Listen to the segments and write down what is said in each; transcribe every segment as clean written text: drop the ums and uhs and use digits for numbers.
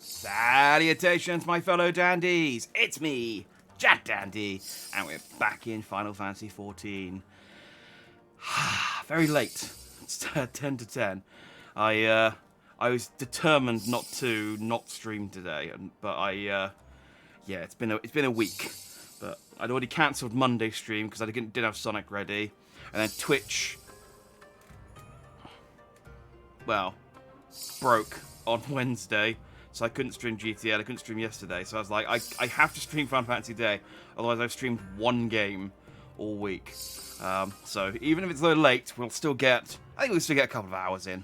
Salutations, my fellow dandies! It's me, Jack Dandy, and we're back in Final Fantasy XIV. Very late. It's 10 to 10. I was determined not to not stream today, but yeah, it's been a week. But I'd already cancelled Monday's stream because I didn't have Sonic ready, and then Twitch, well, broke on Wednesday. So I couldn't stream GTL, I couldn't stream yesterday, so I was like, I have to stream Final Fantasy today, otherwise I've streamed one game all week. So even if it's a little late, I think we'll still get a couple of hours in.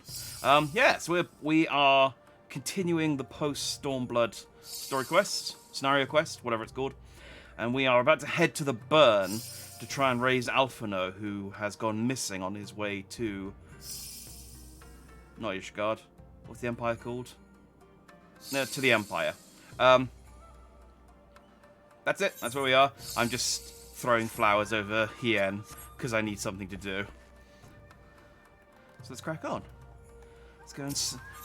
Yeah, so we are continuing the post-Stormblood story quest, scenario quest, whatever it's called, and we are about to head to the Burn to try and raise Alphino, who has gone missing on his way to... not Ishgard. What's the Empire called? No, to the Empire. That's it. That's where we are. I'm just throwing flowers over Hien because I need something to do. So let's crack on. Let's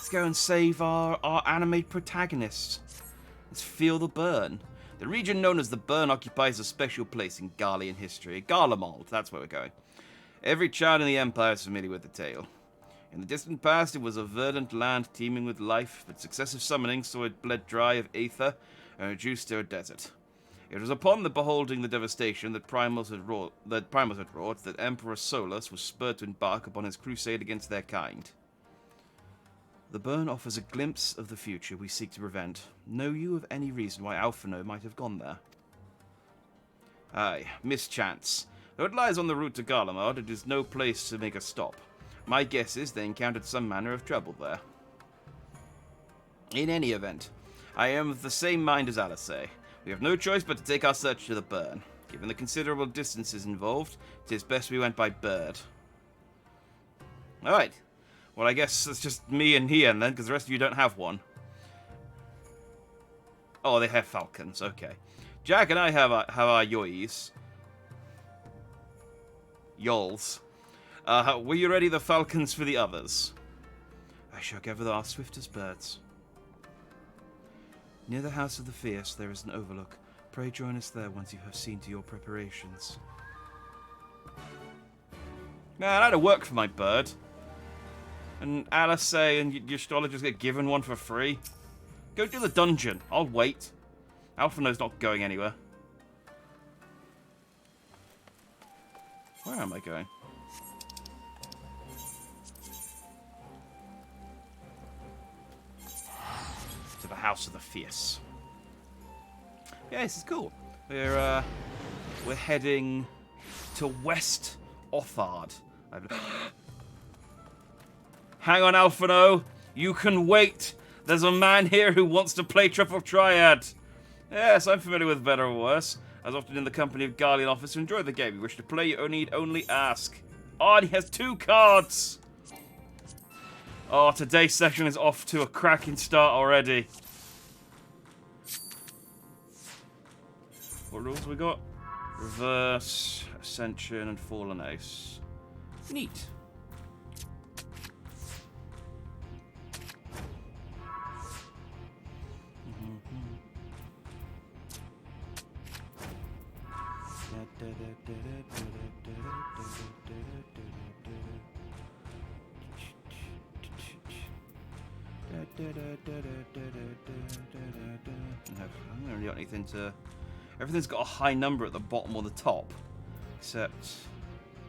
go and save our anime protagonist. Let's feel the Burn. The region known as the Burn occupies a special place in Garlean history. Garlemald, that's where we're going. Every child in the Empire is familiar with the tale. In the distant past, it was a verdant land teeming with life, but successive summonings saw it bled dry of aether and reduced to a desert. It was upon the beholding the devastation that Primals had wrought that Emperor Solus was spurred to embark upon his crusade against their kind. The Burn offers a glimpse of the future we seek to prevent. Know you of any reason why Alphino might have gone there? Aye, mischance. Though it lies on the route to Garlemald, it is no place to make a stop. My guess is they encountered some manner of trouble there. In any event, I am of the same mind as Alice. We have no choice but to take our search to the Burn. Given the considerable distances involved, it is best we went by bird. Alright. Well, I guess it's just me and Hien then, because the rest of you don't have one. Oh, they have falcons. Okay. Jack and I have our yois. Yols. Were you ready, the falcons, for the others? I shall gather our swift as birds. Near the House of the Fierce there is an overlook. Pray join us there once you have seen to your preparations. Man, I had to work for my bird. And Alice and your astrologers get given one for free. Go do the dungeon. I'll wait. Alphino's not going anywhere. Where am I going? To the House of the Fierce. Yeah, this is cool. We're heading to West Othard. Hang on, Alphino. You can wait. There's a man here who wants to play Triple Triad. Yes, I'm familiar with better or worse. As often in the company of Garlean officers who enjoy the game. You wish to play, you need only ask. Oh, and he has 2 cards. Oh, today's session is off to a cracking start already. What rules have we got? Reverse, Ascension, and Fallen Ace. Neat. I haven't really got anything to... Everything's got a high number at the bottom or the top, except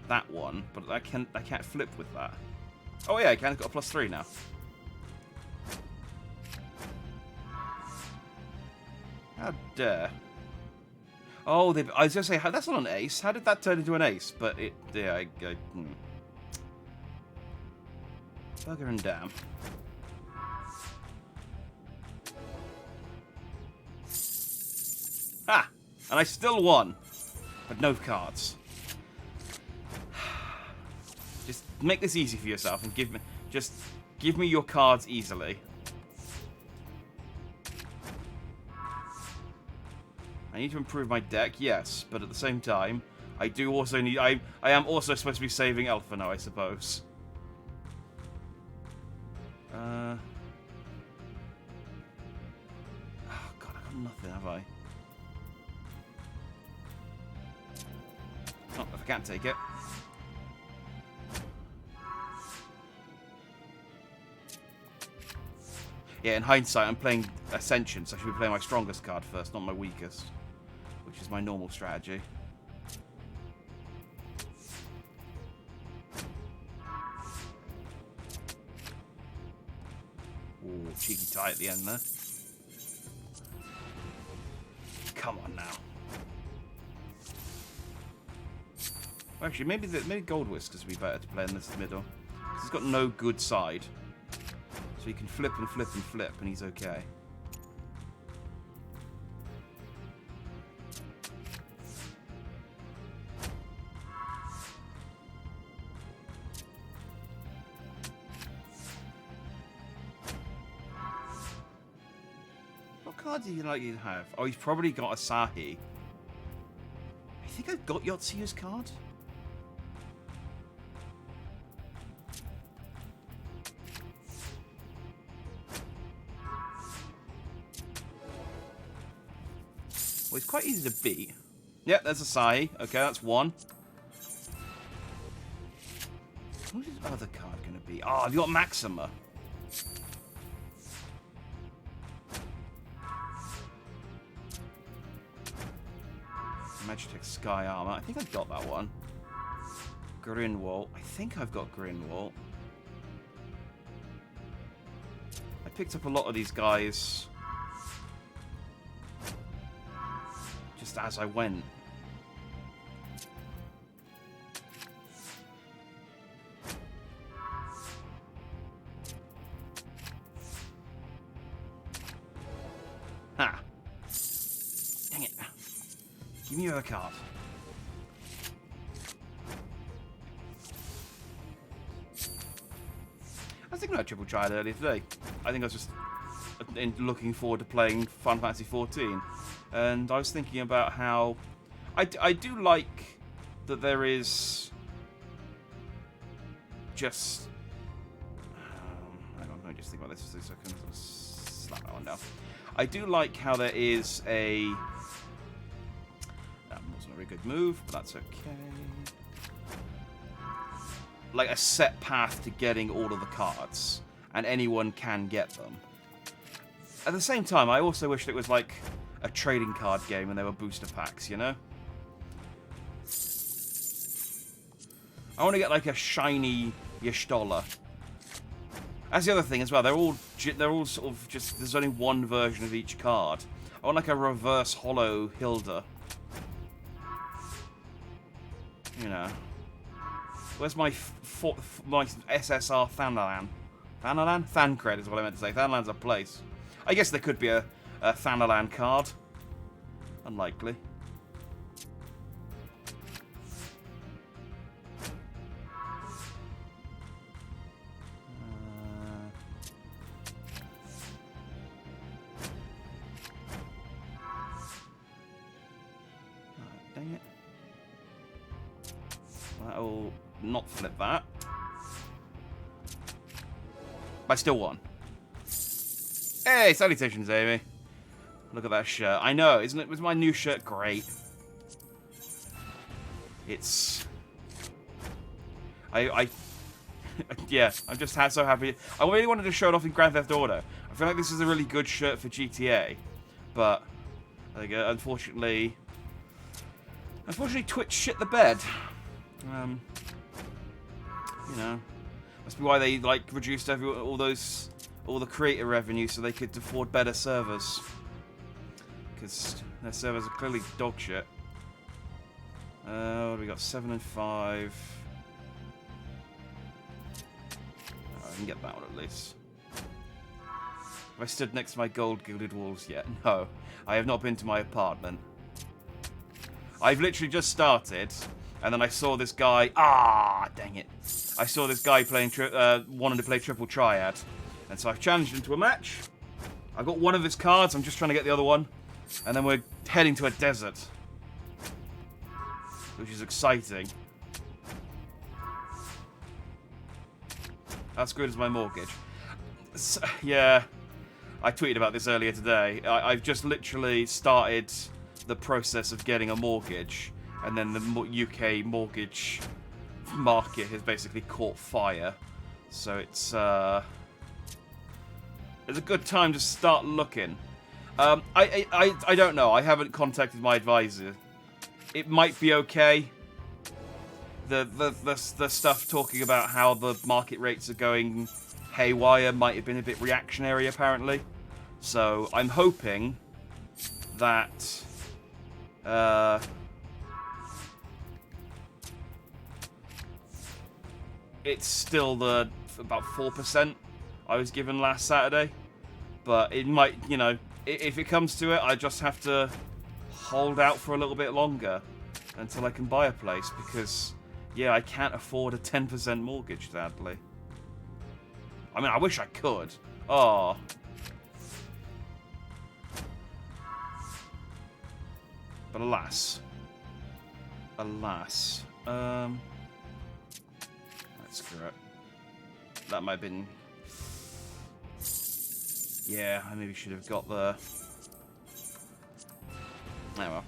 that one. But I can't flip with that. Oh yeah, I can. It's got a +3 now. How dare! Oh, I was gonna say that's not an ace. How did that turn into an ace? But it, yeah, Bugger and damn. Ah! And I still won. But no cards. Just make this easy for yourself and give me your cards easily. I need to improve my deck, yes, but at the same time, I do also need... I am also supposed to be saving Alphino, I suppose. done nothing, have I? Oh, if I can't take it. Yeah, in hindsight, I'm playing Ascension, so I should be playing my strongest card first, not my weakest. Which is my normal strategy. Ooh, cheeky tie at the end there. Come on now. Actually, maybe Gold Whiskers would be better to play in this middle. Because he's got no good side. So he can flip and flip and flip, and he's okay. What card do you like you to have? Oh, he's probably got Asahi. I think I've got Yotsuya's card. Well, it's quite easy to beat. Yep, there's Asahi. Okay, that's one. Who's his other card going to be? Oh, have you got Maxima? Magitech Sky Armor. I think I've got that one. Grinwall. I think I've got Grinwall. I picked up a lot of these guys just as I went. Ha! Dang it. Give me your other card. I was thinking about Triple Triad earlier today. I think I was just looking forward to playing Final Fantasy XIV. And I was thinking about how I do like that there is just... hang on, let me just think about this for 2 seconds. I'll slap that one down. I do like how there is a... That wasn't a very good move, but that's okay. Like a set path to getting all of the cards, and anyone can get them. At the same time, I also wish it was like a trading card game and there were booster packs, you know? I want to get like a shiny Y'shtola. That's the other thing as well. They're all sort of just... There's only one version of each card. I want like a reverse hollow Hilda. You know. Where's my my SSR Thanalan? Thanalan? Thancred is what I meant to say. Thanalan's a place. I guess there could be a Thanalan card. Unlikely. Dang it. That'll not flip that. I still won. Hey, salutations, Amy. Look at that shirt. I know, isn't it? Was my new shirt great? It's... yeah, I'm just so happy. I really wanted to show it off in Grand Theft Auto. I feel like this is a really good shirt for GTA. But, there you go. Unfortunately, Twitch shit the bed. You know, must be why they like reduced all the creator revenue so they could afford better servers. Because their servers are clearly dog shit. What do we got? 7 and 5. Oh, I can get that one at least. Have I stood next to my gold gilded walls yet? No, I have not been to my apartment. I've literally just started, and then I saw this guy. Ah, dang it! I saw this guy playing, wanting to play Triple Triad, and so I've challenged him to a match. I've got one of his cards. I'm just trying to get the other one, and then we're heading to a desert, which is exciting. That's good as my mortgage. So, yeah, I tweeted about this earlier today. I've just literally started the process of getting a mortgage, and then the UK mortgage market has basically caught fire. So it's a good time to start looking. I don't know. I haven't contacted my advisor. It might be okay. The stuff talking about how the market rates are going haywire might have been a bit reactionary, apparently. So I'm hoping that it's still the about 4% I was given last Saturday. But it might, you know, if it comes to it, I just have to hold out for a little bit longer until I can buy a place, because, yeah, I can't afford a 10% mortgage, sadly. I mean, I wish I could. Oh. But alas. Alas. Let's screw it. That might have been... Yeah, I maybe should have got the... Oh well.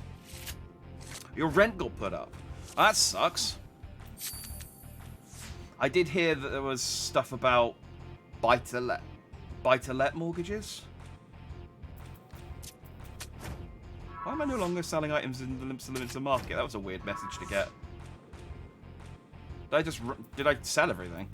Your rent got put up. That sucks. I did hear that there was stuff about buy-to-let mortgages. Why am I no longer selling items in the limited market? That was a weird message to get. Did I sell everything?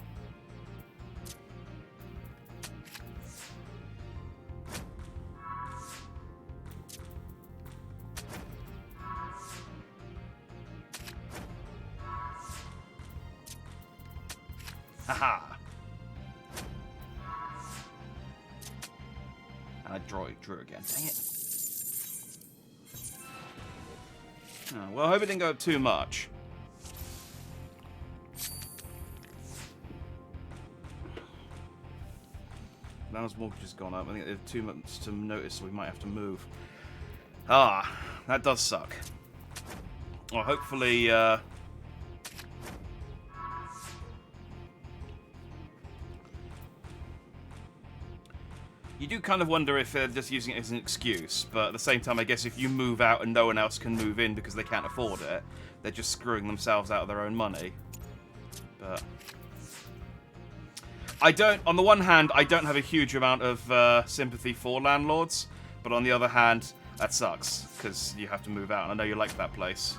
Haha. And I drew again. Dang it. Oh, well, I hope it didn't go up too much. Now his mortgage has gone up. I think there's 2 months to notice, so we might have to move. Ah, that does suck. Well, hopefully... You do kind of wonder if they're just using it as an excuse, but at the same time, I guess if you move out and no one else can move in because they can't afford it, they're just screwing themselves out of their own money. But on the one hand, I don't have a huge amount of sympathy for landlords, but on the other hand, that sucks, because you have to move out, and I know you like that place.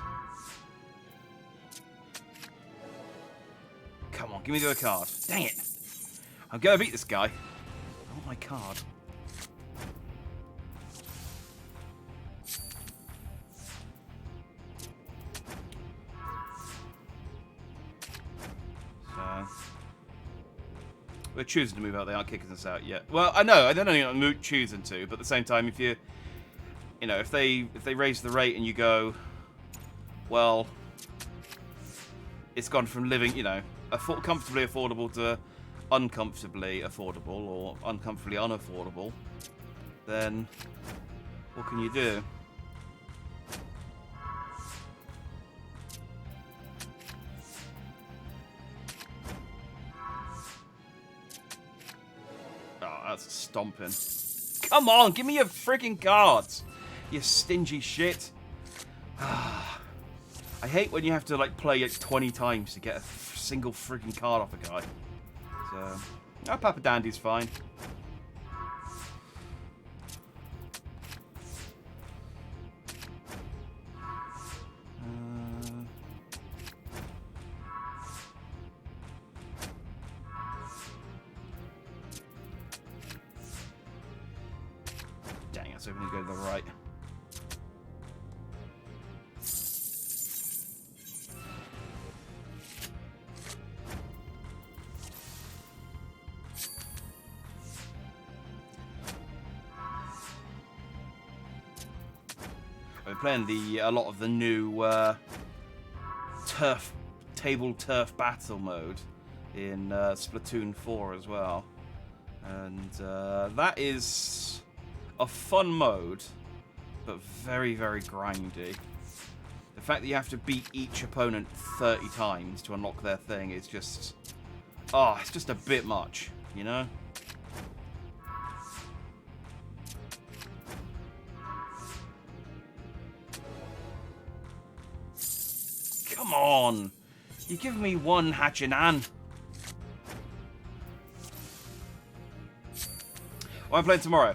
Come on, give me the other card. Dang it! I'm gonna beat this guy. I want my card. So we're choosing to move out. They aren't kicking us out yet. Well, I know. I don't know. I'm choosing to, but at the same time, if you know, if they raise the rate and you go, well, it's gone from living, you know, comfortably affordable to uncomfortably affordable or uncomfortably unaffordable, then what can you do? Oh, that's stomping. Come on, give me your freaking cards, you stingy shit. I hate when you have to like play it 20 times to get a single freaking card off a guy. So, Papa Dandy's fine. Dang, I was hoping to go to the right. We're playing a lot of the new table turf battle mode in Splatoon 4 as well, and that is a fun mode, but very, very grindy. The fact that you have to beat each opponent 30 times to unlock their thing is just, it's just a bit much, you know? Come on. You give me one Hachinan. What am I playing tomorrow?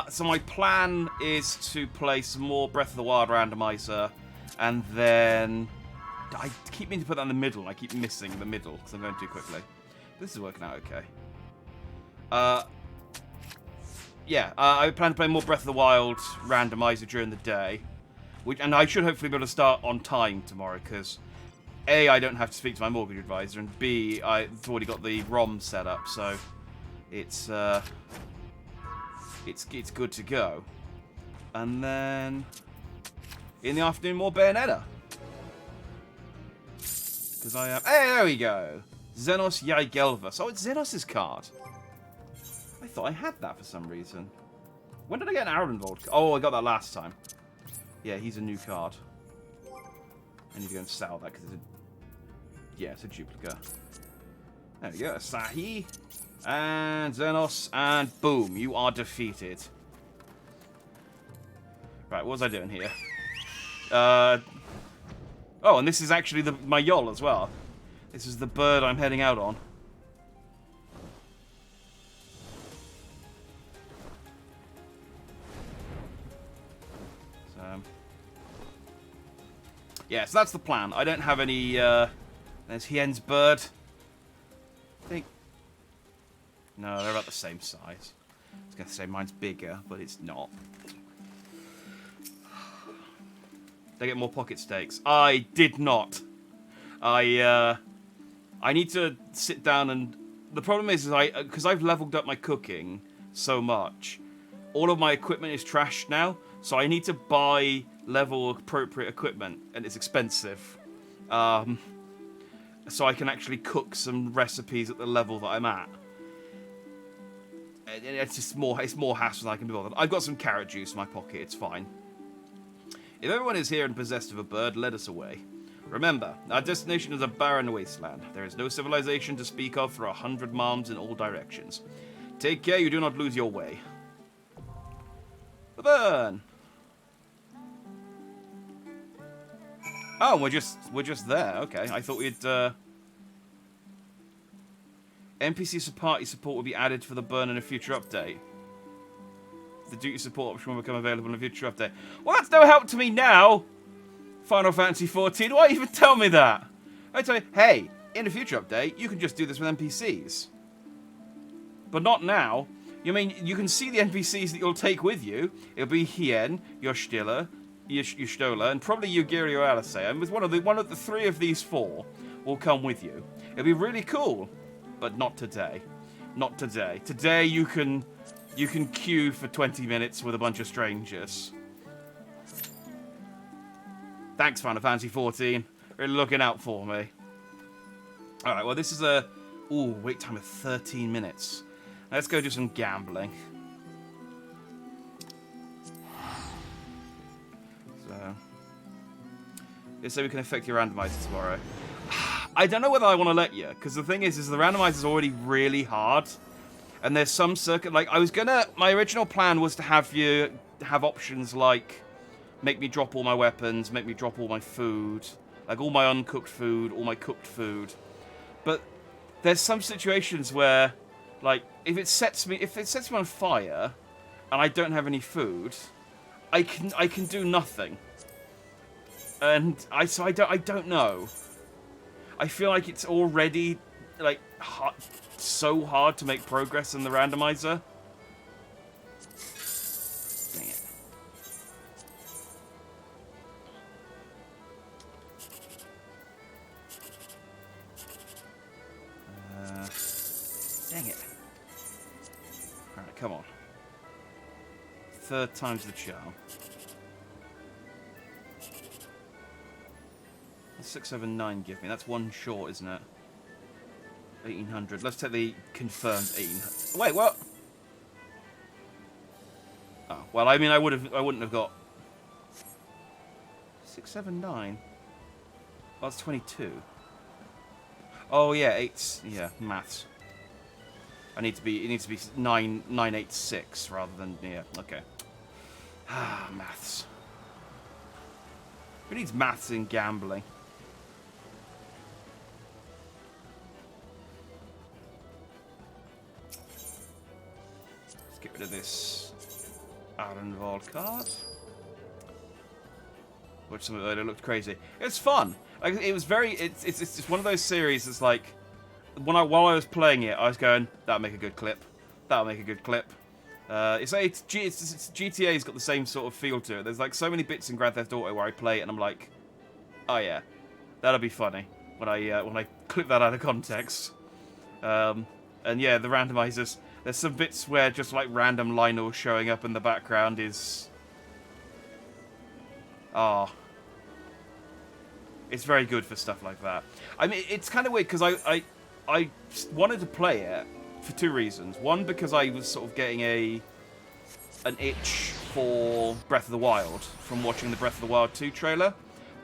So my plan is to play some more Breath of the Wild randomizer, and then I keep meaning to put that in the middle, and I keep missing the middle because I'm going too quickly. This is working out okay. Yeah, I plan to play more Breath of the Wild randomizer during the day, and I should hopefully be able to start on time tomorrow because A, I don't have to speak to my mortgage advisor, and B, I've already got the ROM set up, so it's good to go. And then in the afternoon, more Bayonetta. Because I am... Hey, there we go. Xenos Yaigelvus. Oh, it's Xenos' card. I thought I had that for some reason. When did I get an Arenvold? Oh, I got that last time. Yeah, he's a new card. I need to go and sell that because it's a... Yeah, it's a duplicate. There we go. Asahi. And Xenos. And boom. You are defeated. Right, what was I doing here? Oh, and this is actually my Yol as well. This is the bird I'm heading out on. So, yeah, so that's the plan. I don't have any... There's Hien's bird. I think... No, they're about the same size. I was going to say mine's bigger, but it's not. Did I get more pocket stakes? I did not. I need to sit down and... The problem is because I've leveled up my cooking so much, all of my equipment is trashed now, so I need to buy level appropriate equipment, and it's expensive. So I can actually cook some recipes at the level that I'm at. It's just more hassle than I can be bothered. I've got some carrot juice in my pocket, it's fine. If everyone is here and possessed of a bird, let us away. Remember, our destination is a barren wasteland. There is no civilization to speak of for 100 miles in all directions. Take care you do not lose your way. The burn! Oh, we're just there. Okay, I thought we'd... NPC party support will be added for the burn in a future update. The duty support option will become available in a future update. Well, that's no help to me now! Final Fantasy XIV, why even tell me that? I tell you, hey, in a future update, you can just do this with NPCs. But not now. You mean, you can see the NPCs that you'll take with you. It'll be Hien, Yoshtola, and probably Yugiri or Alisei. And with one of the three of these four will come with you. It'll be really cool. But not today. Not today. Today you can queue for 20 minutes with a bunch of strangers. Thanks, Final Fantasy XIV. Really looking out for me. Alright, well this is a... Ooh, wait time of 13 minutes. Let's go do some gambling. So... They say we can affect your randomizer tomorrow. I don't know whether I want to let you, because the thing is the randomizer's already really hard. And there's some circuit, like, my original plan was to have you have options like, make me drop all my weapons, make me drop all my food, like all my uncooked food, all my cooked food. But there's some situations where, like, if it sets me on fire, and I don't have any food, I can do nothing. And I don't know. I feel like it's already, like, so hard to make progress in the randomizer. Dang it. Dang it. Alright, come on. Third time's the charm. 679 give me. That's one short, isn't it? 1800. Let's take the confirmed 1800. Wait, what? Oh, well, I mean, I wouldn't have got 679. Well, that's 22. Oh yeah, 8. Yeah, maths. It needs to be 986 rather than, yeah. Okay. Ah, maths. Who needs maths in gambling? rid of this Arenvald card. Which some of it looked crazy. It's fun. Like, it was very. It's just one of those series that's like, while I was playing it, I was going, that'll make a good clip. That'll make a good clip. GTA's got the same sort of feel to it. There's like so many bits in Grand Theft Auto where I play it and I'm like, oh yeah, that'll be funny when I clip that out of context. And yeah, the randomizers. There's some bits where just like random Lionel showing up in the background is, it's very good for stuff like that. I mean, it's kind of weird because I wanted to play it for two reasons. One, because I was sort of getting an itch for Breath of the Wild from watching the Breath of the Wild 2 trailer,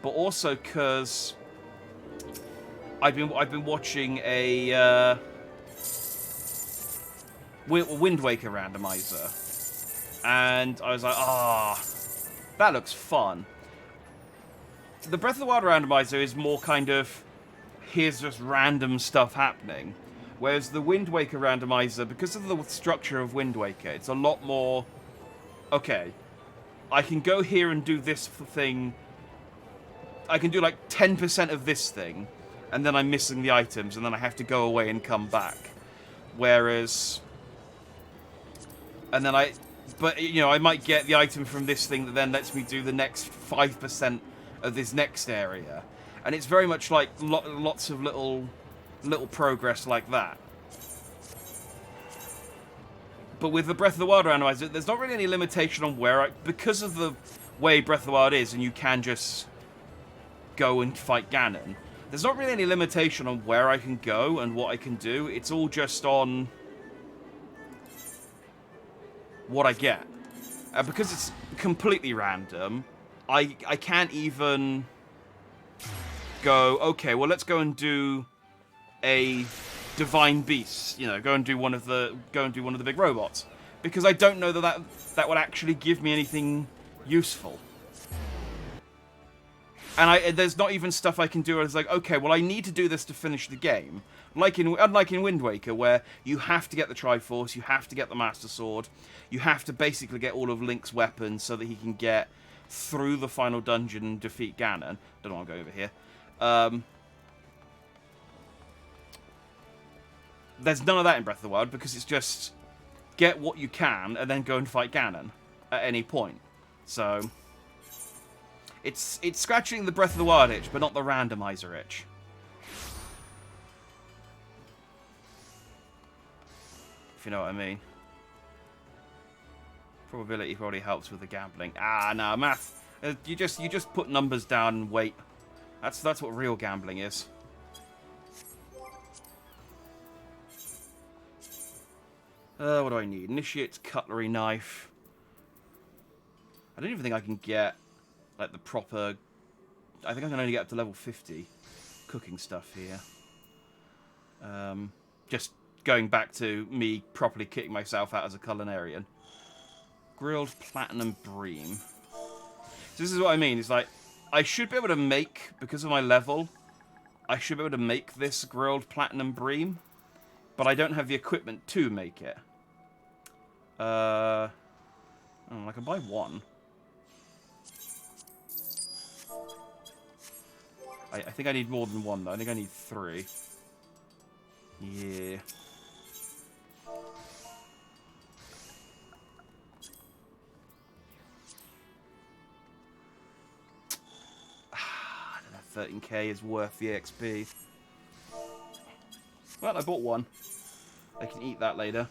but also because I've been watching a Wind Waker randomizer, and I was like, that looks fun. The Breath of the Wild randomizer is more kind of, here's just random stuff happening. Whereas the Wind Waker randomizer, because of the structure of Wind Waker, it's a lot more, okay, I can go here and do this thing. I can do like 10% of this thing, and then I'm missing the items, and then I have to go away and come back. Whereas, and then I might get the item from this thing that then lets me do the next 5% of this next area. And it's very much like lots of little progress like that. But with the Breath of the Wild randomizer, there's not really any limitation on where because of the way Breath of the Wild is, and you can just go and fight Ganon, there's not really any limitation on where I can go and what I can do. It's all just on what I get. And because it's completely random, I can't even go, okay, well, let's go and do a divine beast, go and do one of the big robots, because I don't know that would actually give me anything useful. And there's not even stuff I can do where it's like, okay, well, I need to do this to finish the game. Unlike in Wind Waker, where you have to get the Triforce, you have to get the Master Sword, you have to basically get all of Link's weapons so that he can get through the final dungeon and defeat Ganon. Don't know why I'm going over here. There's none of that in Breath of the Wild, because it's just get what you can and then go and fight Ganon at any point. So it's scratching the Breath of the Wild itch, but not the randomizer itch. If you know what I mean. Probability probably helps with the gambling. No, math. You just put numbers down and wait. That's what real gambling is. What do I need? Initiate's cutlery knife. I don't even think I can get like the proper. I think I can only get up to level 50 cooking stuff here. Just going back to me properly kicking myself out as a culinarian. Grilled platinum bream. So this is what I mean. It's like, I should be able to make, because of my level, I should be able to make this grilled platinum bream, but I don't have the equipment to make it. I can buy one. I think I need more than one, though. I think I need 3. Yeah. I don't know, 13k is worth the XP. Well, I bought one. I can eat that later.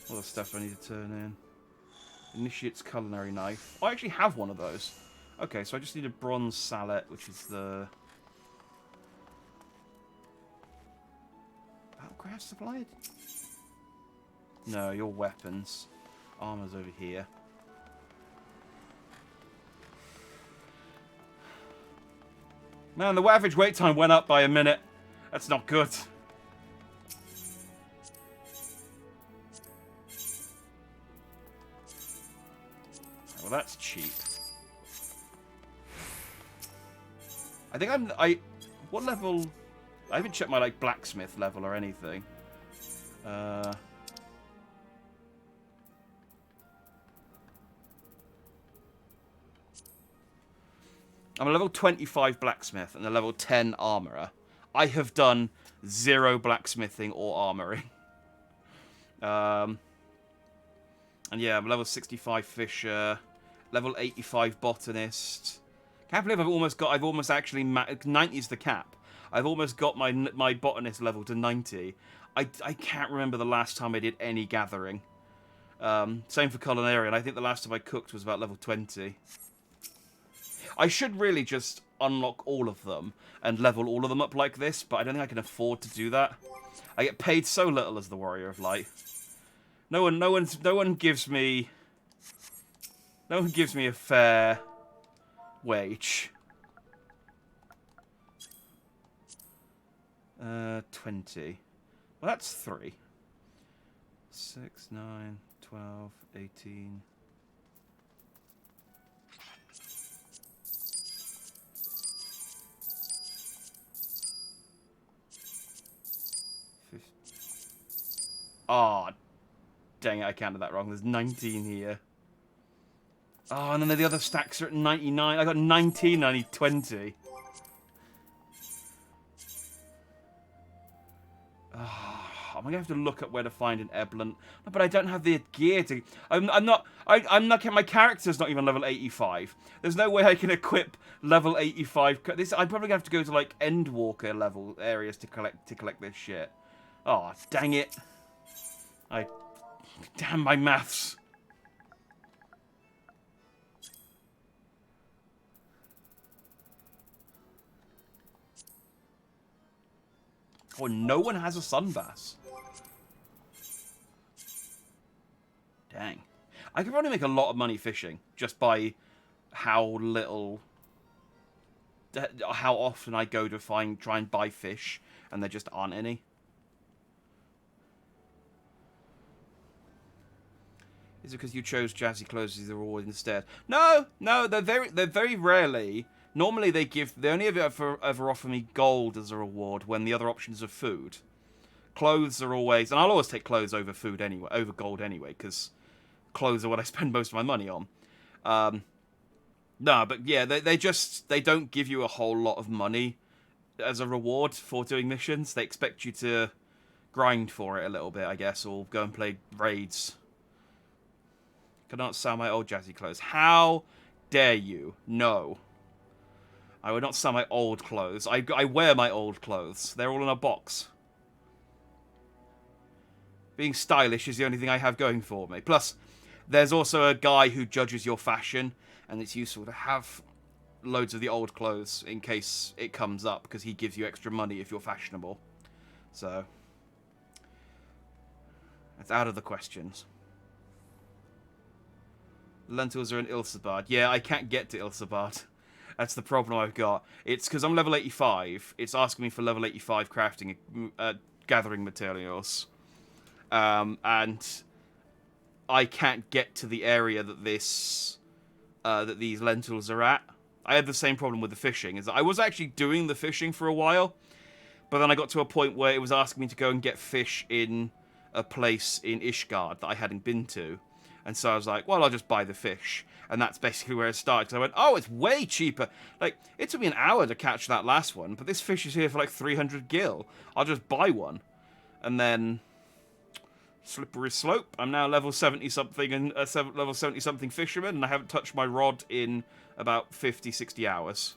All the stuff I need to turn in. Initiate's culinary knife. I actually have one of those. Okay, so I just need a bronze sallet, which is the battlecraft supplied? No, your weapons. Armor's over here. Man, the average wait time went up by a minute. That's not good. Well, that's cheap. I think what level? I haven't checked my blacksmith level or anything. I'm a level 25 blacksmith and a level 10 armorer. I have done 0 blacksmithing or armoring. And yeah, I'm level 65 fisher, level 85 botanist. Can't believe I've almost actually 90 is the cap. I've almost got my botanist level to 90. I can't remember the last time I did any gathering. Same for culinarian. I think the last time I cooked was about level 20. I should really just unlock all of them and level all of them up like this, but I don't think I can afford to do that. I get paid so little as the Warrior of Light. No one gives me a fair wage. 20. Well, that's 3. 6, 9, 12, 18. Oh, dang it, I counted that wrong. There's 19 here. Oh, and then the other stacks are at 99. I got 19, I need 20. Oh, I'm going to have to look up where to find an Eblant. No, but I don't have the gear to... I'm not... My character's not even level 85. There's no way I can equip level 85... I'm probably going to have to go to, like, Endwalker level areas to collect this shit. Oh, dang it. Damn my maths. Oh, no one has a sunbass. Dang. I could probably make a lot of money fishing just by how little... how often I go to try and buy fish and there just aren't any. Is it because you chose jazzy clothes as the reward instead? No, they're very rarely. Normally they only ever offer me gold as a reward when the other options are food. Clothes are always, and I'll always take clothes over food anyway, over gold anyway, because clothes are what I spend most of my money on. No, but yeah, they don't give you a whole lot of money as a reward for doing missions. They expect you to grind for it a little bit, I guess, or go and play raids. Cannot sell my old jazzy clothes. How dare you? No. I would not sell my old clothes. I wear my old clothes. They're all in a box. Being stylish is the only thing I have going for me. Plus, there's also a guy who judges your fashion, and it's useful to have loads of the old clothes in case it comes up, because he gives you extra money if you're fashionable. So, that's out of the questions. Lentils are in Ilsabard. Yeah, I can't get to Ilsabard. That's the problem I've got. It's because I'm level 85. It's asking me for level 85 crafting, gathering materials. And I can't get to the area that that these lentils are at. I had the same problem with the fishing. Is that I was actually doing the fishing for a while, but then I got to a point where it was asking me to go and get fish in a place in Ishgard that I hadn't been to. And so I was like, well, I'll just buy the fish. And that's basically where it started. So I went, oh, it's way cheaper. Like, it took me an hour to catch that last one, but this fish is here for like 300 gil. I'll just buy one. And then, slippery slope. I'm now level 70-something and level 70-something fisherman, and I haven't touched my rod in about 50, 60 hours.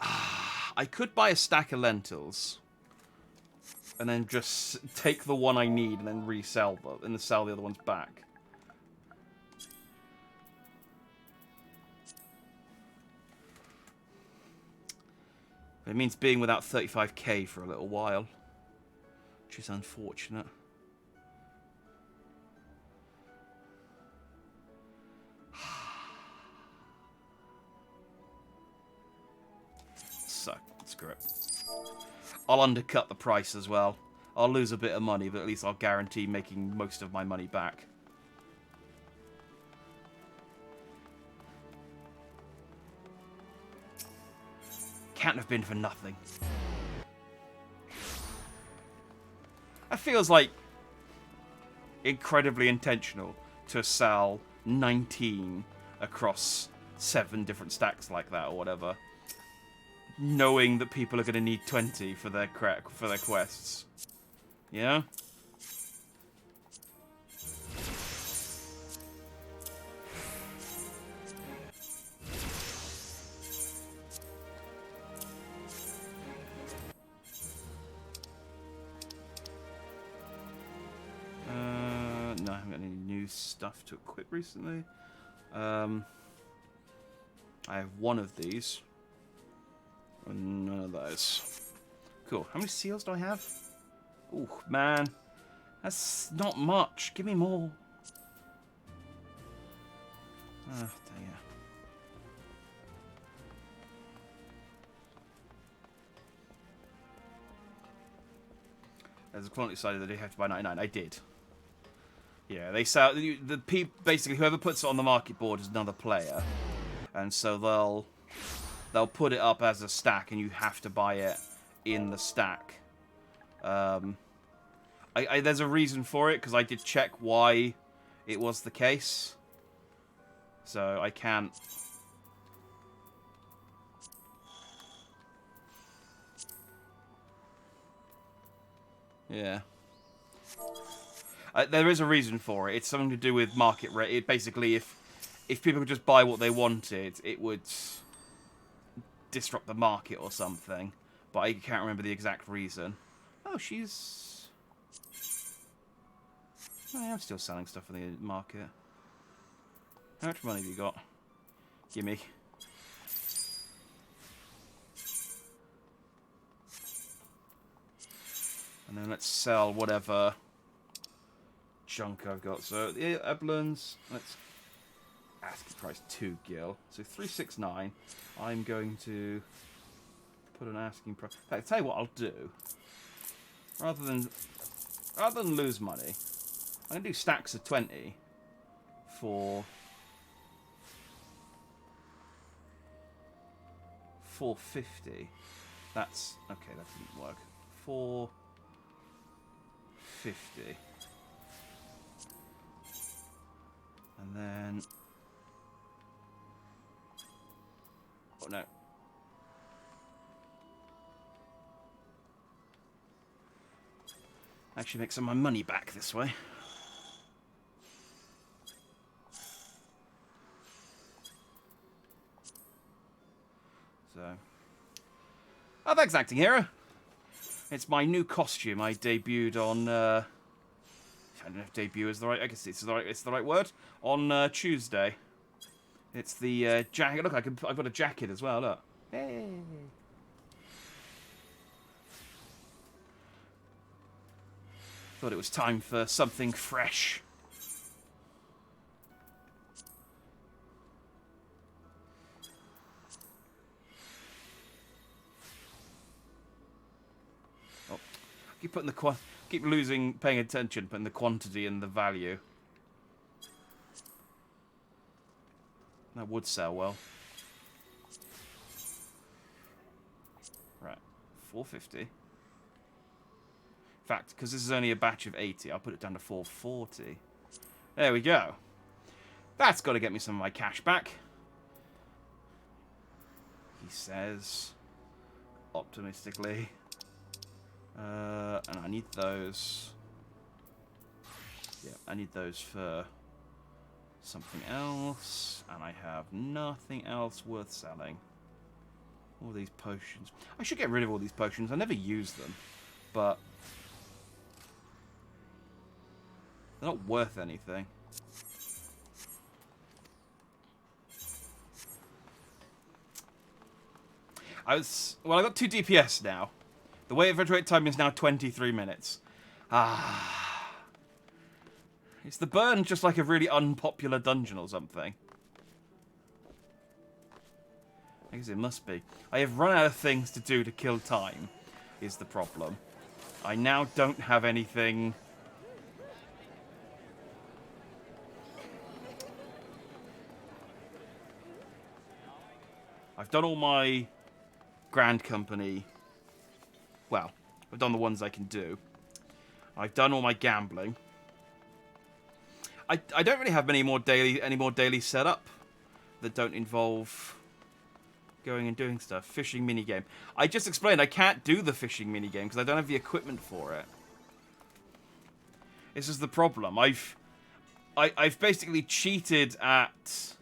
I could buy a stack of lentils. And then just take the one I need and then resell them, and then sell the other ones back. It means being without 35k for a little while, which is unfortunate. So, screw it. I'll undercut the price as well. I'll lose a bit of money, but at least I'll guarantee making most of my money back. Can't have been for nothing. That feels like incredibly intentional to sell 19 across 7 different stacks like that or whatever, knowing that people are going to need 20 for their quests. Yeah. No, I haven't got any new stuff to equip recently. I have one of these. And none of those. Cool. How many seals do I have? Oh, man. That's not much. Give me more. Ah, dang it. There's a quantity decided that they have to buy 99. I did. Yeah, they sell basically whoever puts it on the market board is another player, and so they'll put it up as a stack, and you have to buy it in the stack. There's a reason for it because I did check why it was the case, so I can't. Yeah. There is a reason for it. It's something to do with market rate. Basically, if people could just buy what they wanted, it would disrupt the market or something. But I can't remember the exact reason. Oh, she's... I am still selling stuff in the market. How much money have you got? Gimme. And then let's sell whatever junk I've got. So the Eblins, let's asking price 2 gil. So 369. I'm going to put an asking price. In fact, I'll tell you what I'll do. Rather than lose money, I'm gonna do stacks of 20 for 450. That's okay. That didn't work. 450. And then... oh, no. Actually make some of my money back this way. So... FFXIV Acting Hero. It's my new costume I debuted on... I don't know if debut is the right... I guess it's the right word. On Tuesday. It's the jacket. Look, I've got a jacket as well, look. Hey. Thought it was time for something fresh. Oh, keep putting the keep paying attention, putting the quantity and the value. That would sell well. Right, 450. In fact, because this is only a batch of 80, I'll put it down to 440. There we go. That's got to get me some of my cash back. He says, optimistically. And I need those. Yeah, I need those for something else. And I have nothing else worth selling. All these potions. I should get rid of all these potions. I never use them. But they're not worth anything. Well, I got 2 DPS now. The wait wait time is now 23 minutes. Ah. Is the burn just like a really unpopular dungeon or something? I guess it must be. I have run out of things to do to kill time, is the problem. I now don't have anything... I've done all my Grand Company... Well, I've done the ones I can do. I've done all my gambling. I don't really have any more daily setup that don't involve going and doing stuff. Fishing minigame. I just explained I can't do the fishing minigame because I don't have the equipment for it. This is the problem. I've basically cheated at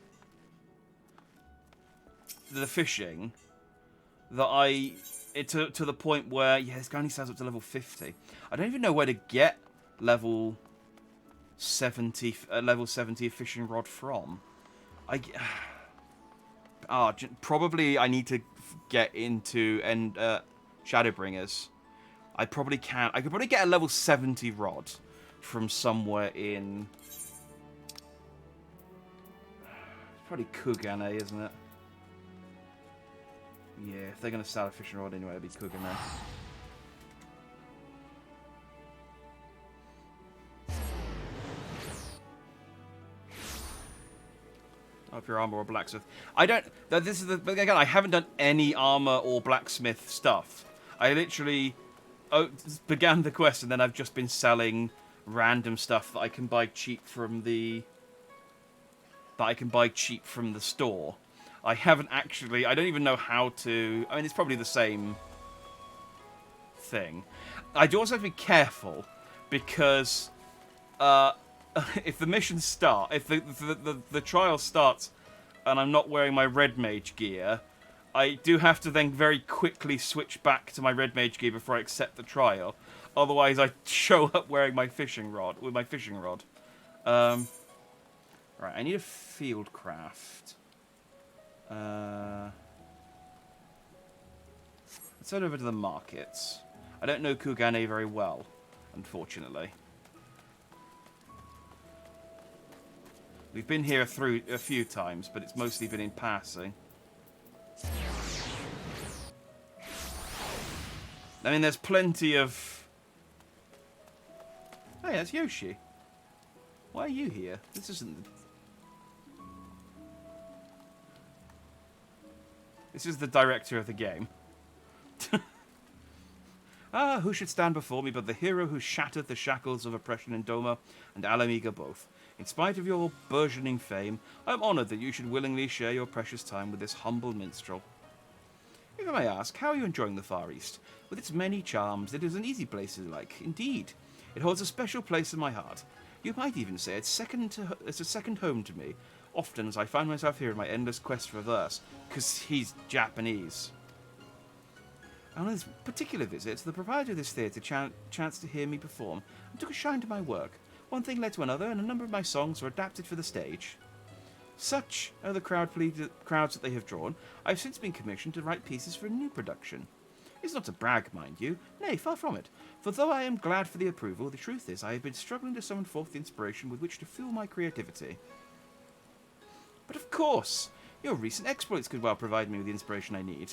the fishing that to the point where this guy only stands up to level 50. I don't even know where to get level 70 fishing rod from. Probably I need to get into Shadowbringers. I could probably get a level 70 rod from somewhere in probably Kugane, isn't it? Yeah, if they're gonna sell a fishing rod anyway, it'll be Kugane. Up your armor or blacksmith. I don't. This is the. But again, I haven't done any armor or blacksmith stuff. I literally began the quest and then I've just been selling random stuff that I can buy cheap from the. Store. I haven't actually. I don't even know how to. I mean, it's probably the same thing. I do also have to be careful because. If the missions start, if the trial starts, and I'm not wearing my red mage gear, I do have to then very quickly switch back to my red mage gear before I accept the trial. Otherwise, I show up wearing my fishing rod Right, I need a field craft. Let's head over to the markets. I don't know Kugane very well, unfortunately. We've been here through a few times, but it's mostly been in passing. I mean, there's plenty of... Hey, that's Yoshi. Why are you here? This isn't... This is the director of the game. Ah, who should stand before me but the hero who shattered the shackles of oppression in Doma and Alamiga both. In spite of your burgeoning fame, I am honoured that you should willingly share your precious time with this humble minstrel. If I may ask, how are you enjoying the Far East? With its many charms, it is an easy place to like. Indeed, it holds a special place in my heart. You might even say it's a second home to me, often as I find myself here in my endless quest for verse, because he's Japanese. On this particular visit, the proprietor of this theatre chanced to hear me perform and took a shine to my work. One thing led to another, and a number of my songs were adapted for the stage. Such are the crowds that they have drawn, I have since been commissioned to write pieces for a new production. It's not to brag, mind you, nay, far from it, for though I am glad for the approval, the truth is I have been struggling to summon forth the inspiration with which to fuel my creativity. But of course, your recent exploits could well provide me with the inspiration I need.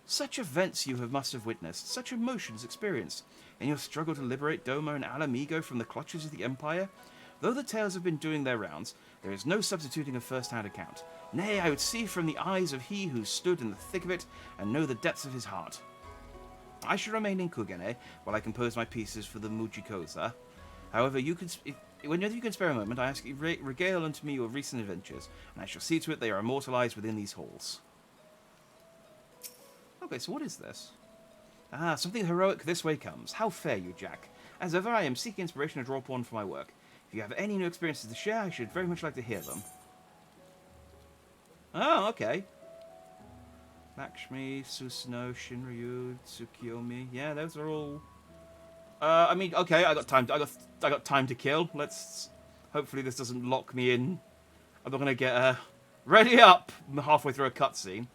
Such events must have witnessed, such emotions experienced, in your struggle to liberate Doma and Alamigo from the clutches of the Empire. Though the tales have been doing their rounds, there is no substituting a first-hand account. Nay, I would see from the eyes of he who stood in the thick of it, and know the depths of his heart. I shall remain in Kugane, while I compose my pieces for the Mujikoza. However, whenever you can spare a moment, I ask you regale unto me your recent adventures, and I shall see to it they are immortalized within these halls. Okay, so what is this? Ah, something heroic this way comes. How fare you, Jack? As ever, I am seeking inspiration to draw upon for my work. If you have any new experiences to share, I should very much like to hear them. Oh, okay. Lakshmi, Susanoo, Shinryu, Tsukiyomi. Yeah, those are all... I mean, okay, I got time to kill. Let's... Hopefully this doesn't lock me in. I'm not going to get... Ready up! Halfway through a cutscene.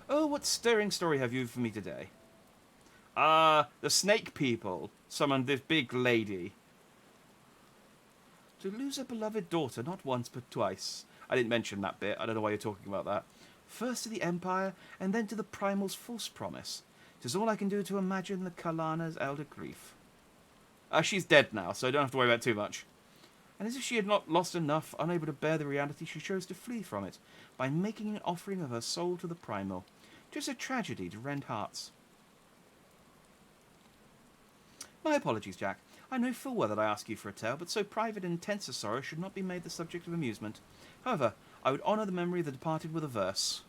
Oh, what stirring story have you for me today? The snake people summoned this big lady. To lose a beloved daughter, not once but twice. I didn't mention that bit. I don't know why you're talking about that. First to the Empire, and then to the Primal's false promise. 'Tis all I can do to imagine the Kalana's elder grief. She's dead now, so I don't have to worry about too much. And as if she had not lost enough, unable to bear the reality, she chose to flee from it, by making an offering of her soul to the Primal. Just a tragedy to rend hearts. My apologies, Jack. I know full well that I ask you for a tale, but so private and intense a sorrow should not be made the subject of amusement. However, I would honour the memory of the departed with a verse.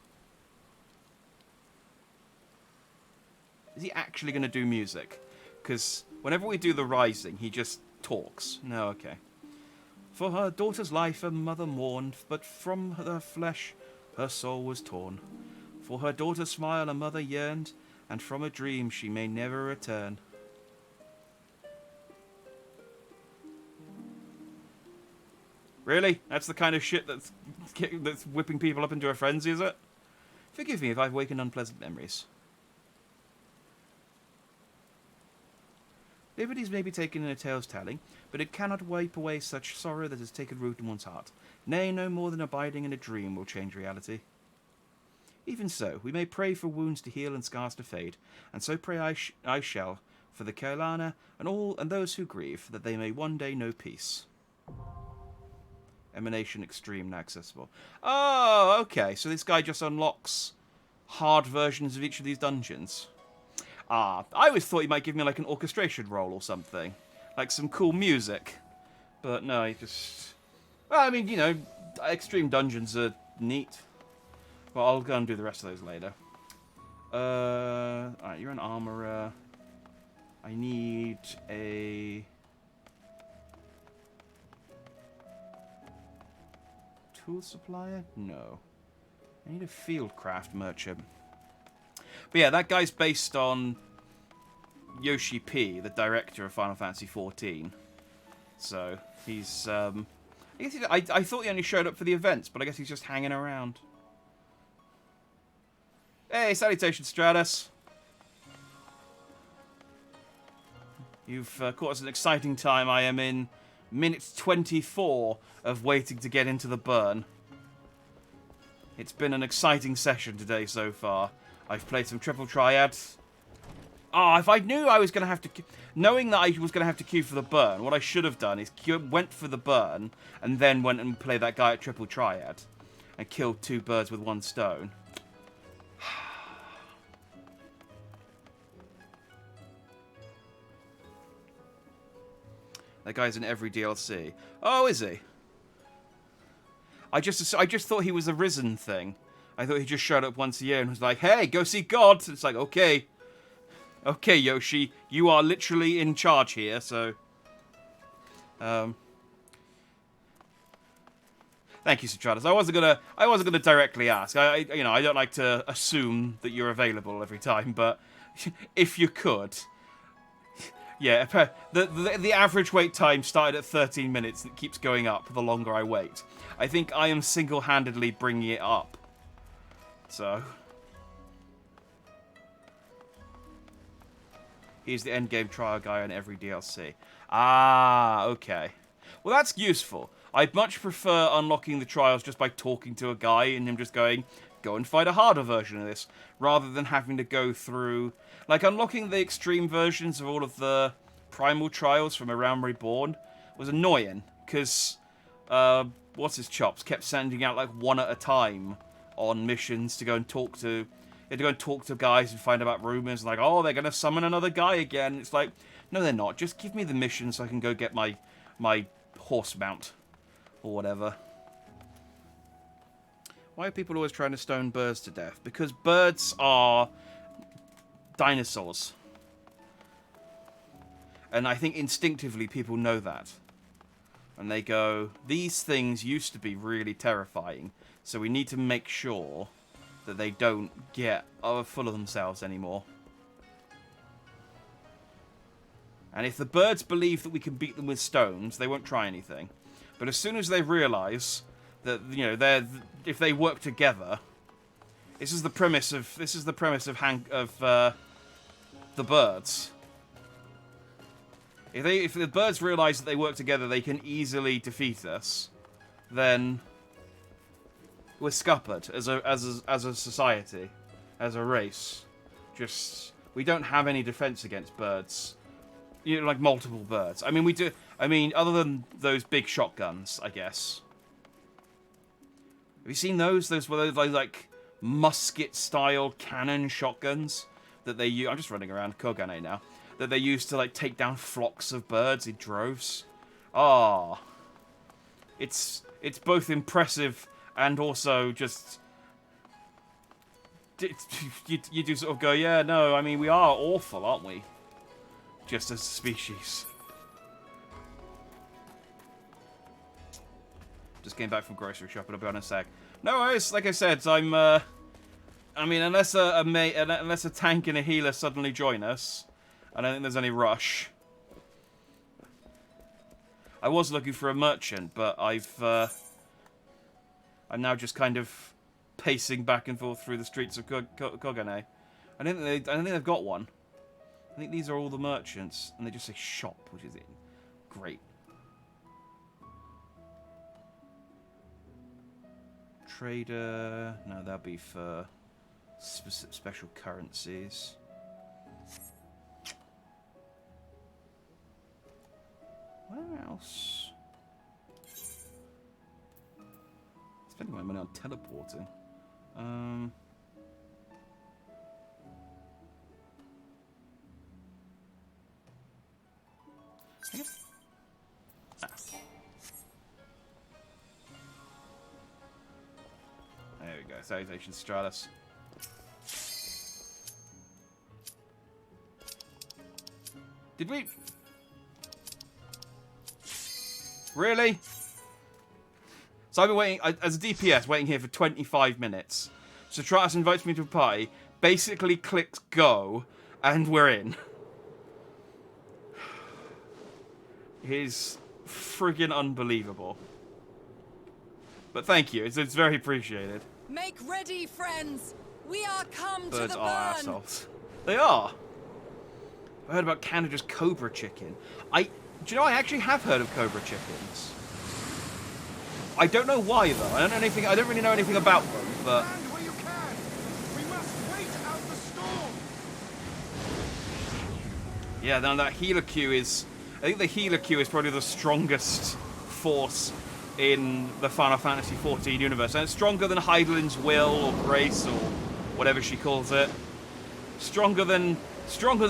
Is he actually going to do music? Because whenever we do the rising, he just talks. No, okay. For her daughter's life a mother mourned, but from her flesh her soul was torn. For her daughter's smile a mother yearned, and from a dream she may never return. Really? That's the kind of shit that's whipping people up into a frenzy, is it? Forgive me if I've wakened unpleasant memories. Liberties may be taken in a tale's telling, but it cannot wipe away such sorrow that has taken root in one's heart. Nay, no more than abiding in a dream will change reality. Even so, we may pray for wounds to heal and scars to fade, and so pray I shall, for the Kailana and those who grieve, that they may one day know peace. Emanation extreme now accessible. Oh, okay, so this guy just unlocks hard versions of each of these dungeons. Ah, I always thought he might give me like an orchestration role or something. Like some cool music. But no, he just... Well, I mean, you know, extreme dungeons are neat. Well, I'll go and do the rest of those later. Alright, you're an armorer. I need a... tool supplier? No. I need a fieldcraft merchant. But yeah, that guy's based on Yoshi P, the director of Final Fantasy XIV. So, he's, I thought he only showed up for the events, but I guess he's just hanging around. Hey, salutations, Stratus. You've caught us an exciting time. I am in minute 24 of waiting to get into the burn. It's been an exciting session today so far. I've played some triple triads. Ah, if I knew I was going to have to... Knowing that I was going to have to queue for the burn, what I should have done is went for the burn, and then went and played that guy at triple triad, and killed 2 birds with 1 stone. That guy's in every DLC. Oh, is he? I just thought he was a Risen thing. I thought he just showed up once a year and was like, hey, go see God. It's like, okay. Okay, Yoshi, you are literally in charge here, so... Thank you, Citratus. I wasn't gonna directly ask. I don't like to assume that you're available every time, but if you could... Yeah, the average wait time started at 13 minutes and it keeps going up the longer I wait. I think I am single-handedly bringing it up. So... He's the endgame trial guy on every DLC. Ah, okay. Well, that's useful. I'd much prefer unlocking the trials just by talking to a guy and him just going, go and find a harder version of this, rather than having to go through... Like, unlocking the extreme versions of all of the primal trials from A Realm Reborn was annoying, because, what's-his-chops kept sending out, like, 1 at a time on missions to go and talk to... You had to go and talk to guys and find out rumours, like, oh, they're going to summon another guy again. It's like, no, they're not. Just give me the mission so I can go get my horse mount, or whatever. Why are people always trying to stone birds to death? Because birds are dinosaurs. And I think instinctively people know that. And they go, these things used to be really terrifying, so we need to make sure that they don't get full of themselves anymore. And if the birds believe that we can beat them with stones, they won't try anything. But as soon as they realise that, you know, if they work together, this is the premise of the birds. If the birds realise that they work together, they can easily defeat us. Then we're scuppered as a society, as a race. Just we don't have any defense against birds. You know, like multiple birds. I mean, we do. I mean, other than those big shotguns, I guess. Have you seen those? Those were like musket-style cannon shotguns that they use. I'm just running around Kogane now. that they use to like take down flocks of birds in droves. Ah, it's both impressive and also just you do sort of go, yeah, no, I mean we are awful, aren't we? Just as a species. Just came back from grocery shopping. I'll be on a sec. No worries. Like I said, I'm. I mean, unless a tank and a healer suddenly join us, I don't think there's any rush. I was looking for a merchant, but I'm now just kind of pacing back and forth through the streets of Kogane. I don't think they've got one. I think these are all the merchants, and they just say shop, which is great. Trader, no, that'll be for special currencies. Where else? Spending my money on teleporting. I guess. There we go. Salutations, Stratus. Did we? Really? So I've been waiting, as a DPS, waiting here for 25 minutes. So Stratus invites me to a party, basically clicks go, and we're in. He's friggin' unbelievable. But thank you, it's very appreciated. Make ready, friends. We are come Birds to the burn. are assholes. They are. I heard about Canada's Cobra chicken. Do you know I actually have heard of Cobra chickens? I don't know why though. I don't really know anything about them, but Land where you can. We must wait out the storm. yeah, now that healer queue is. I think the healer queue is probably the strongest force in the Final Fantasy XIV universe, and it's stronger than Heidelin's Will or Grace or whatever she calls it. Stronger than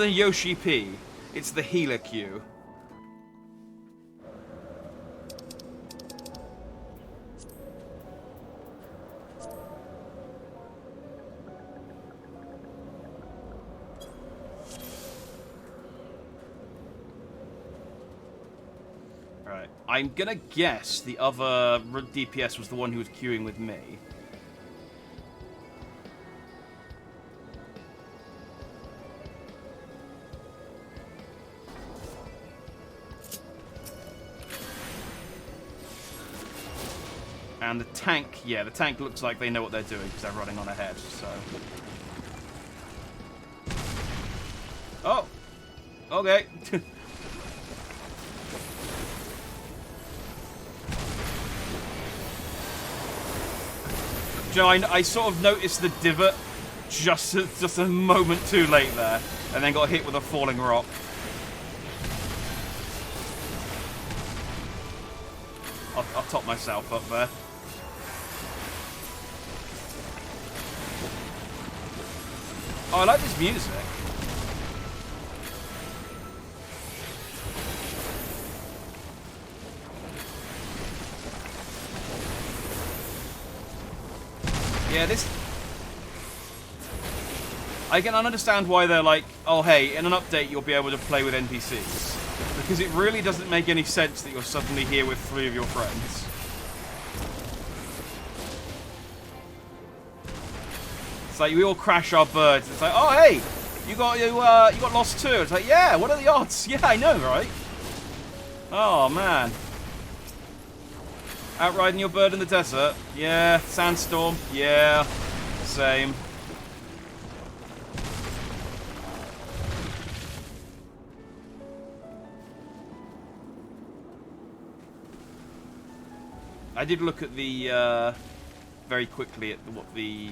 Yoshi P. It's the healer queue. Right. I'm gonna guess the other DPS was the one who was queuing with me. And the tank, yeah, the tank looks like they know what they're doing because they're running on ahead, so. Oh! Okay. You know, I sort of noticed the divot just a moment too late there, and then got hit with a falling rock. I'll top myself up there. Oh, I like this music. Yeah, this... I can understand why they're like, oh hey, in an update you'll be able to play with NPCs. Because it really doesn't make any sense that you're suddenly here with 3 of your friends. It's like we all crash our birds. It's like, oh hey, you got lost too. It's like, yeah, what are the odds? Yeah, I know, right? Oh man. Out riding your bird in the desert? Yeah. Sandstorm? Yeah. Same. I did look at the, very quickly at what the...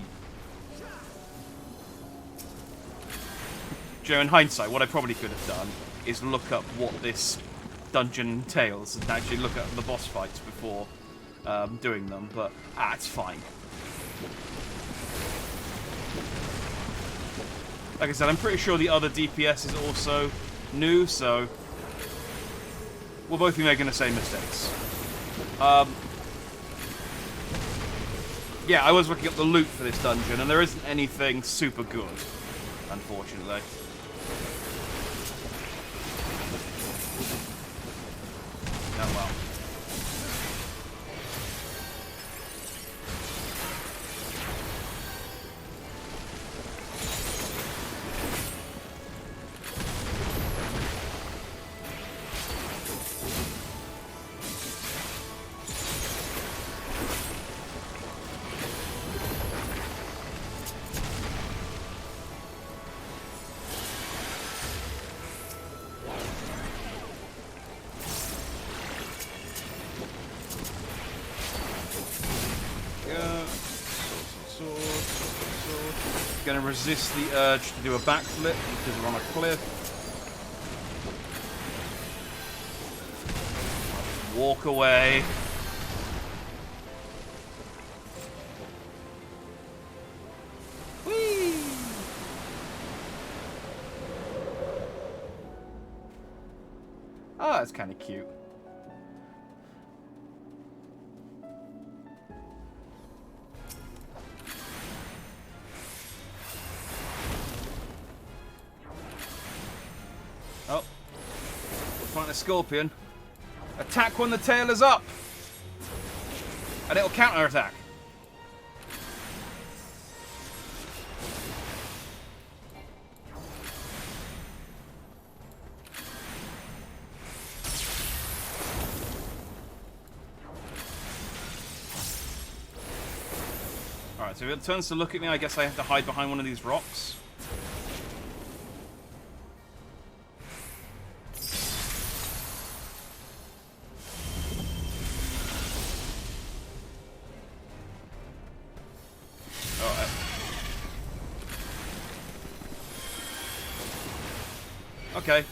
Joe, in hindsight, what I probably could have done is look up what this dungeon entails and actually look at the boss fights before doing them, but it's fine. Like I said, I'm pretty sure the other DPS is also new, so we'll both be making the same mistakes. Yeah, I was looking up the loot for this dungeon, and there isn't anything super good, unfortunately. Oh well. Going to resist the urge to do a backflip because we're on a cliff. Walk away. Whee! Oh, that's kind of cute. Oh. Find a scorpion. Attack when the tail is up! And it'll counter-attack. Alright, so if it turns to look at me, I guess I have to hide behind one of these rocks. Okay.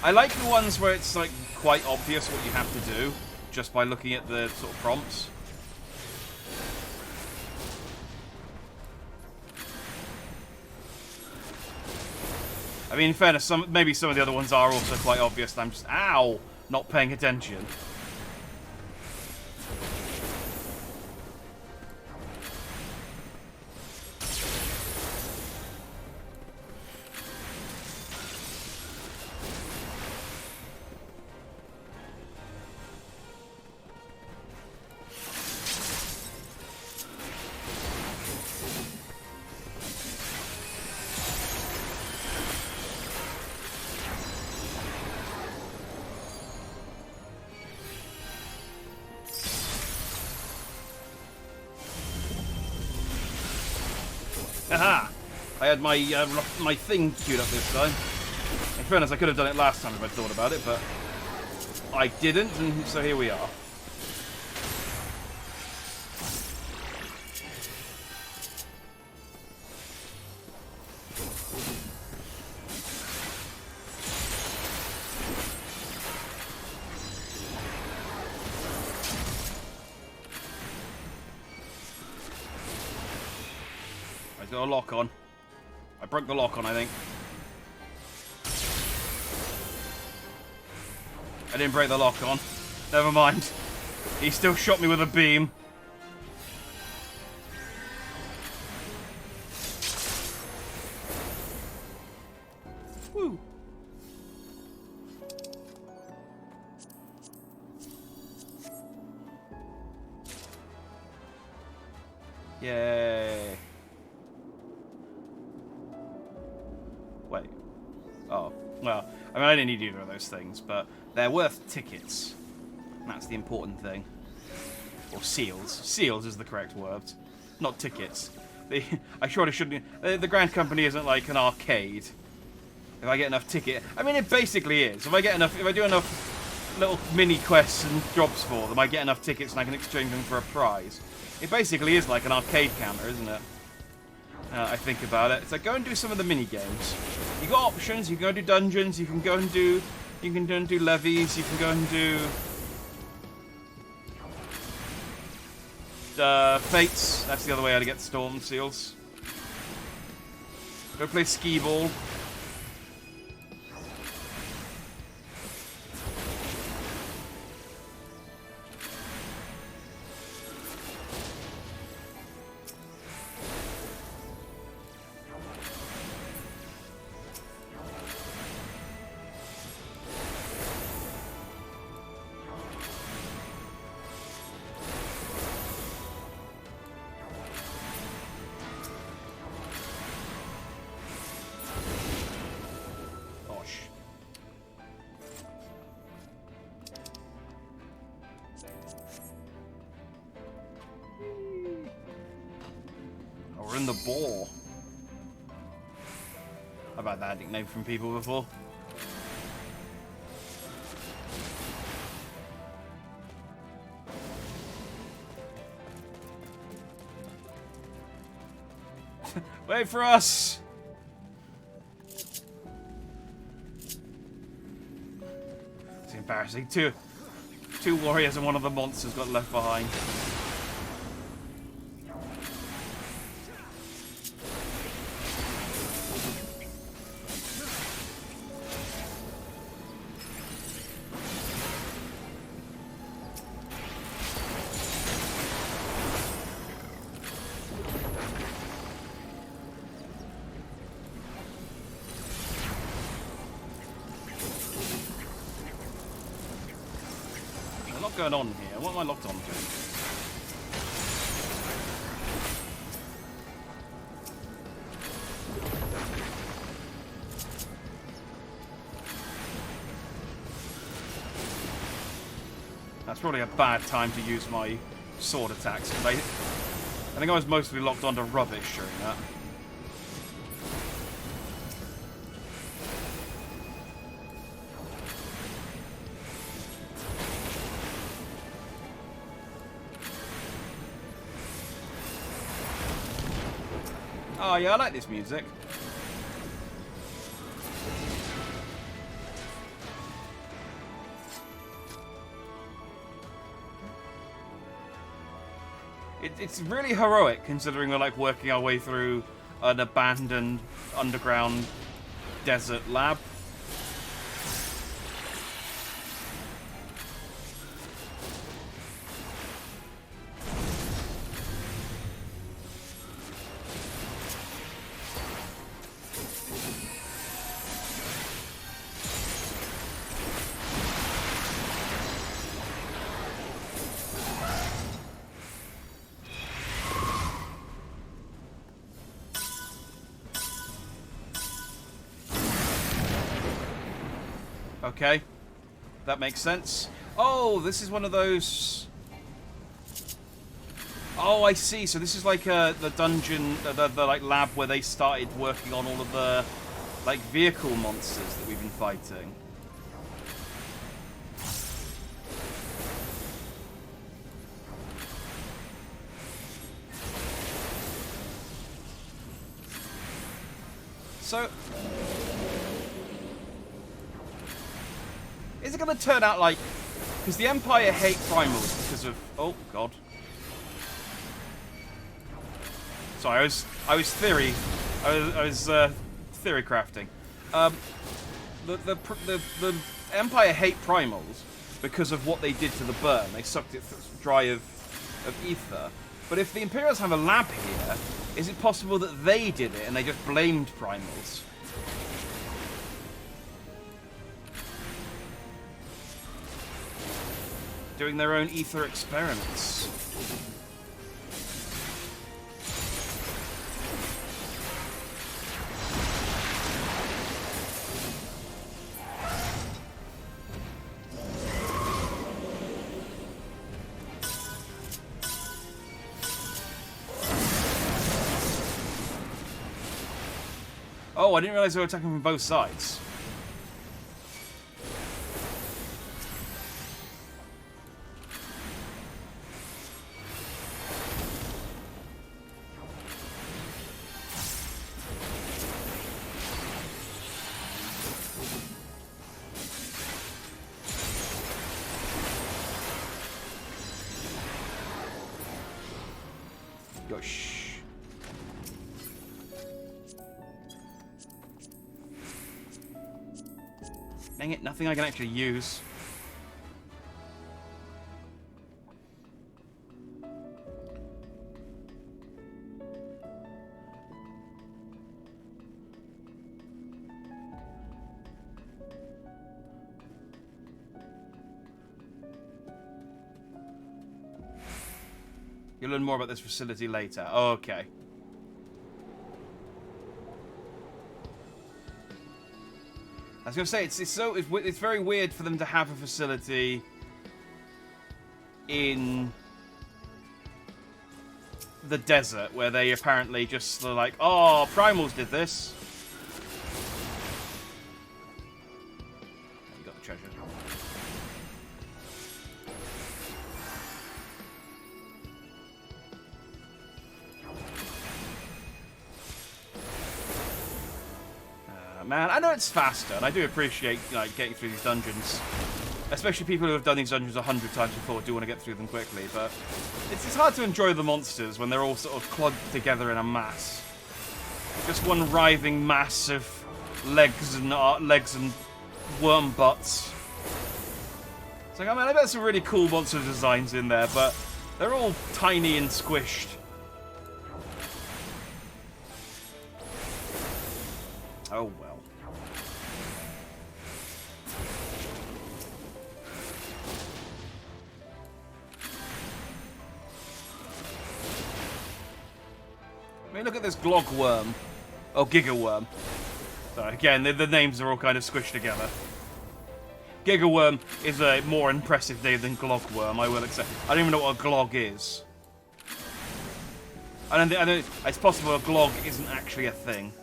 I like the ones where it's like quite obvious what you have to do just by looking at the sort of prompts. I mean, in fairness, maybe some of the other ones are also quite obvious and I'm just, ow, not paying attention. Aha! I had my my thing queued up this time. In fairness, I could have done it last time if I'd thought about it, but I didn't, and so here we are. Got a lock on. I broke the lock on, I think. I didn't break the lock on. Never mind. He still shot me with a beam. Woo. Yay. Wait. Oh. Well, I mean, I didn't need either of those things, but they're worth tickets. And that's the important thing. Or seals. Seals is the correct word. Not tickets. I surely shouldn't... The Grand Company isn't like an arcade. If I get enough ticket... I mean, it basically is. If I do enough little mini quests and jobs for them, I get enough tickets and I can exchange them for a prize. It basically is like an arcade counter, isn't it? I think about it. It's like, go and do some of the mini games. You got options. You can go do dungeons. You can go and do levies. You can go and do fates. That's the other way how to get storm seals. Go play skee ball. We're in the bore. I've had that nickname from people before. Wait for us! It's embarrassing. Two warriors and one of the monsters got left behind. There's a lot going on here. What am I locked on to? That's probably a bad time to use my sword attacks. I think I was mostly locked onto rubbish during that. Oh yeah, I like this music. It's really heroic considering we're like working our way through an abandoned underground desert lab. Okay, that makes sense. Oh, this is one of those... Oh, I see. So this is like the dungeon, the like lab where they started working on all of the like vehicle monsters that we've been fighting. So... is it going to turn out like... because the Empire hate primals because of... oh, God. Sorry, I was theory crafting. The Empire hate primals because of what they did to the burn. They sucked it dry of ether. But if the Imperials have a lab here, is it possible that they did it and they just blamed primals? Doing their own ether experiments. Oh, I didn't realize they were attacking from both sides. Gosh. Dang it, nothing I can actually use. You'll learn more about this facility later. Okay. I was going to say, it's very weird for them to have a facility in the desert, where they apparently just are like, oh, primals did this. You got the treasure. Man, I know it's faster, and I do appreciate like getting through these dungeons. Especially people who have done these dungeons 100 times before do want to get through them quickly, but it's hard to enjoy the monsters when they're all sort of clogged together in a mass. Just one writhing mass of legs and worm butts. It's like, I mean, I bet some really cool monster designs in there, but they're all tiny and squished. Oh well. I mean, look at this glog worm. Oh, giga worm. So again, the names are all kind of squished together. Giga worm is a more impressive name than glog worm, I will accept. I don't even know what a glog is. I don't think, it's possible a glog isn't actually a thing.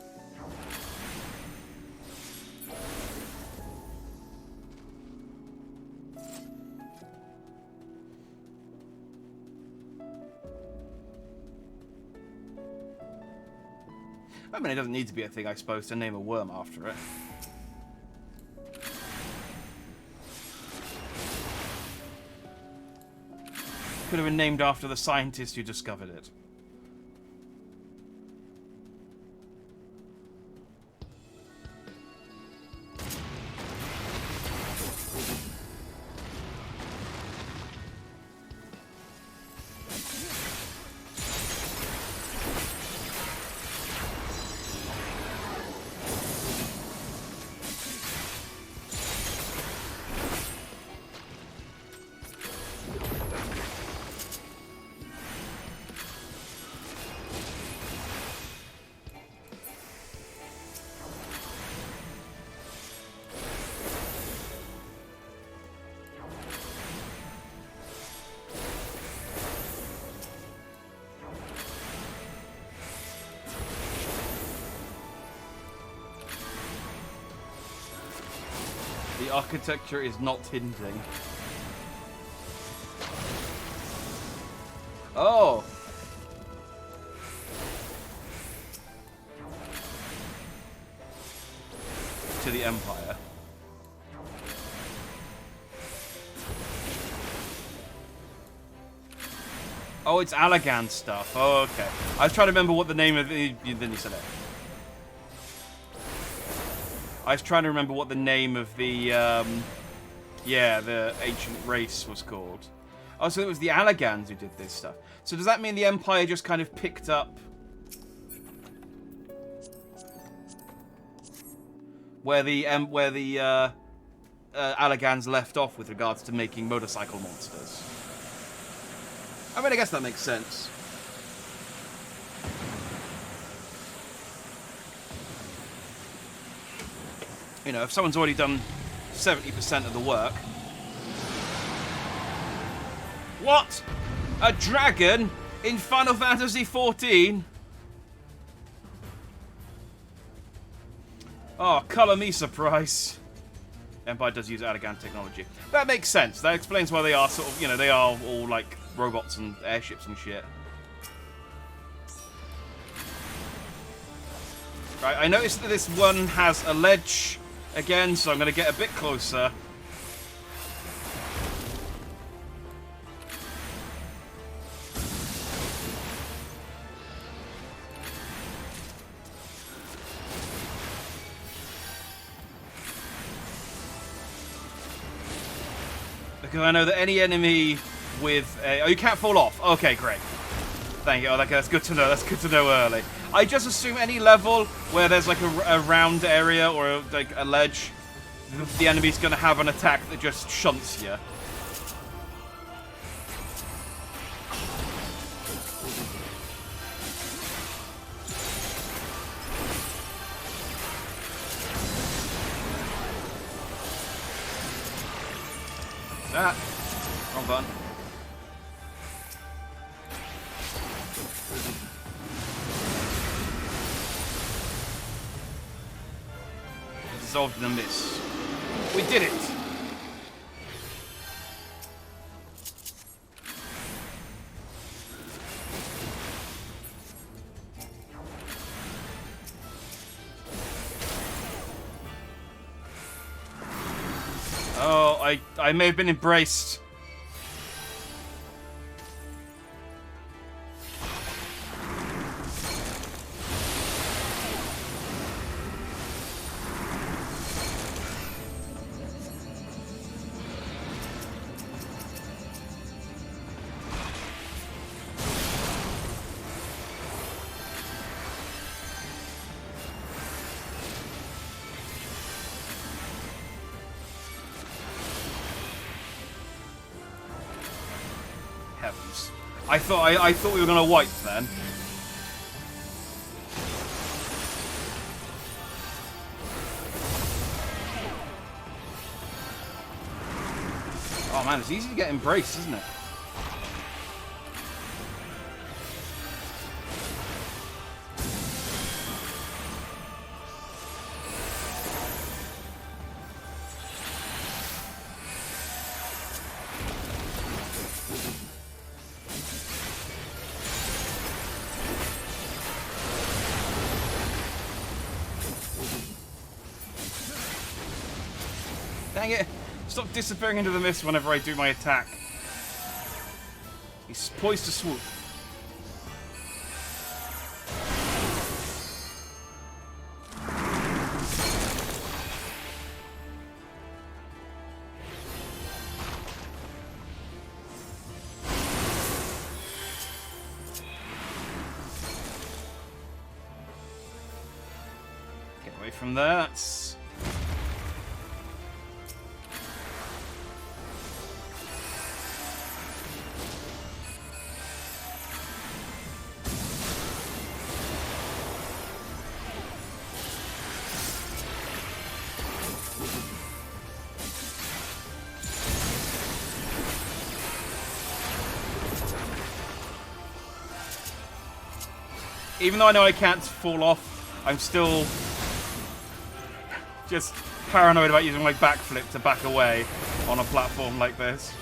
I mean, it doesn't need to be a thing, I suppose, to name a worm after it. Could have been named after the scientist who discovered it. The architecture is not hinging. Oh! To the Empire. Oh, it's Allergan stuff. Oh, okay. I was trying to remember what the name of the... Then you said it. I was trying to remember what the name of the, yeah, the ancient race was called. Oh, so it was the Allergans who did this stuff. So does that mean the Empire just kind of picked up where the Allergans left off with regards to making motorcycle monsters? I mean, I guess that makes sense. You know, if someone's already done 70% of the work. What? A dragon in Final Fantasy XIV? Oh, colour me surprised. Empire does use Allergan technology. That makes sense. That explains why they are sort of, you know, they are all like robots and airships and shit. Right, I noticed that this one has a ledge again, so I'm going to get a bit closer. Because I know that any enemy with a... Oh, you can't fall off. Okay, great. Thank you. Oh, that's good to know. That's good to know early. I just assume any level where there's like a round area or like a ledge, the enemy's going to have an attack that just shunts you. Ah, wrong button. dissolved in the mist. We did it! Oh, I may have been embraced. Heavens. I thought we were gonna wipe then. Oh man, it's easy to get embraced, isn't it? Dang it! Stop disappearing into the mist whenever I do my attack. He's poised to swoop. Get away from that. Even though I know I can't fall off, I'm still just paranoid about using my backflip to back away on a platform like this.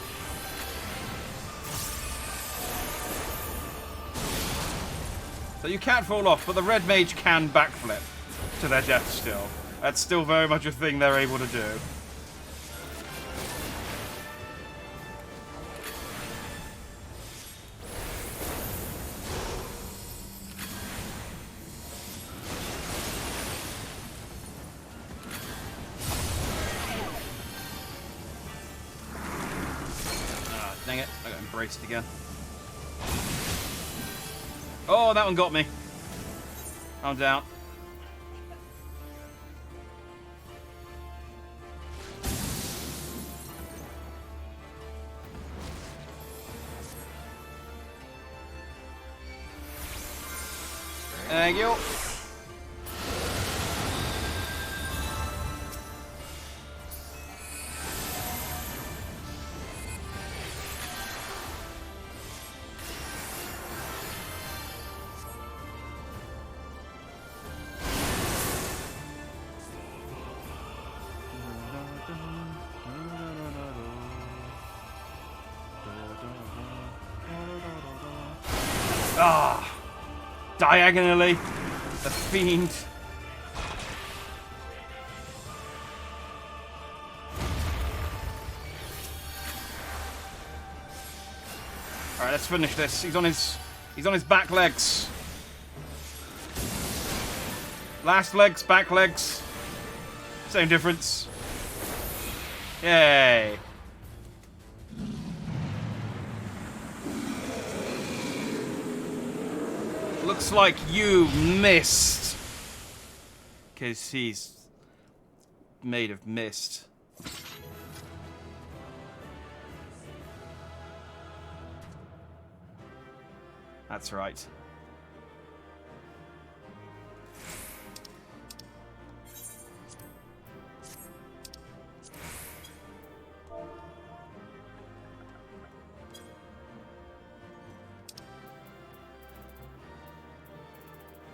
So you can't fall off, but the red mage can backflip to their death still. That's still very much a thing they're able to do. Dang it, I got embraced again. Oh, that one got me. I'm down. Thank you. Ah! Diagonally, the fiend. Alright, let's finish this. He's on his back legs. Last legs, back legs. Same difference. Yay. Looks like you missed. Because he's made of mist. That's right.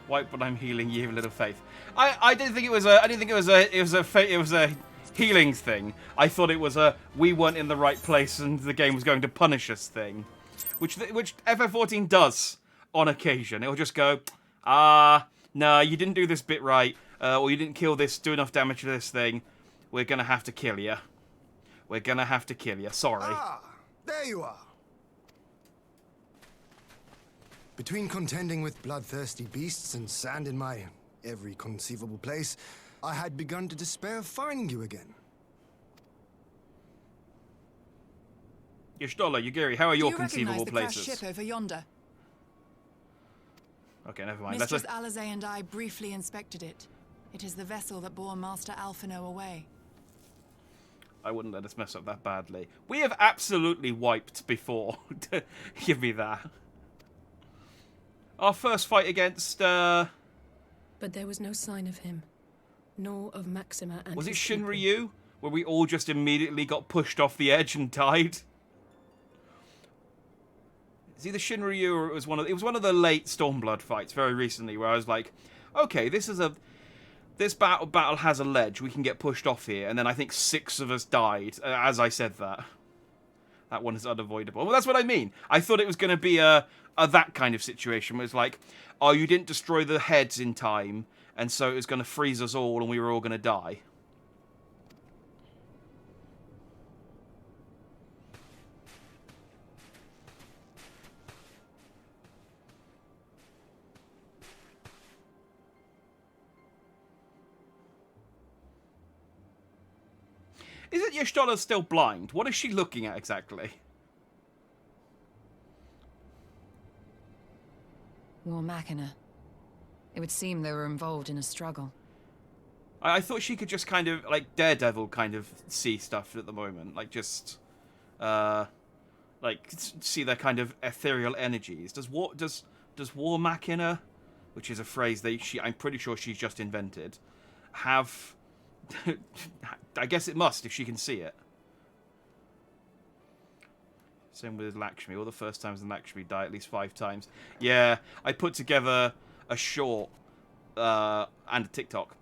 Wipe when I'm healing. You have a little faith. I didn't think it was a. I didn't think it was a healing thing. I thought it was a we weren't in the right place and the game was going to punish us thing, which FF14 does on occasion. It'll just go, no, you didn't do this bit right, or you didn't do enough damage to this thing. We're gonna have to kill you. We're gonna have to kill you. Sorry. Ah, there you are. Between contending with bloodthirsty beasts and sand in my every conceivable place, I had begun to despair of finding you again. Y'shtola, Yugiri, how are your Do you conceivable recognize the places? crashed ship over yonder? Okay, never mind. Mistress Alizé and I briefly inspected it. It is the vessel that bore Master Alphino away. I wouldn't let us mess up that badly. We have absolutely wiped before. Give me that. Our first fight against, But there was no sign of him, nor of Maxima and was it his people. Shinryu? Where we all just immediately got pushed off the edge and died? It's either Shinryu or it was one of the late Stormblood fights very recently where I was like, okay, this battle has a ledge. We can get pushed off here. And then I think 6 of us died as I said that. That one is unavoidable. Well, that's what I mean. I thought it was going to be a that kind of situation where it's like, oh, you didn't destroy the heads in time, and so it was going to freeze us all and we were all going to die. Isn't Y'shtola still blind? What is she looking at exactly? War Machina. It would seem they were involved in a struggle. I thought she could just kind of, like, Daredevil kind of see stuff at the moment. Like, just, see their kind of ethereal energies. Does War Machina, which is a phrase I'm pretty sure she's just invented, have... I guess it must if she can see it. Same with Lakshmi. All the first times in Lakshmi die at least 5 times. Yeah, I put together a short and a TikTok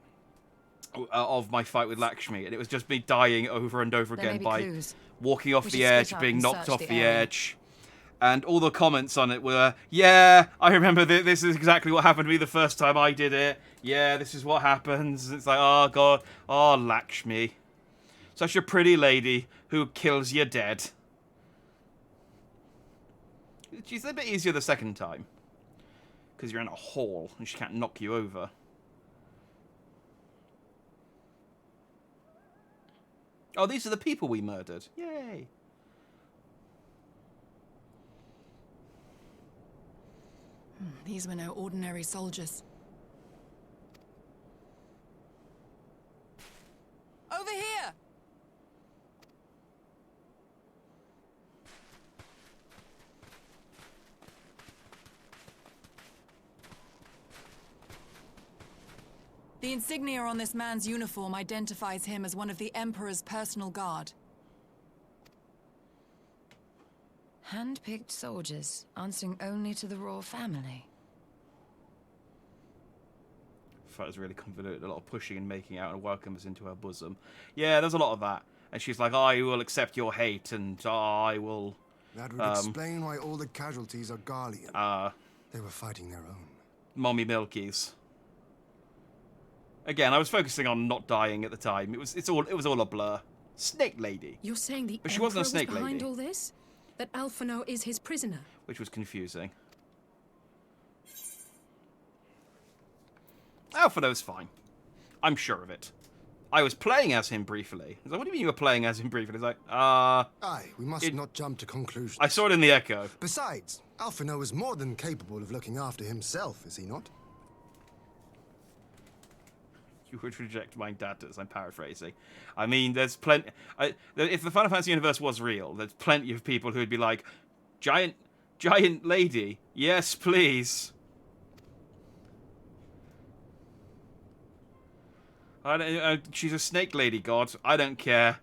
of my fight with Lakshmi, and it was just me dying over and over again by walking off the edge, being knocked off the edge. And all the comments on it were, yeah, I remember this is exactly what happened to me the first time I did it. Yeah, this is what happens. It's like, oh, God. Oh, Lakshmi. Such a pretty lady who kills you dead. She's a bit easier the second time. Because you're in a hall and she can't knock you over. Oh, these are the people we murdered. Yay. These were no ordinary soldiers. Over here! The insignia on this man's uniform identifies him as one of the Emperor's personal guard. Hand-picked soldiers, answering only to the royal family. Fight was really convoluted, a lot of pushing and making out and welcome us into her bosom. Yeah, there's a lot of that. And she's like, I will accept your hate and I will... That would explain why all the casualties are Garlean. They were fighting their own. Mommy Milkies. Again, I was focusing on not dying at the time. It was all a blur. Snake Lady. You're saying the But she Emperor wasn't a snake was behind lady. all this? That Alphino is his prisoner? Which was confusing. Alphino's fine. I'm sure of it. I was playing as him briefly. I was like, what do you mean you were playing as him briefly? It's like, Aye, we must not jump to conclusions. I saw it in the echo. Besides, Alphino is more than capable of looking after himself, is he not? You would reject my datas, I'm paraphrasing. I mean, there's plenty... if the Final Fantasy universe was real, there's plenty of people who would be like, giant lady, yes, please. She's a snake lady, God. I don't care.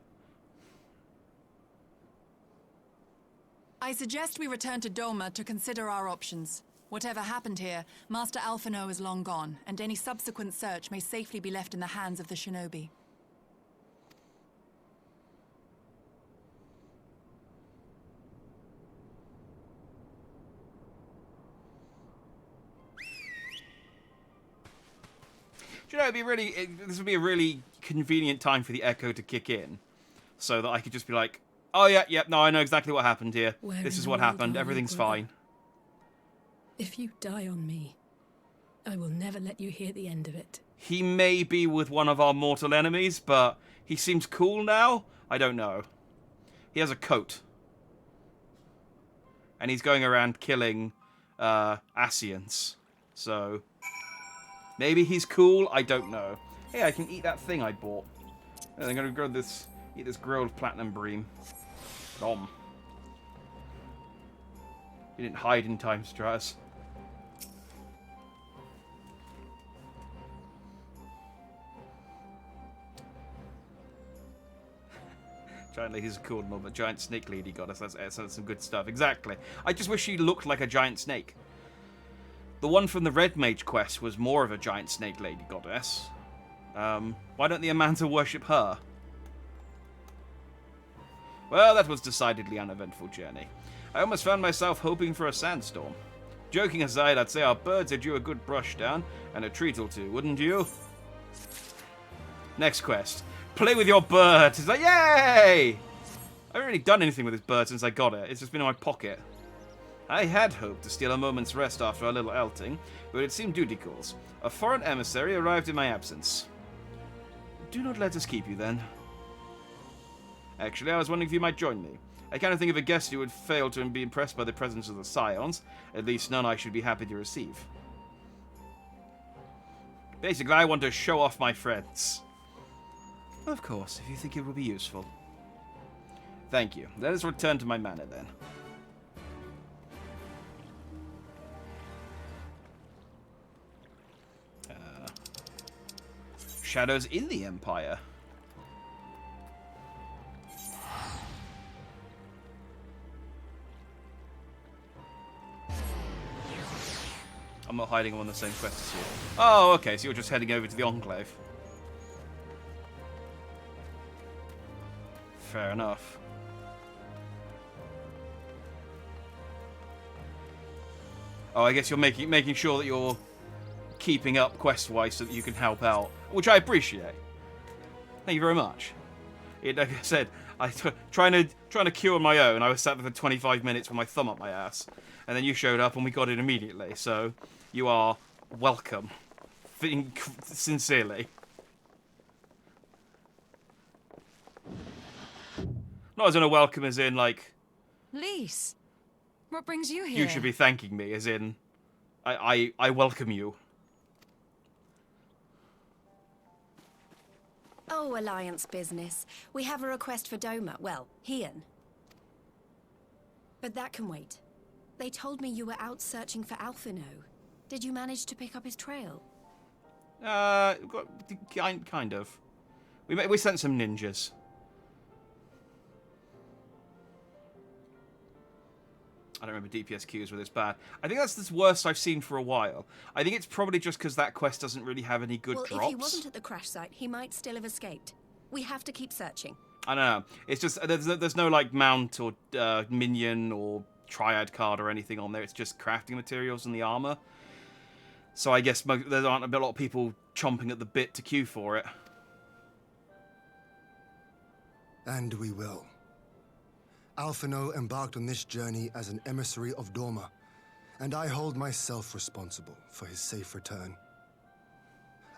I suggest we return to Doma to consider our options. Whatever happened here, Master Alphino is long gone, and any subsequent search may safely be left in the hands of the shinobi. Do you know, this would be a really convenient time for the echo to kick in, so that I could just be like, oh yeah, no, I know exactly what happened here. Where This in is the what world happened. are you, Everything's brother? fine. If you die on me, I will never let you hear the end of it. He may be with one of our mortal enemies, but he seems cool now? I don't know. He has a coat. And he's going around killing Asians. So maybe he's cool, I don't know. Hey, I can eat that thing I bought. And I'm gonna eat this grilled platinum bream. Nom. You didn't hide in time, Straz. Giant ladies are cool and all, but giant snake lady got us. That's some good stuff. Exactly. I just wish she looked like a giant snake. The one from the Red Mage quest was more of a giant snake lady goddess. Why don't the Amanta worship her? Well, that was decidedly uneventful journey. I almost found myself hoping for a sandstorm. Joking aside, I'd say our birds did you a good brush down and a treat or two, wouldn't you? Next quest. Play with your bird. It's like, yay! I haven't really done anything with this bird since I got it. It's just been in my pocket. I had hoped to steal a moment's rest after our little outing, but it seemed duty calls. A foreign emissary arrived in my absence. Do not let us keep you, then. Actually, I was wondering if you might join me. I cannot think of a guest who would fail to be impressed by the presence of the Scions. At least none I should be happy to receive. Basically, I want to show off my friends. Of course, if you think it will be useful. Thank you. Let us return to my manor, then. Shadows in the Empire. I'm not hiding on the same quest as you. Oh, okay, so you're just heading over to the Enclave. Fair enough. Oh, I guess you're making sure that you're keeping up quest-wise so that you can help out, which I appreciate. Thank you very much. Like I said, trying to cure on my own. I was sat there for 25 minutes with my thumb up my ass, and then you showed up and we got it immediately. So you are welcome, sincerely. Not as in a welcome, as in like. Lise, what brings you here? You should be thanking me, as in, I welcome you. Oh, Alliance business. We have a request for Doma. Well, Hien. But that can wait. They told me you were out searching for Alphino. Did you manage to pick up his trail? Kind of. We sent some ninjas. I don't remember DPS queues were this bad. I think that's the worst I've seen for a while. I think it's probably just because that quest doesn't really have any good drops. Well, if he wasn't at the crash site, he might still have escaped. We have to keep searching. I don't know. It's just, there's no like mount or minion or triad card or anything on there. It's just crafting materials and the armor. So I guess there aren't a lot of people chomping at the bit to queue for it. And we will. Alphino embarked on this journey as an emissary of Dorma, and I hold myself responsible for his safe return.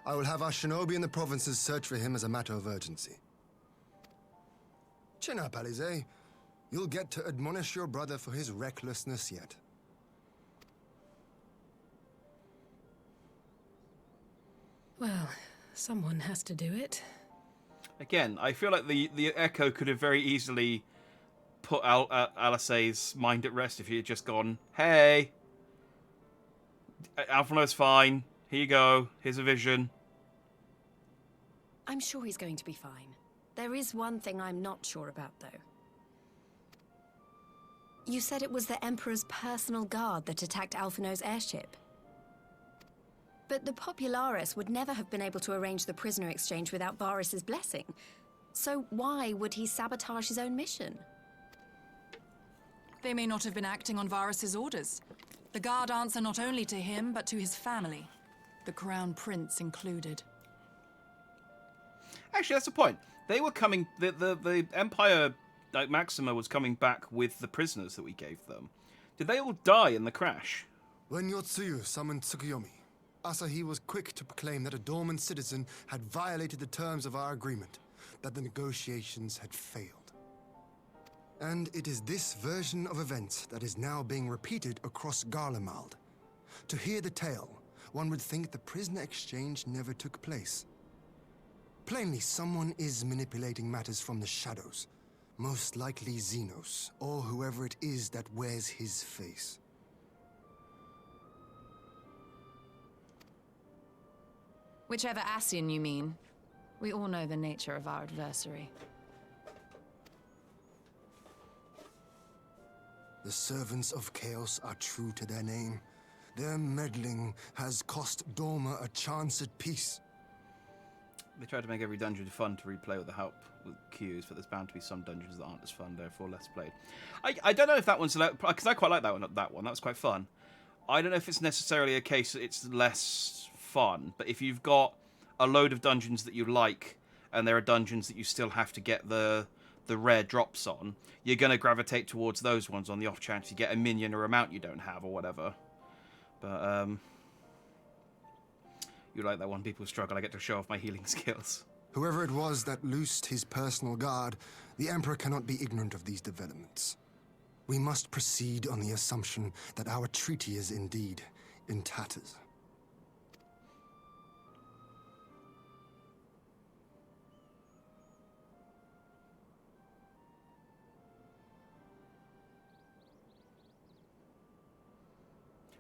I will have our shinobi in the provinces search for him as a matter of urgency. Chin up, Alize. You'll get to admonish your brother for his recklessness yet. Well, someone has to do it. Again, I feel like the Echo could have very easily put Alice's mind at rest if he had just gone, hey, Alphino's fine, here you go, here's a vision. I'm sure he's going to be fine. There is one thing I'm not sure about, though. You said it was the Emperor's personal guard that attacked Alphino's airship. But the Popularis would never have been able to arrange the prisoner exchange without Varys' blessing. So why would he sabotage his own mission? They may not have been acting on Varys' orders. The guard answer not only to him, but to his family. The Crown Prince included. Actually, that's the point. They were coming... The Empire, like Maxima, was coming back with the prisoners that we gave them. Did they all die in the crash? When Yotsuyu summoned Tsukuyomi, Asahi was quick to proclaim that a dormant citizen had violated the terms of our agreement, that the negotiations had failed. And it is this version of events that is now being repeated across Garlemald. To hear the tale, one would think the prisoner exchange never took place. Plainly, someone is manipulating matters from the shadows. Most likely Xenos, or whoever it is that wears his face. Whichever Ascian you mean. We all know the nature of our adversary. The servants of chaos are true to their name. Their meddling has cost Dorma a chance at peace. They tried to make every dungeon fun to replay with the help with queues, but there's bound to be some dungeons that aren't as fun, therefore less played. I don't know if that one's... Because I quite like that one. That was quite fun. I don't know if it's necessarily a case that it's less fun, but if you've got a load of dungeons that you like, and there are dungeons that you still have to get the rare drops on, you're going to gravitate towards those ones on the off chance you get a minion or a mount you don't have or whatever. But, you like that one, people struggle, I get to show off my healing skills. Whoever it was that loosed his personal guard, the Emperor cannot be ignorant of these developments. We must proceed on the assumption that our treaty is indeed in tatters.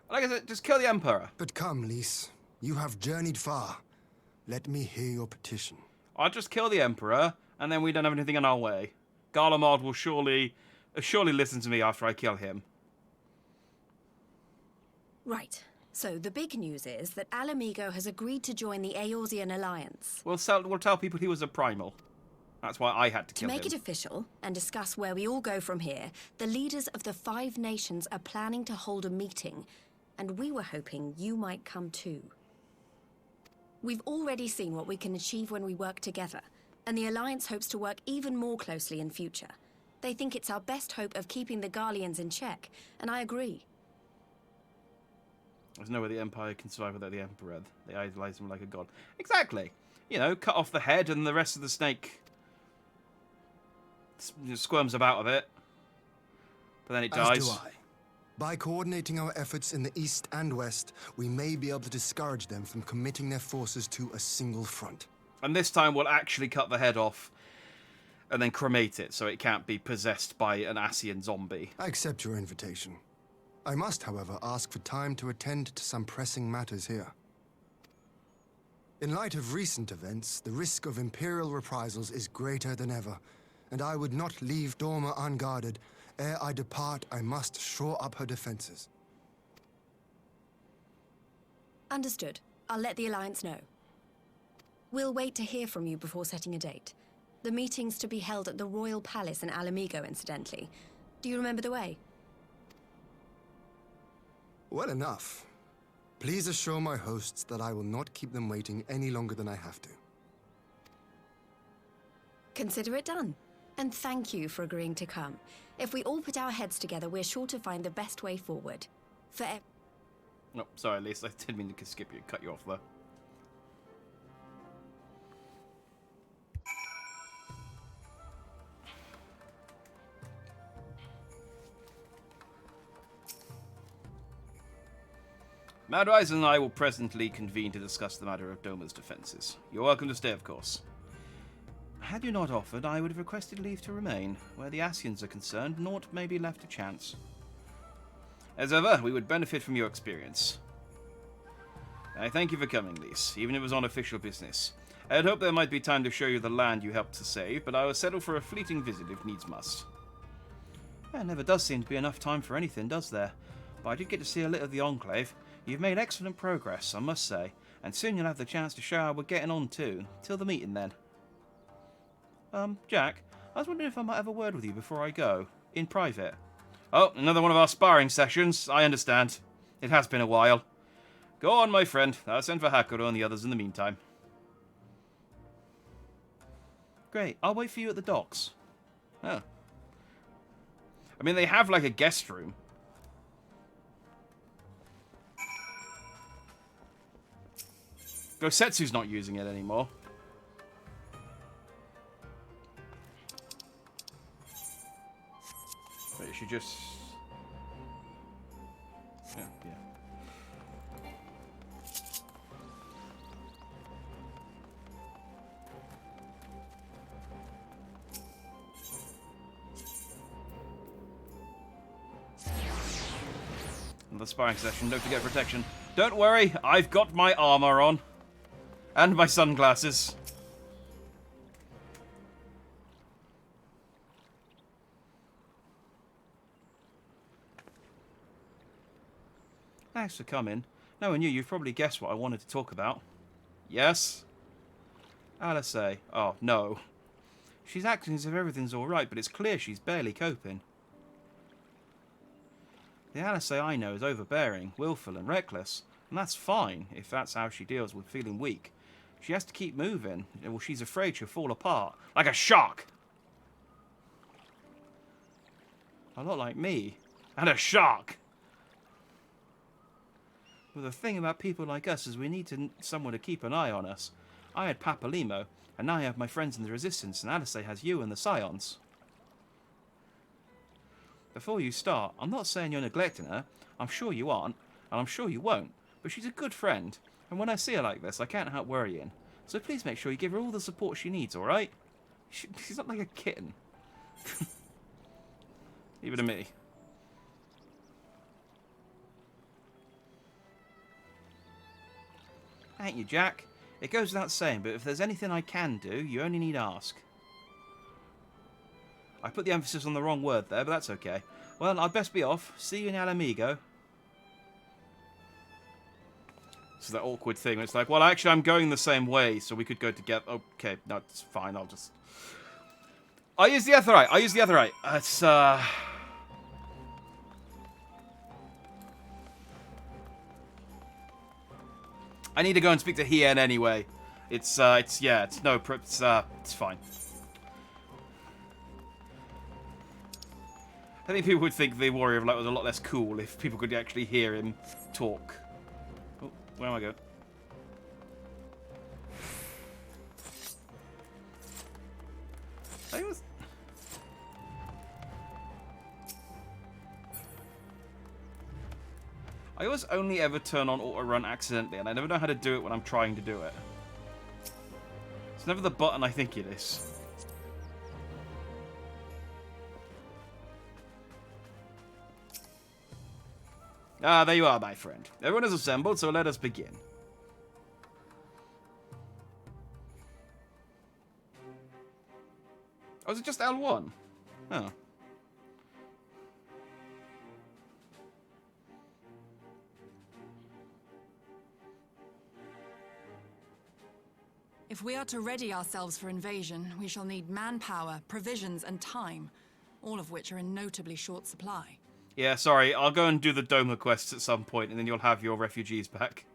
Like I said, just kill the Emperor. But come, Lys. You have journeyed far. Let me hear your petition. I'll just kill the Emperor, and then we don't have anything in our way. Garlemald will surely listen to me after I kill him. Right. So the big news is that Alamigo has agreed to join the Eorzean Alliance. We'll tell people he was a primal. That's why I had to kill him. To make it official and discuss where we all go from here, the leaders of the 5 nations are planning to hold a meeting, and we were hoping you might come too. We've already seen what we can achieve when we work together, and the Alliance hopes to work even more closely in future. They think it's our best hope of keeping the Garleans in check, and I agree. There's no way the Empire can survive without the Emperor. They idolize him like a god. Exactly. You know, cut off the head and the rest of the snake squirms about a bit. But then it dies. As do I. By coordinating our efforts in the east and west, we may be able to discourage them from committing their forces to a single front. And this time we'll actually cut the head off and then cremate it so it can't be possessed by an Ascian zombie. I accept your invitation. I must, however, ask for time to attend to some pressing matters here. In light of recent events, the risk of Imperial reprisals is greater than ever, and I would not leave Dorma unguarded. Ere I depart, I must shore up her defenses. Understood. I'll let the Alliance know. We'll wait to hear from you before setting a date. The meeting's to be held at the Royal Palace in Alamigo, incidentally. Do you remember the way? Well enough. Please assure my hosts that I will not keep them waiting any longer than I have to. Consider it done. And thank you for agreeing to come. If we all put our heads together, we're sure to find the best way forward. Oh, sorry, Lisa. I didn't mean to skip you, cut you off there. Madwise and I will presently convene to discuss the matter of Doma's defences. You're welcome to stay, of course. Had you not offered, I would have requested leave to remain. Where the Ascians are concerned, naught may be left to chance. As ever, we would benefit from your experience. I thank you for coming, Lys, even if it was on official business. I had hoped there might be time to show you the land you helped to save, but I will settle for a fleeting visit if needs must. There never does seem to be enough time for anything, does there? But I did get to see a little of the Enclave. You've made excellent progress, I must say. And soon you'll have the chance to show how we're getting on too. Till the meeting then. Jack, I was wondering if I might have a word with you before I go. In private. Oh, another one of our sparring sessions. I understand. It has been a while. Go on, my friend. I'll send for Hakuro and the others in the meantime. Great. I'll wait for you at the docks. Oh. I mean, they have, like, a guest room. Gosetsu's not using it anymore. But you should just... Yeah. Another sparring session. Don't forget protection. Don't worry, I've got my armor on. And my sunglasses. Thanks for coming. Knowing you've probably guessed what I wanted to talk about. Yes? Alice. Oh, no. She's acting as if everything's alright, but it's clear she's barely coping. The Alice I know is overbearing, willful and reckless, and that's fine if that's how she deals with feeling weak. She has to keep moving, or she's afraid she'll fall apart. Like a shark! A lot like me. And a shark! Well, the thing about people like us is we need someone to keep an eye on us. I had Papalimo, and now I have my friends in the Resistance, and Alice has you and the Scions. Before you start, I'm not saying you're neglecting her. I'm sure you aren't, and I'm sure you won't. But she's a good friend, and when I see her like this, I can't help worrying. So please make sure you give her all the support she needs, alright? She's not like a kitten. Leave it to me. Thank you, Jack. It goes without saying, but if there's anything I can do, you only need ask. I put the emphasis on the wrong word there, but that's okay. Well, I'd best be off. See you in Alamigo. So that awkward thing. It's like, well, actually, I'm going the same way, so we could go together. Okay, no, it's fine. I'll use the other eye. It's, I need to go and speak to Hien anyway. It's fine. I think people would think the Warrior of Light was a lot less cool if people could actually hear him talk. Oh, where am I going? I always only ever turn on auto run accidentally, and I never know how to do it when I'm trying to do it. It's never the button I think it is. Ah, there you are, my friend. Everyone is assembled, so let us begin. Oh, is it just L1? Oh. If we are to ready ourselves for invasion, we shall need manpower, provisions, and time, all of which are in notably short supply. Yeah, sorry, I'll go and do the Doma quests at some point, and then you'll have your refugees back.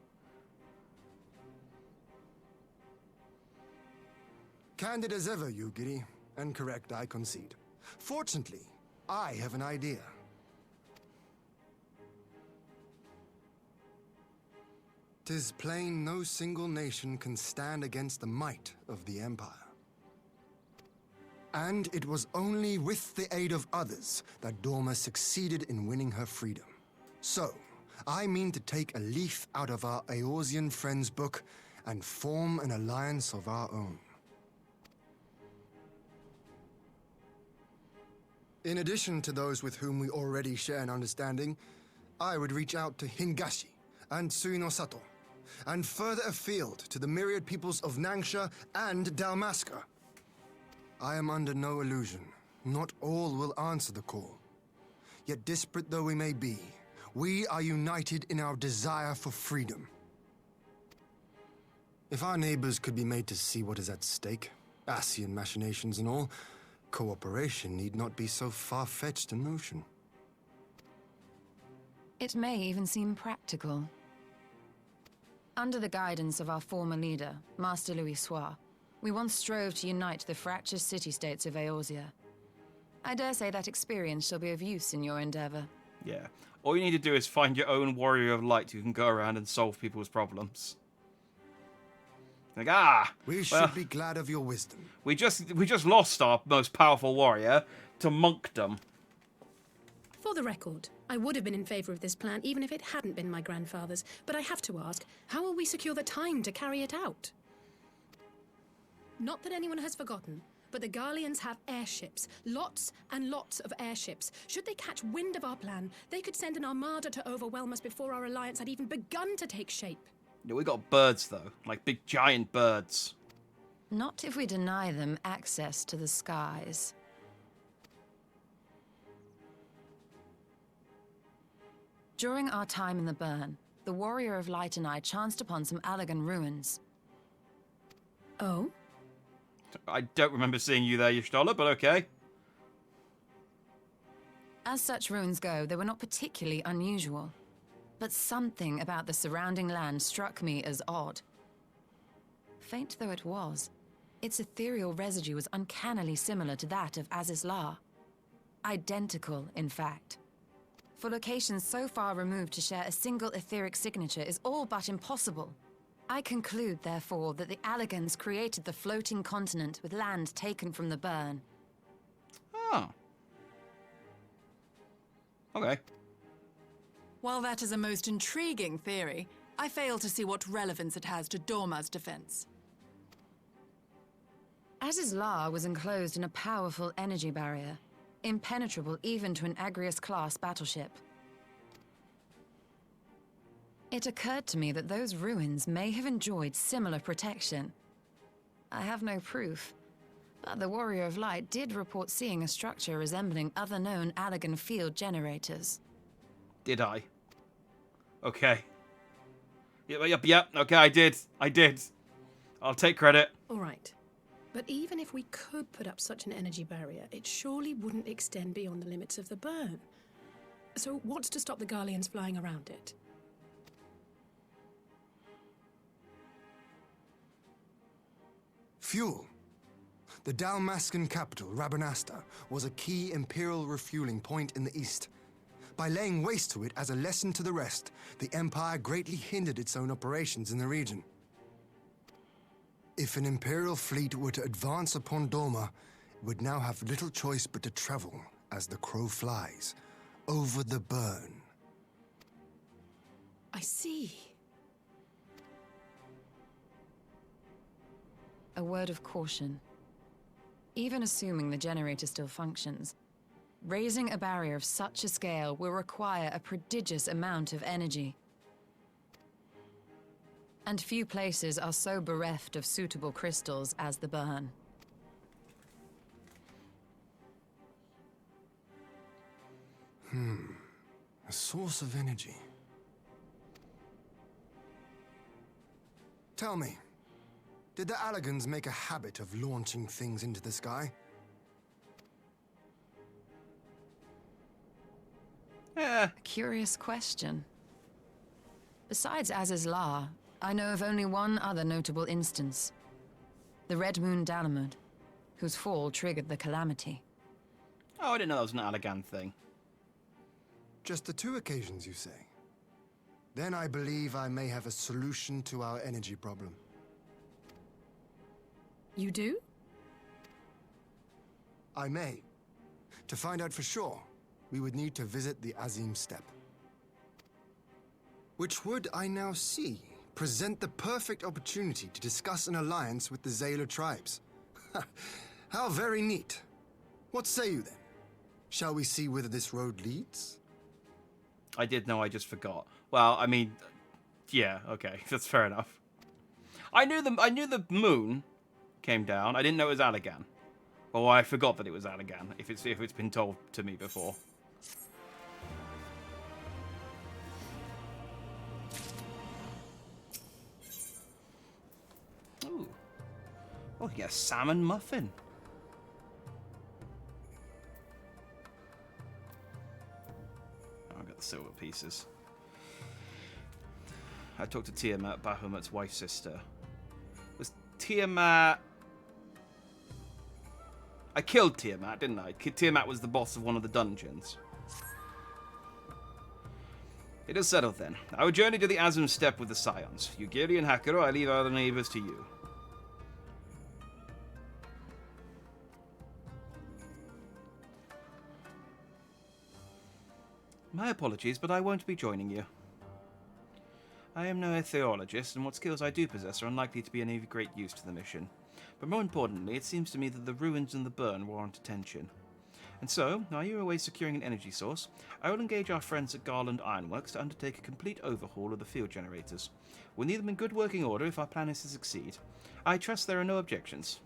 Candid as ever, Yugiri. And correct, I concede. Fortunately, I have an idea. "'Tis plain no single nation can stand against the might of the Empire. And it was only with the aid of others that Dorma succeeded in winning her freedom. So, I mean to take a leaf out of our Eorzean friends' book and form an alliance of our own. In addition to those with whom we already share an understanding, I would reach out to Hingashi and Suinosato, and further afield to the myriad peoples of Nangsha and Dalmasca. I am under no illusion. Not all will answer the call, Yet disparate though we may be, we are united in our desire for freedom. If our neighbors could be made to see what is at stake, Ascian machinations and all, cooperation need not be so far-fetched a notion. It may even seem practical. Under the guidance of our former leader, Master Louis Soir, we once strove to unite the fractious city-states of Eorzea. I dare say that experience shall be of use in your endeavor. Yeah. All you need to do is find your own warrior of light who can go around and solve people's problems. Like, we should be glad of your wisdom. We just lost our most powerful warrior to monkdom. For the record, I would have been in favor of this plan even if it hadn't been my grandfather's, but I have to ask, how will we secure the time to carry it out? Not that anyone has forgotten, but the Garleans have airships. Lots and lots of airships. Should they catch wind of our plan, they could send an armada to overwhelm us before our alliance had even begun to take shape. Yeah, we got birds, though. Like big giant birds. Not if we deny them access to the skies. During our time in the Burn, the Warrior of Light and I chanced upon some Allagan ruins. Oh? I don't remember seeing you there, Y'shtola, but okay. As such ruins go, they were not particularly unusual. But something about the surrounding land struck me as odd. Faint though it was, its ethereal residue was uncannily similar to that of Azizlar. Identical, in fact. For locations so far removed to share a single etheric signature is all but impossible. I conclude, therefore, that the Allagans created the floating continent with land taken from the Burn. Oh. Okay. While that is a most intriguing theory, I fail to see what relevance it has to Dorma's defense. Azizlar was enclosed in a powerful energy barrier, impenetrable even to an Agrius-class battleship. It occurred to me that those ruins may have enjoyed similar protection. I have no proof, but the Warrior of Light did report seeing a structure resembling other known Allagan field generators. Did I? Okay. Yep. Okay, I did. I'll take credit. All right. But even if we could put up such an energy barrier, it surely wouldn't extend beyond the limits of the Burn. So what's to stop the Garleans flying around it? Fuel. The Dalmascan capital, Rabanasta, was a key Imperial refueling point in the east. By laying waste to it as a lesson to the rest, the Empire greatly hindered its own operations in the region. If an Imperial fleet were to advance upon Dorma, it would now have little choice but to travel, as the crow flies, over the Burn. I see. A word of caution. Even assuming the generator still functions, raising a barrier of such a scale will require a prodigious amount of energy. And few places are so bereft of suitable crystals as the Burn. A source of energy. Tell me, did the Allagans make a habit of launching things into the sky? Yeah. A curious question. Besides Azizlar, I know of only one other notable instance. The Red Moon Dalamud, whose fall triggered the calamity. Oh, I didn't know that was an Allagan thing. Just the two occasions, you say? Then I believe I may have a solution to our energy problem. You do? I may. To find out for sure, we would need to visit the Azim Steppe. Which would, I now see, present the perfect opportunity to discuss an alliance with the Zayla tribes. How very neat. What say you then? Shall we see whither this road leads? I did know, I just forgot. Well, I mean, yeah, okay, that's fair enough. I knew the moon came down. I didn't know it was Allagan. Well, I forgot that it was Allagan, if it's been told to me before. Oh, yeah, salmon muffin. Oh, I got the silver pieces. I talked to Tiamat, Bahamut's wife's sister. Was Tiamat... I killed Tiamat, didn't I? Tiamat was the boss of one of the dungeons. It is settled then. Our journey to the Azim Steppe with the Scions. Ugiri and Hakuro, I leave other neighbors to you. My apologies, but I won't be joining you. I am no archaeologist, and what skills I do possess are unlikely to be of any great use to the mission. But more importantly, it seems to me that the ruins and the burn warrant attention. And so, while you are away securing an energy source, I will engage our friends at Garland Ironworks to undertake a complete overhaul of the field generators. We'll need them in good working order if our plan is to succeed. I trust there are no objections.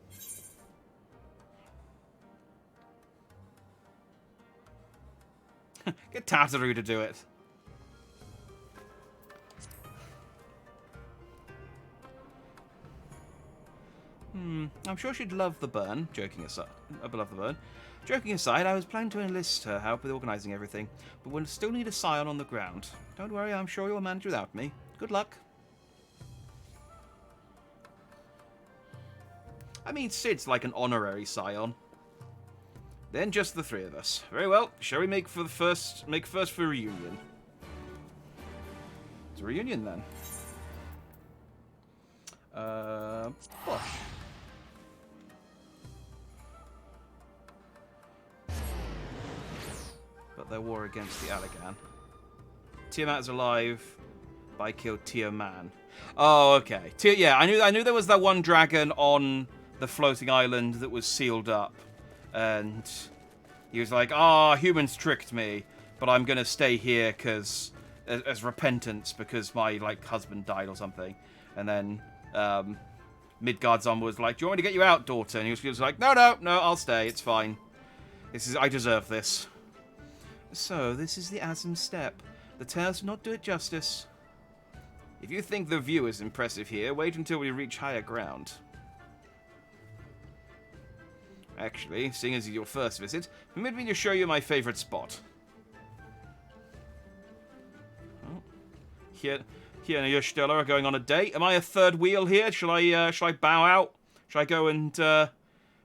Get Tataru to do it. I'm sure she'd love the burn, joking aside. Joking aside, I was planning to enlist her help with organising everything, but we'll still need a scion on the ground. Don't worry, I'm sure you'll manage without me. Good luck. I mean, Sid's like an honorary scion. Then just the three of us. Very well. Shall we make first for reunion? It's a reunion then. What? But their war against the Allagan. Tiamat's alive, but I killed Tiaman. Oh, okay. Yeah, I knew there was that one dragon on the floating island that was sealed up. And he was like, humans tricked me, but I'm going to stay here as repentance because my, husband died or something. And then Midgard's was like, do you want me to get you out, daughter? And he was like, no, I'll stay. It's fine. I deserve this. So, this is the Azim Steppe. The tales do not do it justice. If you think the view is impressive here, wait until we reach higher ground. Actually, seeing as it's your first visit, permit me to show you my favourite spot. Oh. Here and Yustella are going on a date. Am I a third wheel here? Shall I bow out? Shall I go and, go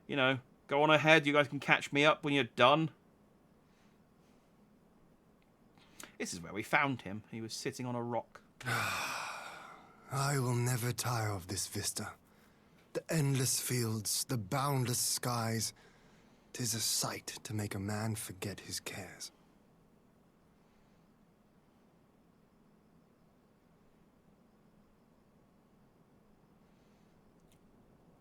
on ahead? You guys can catch me up when you're done. This is where we found him. He was sitting on a rock. I will never tire of this vista. The endless fields, the boundless skies. 'Tis a sight to make a man forget his cares.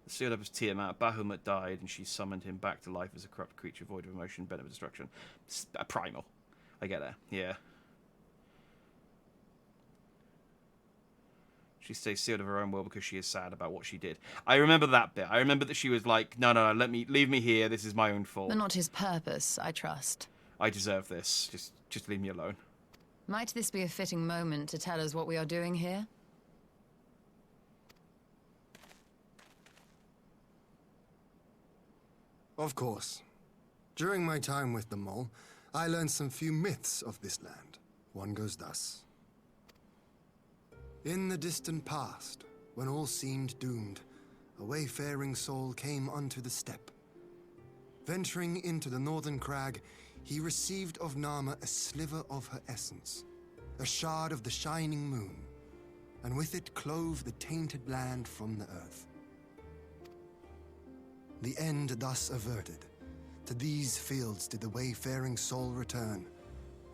Sealed up as Tiamat, Bahamut died, and she summoned him back to life as a corrupt creature void of emotion, bent of destruction. Primal. I get that. Yeah. She stays sealed of her own will because she is sad about what she did. I remember that bit. I remember that she was like, no, leave me here. This is my own fault. But not his purpose, I trust. I deserve this. Just leave me alone. Might this be a fitting moment to tell us what we are doing here? Of course. During my time with the Mole, I learned some few myths of this land. One goes thus. In the distant past, when all seemed doomed, a wayfaring soul came unto the steppe. Venturing into the northern crag, he received of Nama a sliver of her essence, a shard of the shining moon, and with it clove the tainted land from the earth. The end thus averted, to these fields did the wayfaring soul return,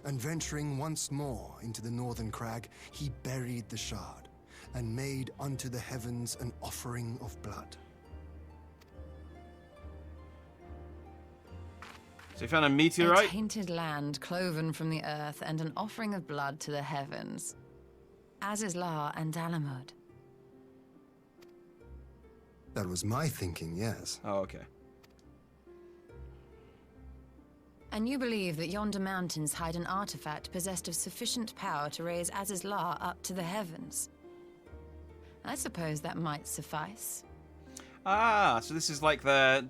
and venturing once more into the northern crag, he buried the shard, and made unto the heavens an offering of blood. So you found a meteorite? A tainted land cloven from the earth, and an offering of blood to the heavens. Azizlar and Dalamud. That was my thinking, yes. Oh, okay. And you believe that yonder mountains hide an artifact possessed of sufficient power to raise Azizlar up to the heavens? I suppose that might suffice. Ah, so this is like the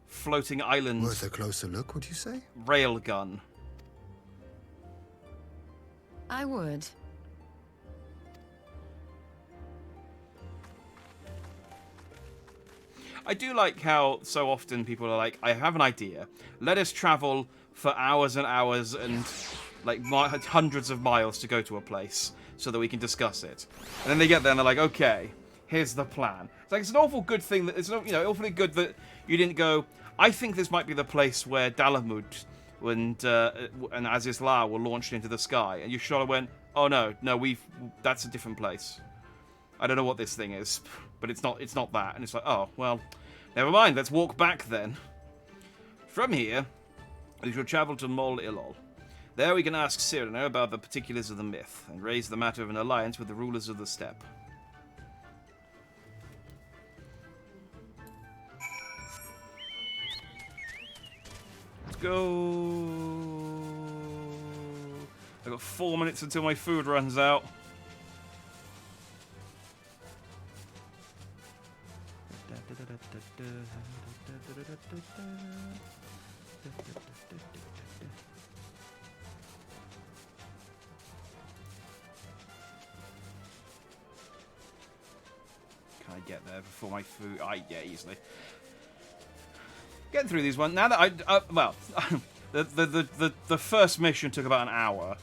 floating island Worth a closer look, would you say? rail gun. I would. I do like how so often people are like, I have an idea. Let us travel for hours and hours and like hundreds of miles to go to a place so that we can discuss it. And then they get there and they're like, okay, here's the plan. It's like, it's an awful good thing that it's not, awfully good that you didn't go, I think this might be the place where Dalamud and Aziz La were launched into the sky. And you sort of went, oh no, that's a different place. I don't know what this thing is, but it's not that. And it's like, oh, well, never mind, let's walk back then. From here, we shall travel to Mol Ilol. There we can ask Cyrano about the particulars of the myth, and raise the matter of an alliance with the rulers of the steppe. Let's go. I've got 4 minutes until my food runs out. Can I get there before my food? Yeah, easily. Getting through these ones now that well, the first mission took about an hour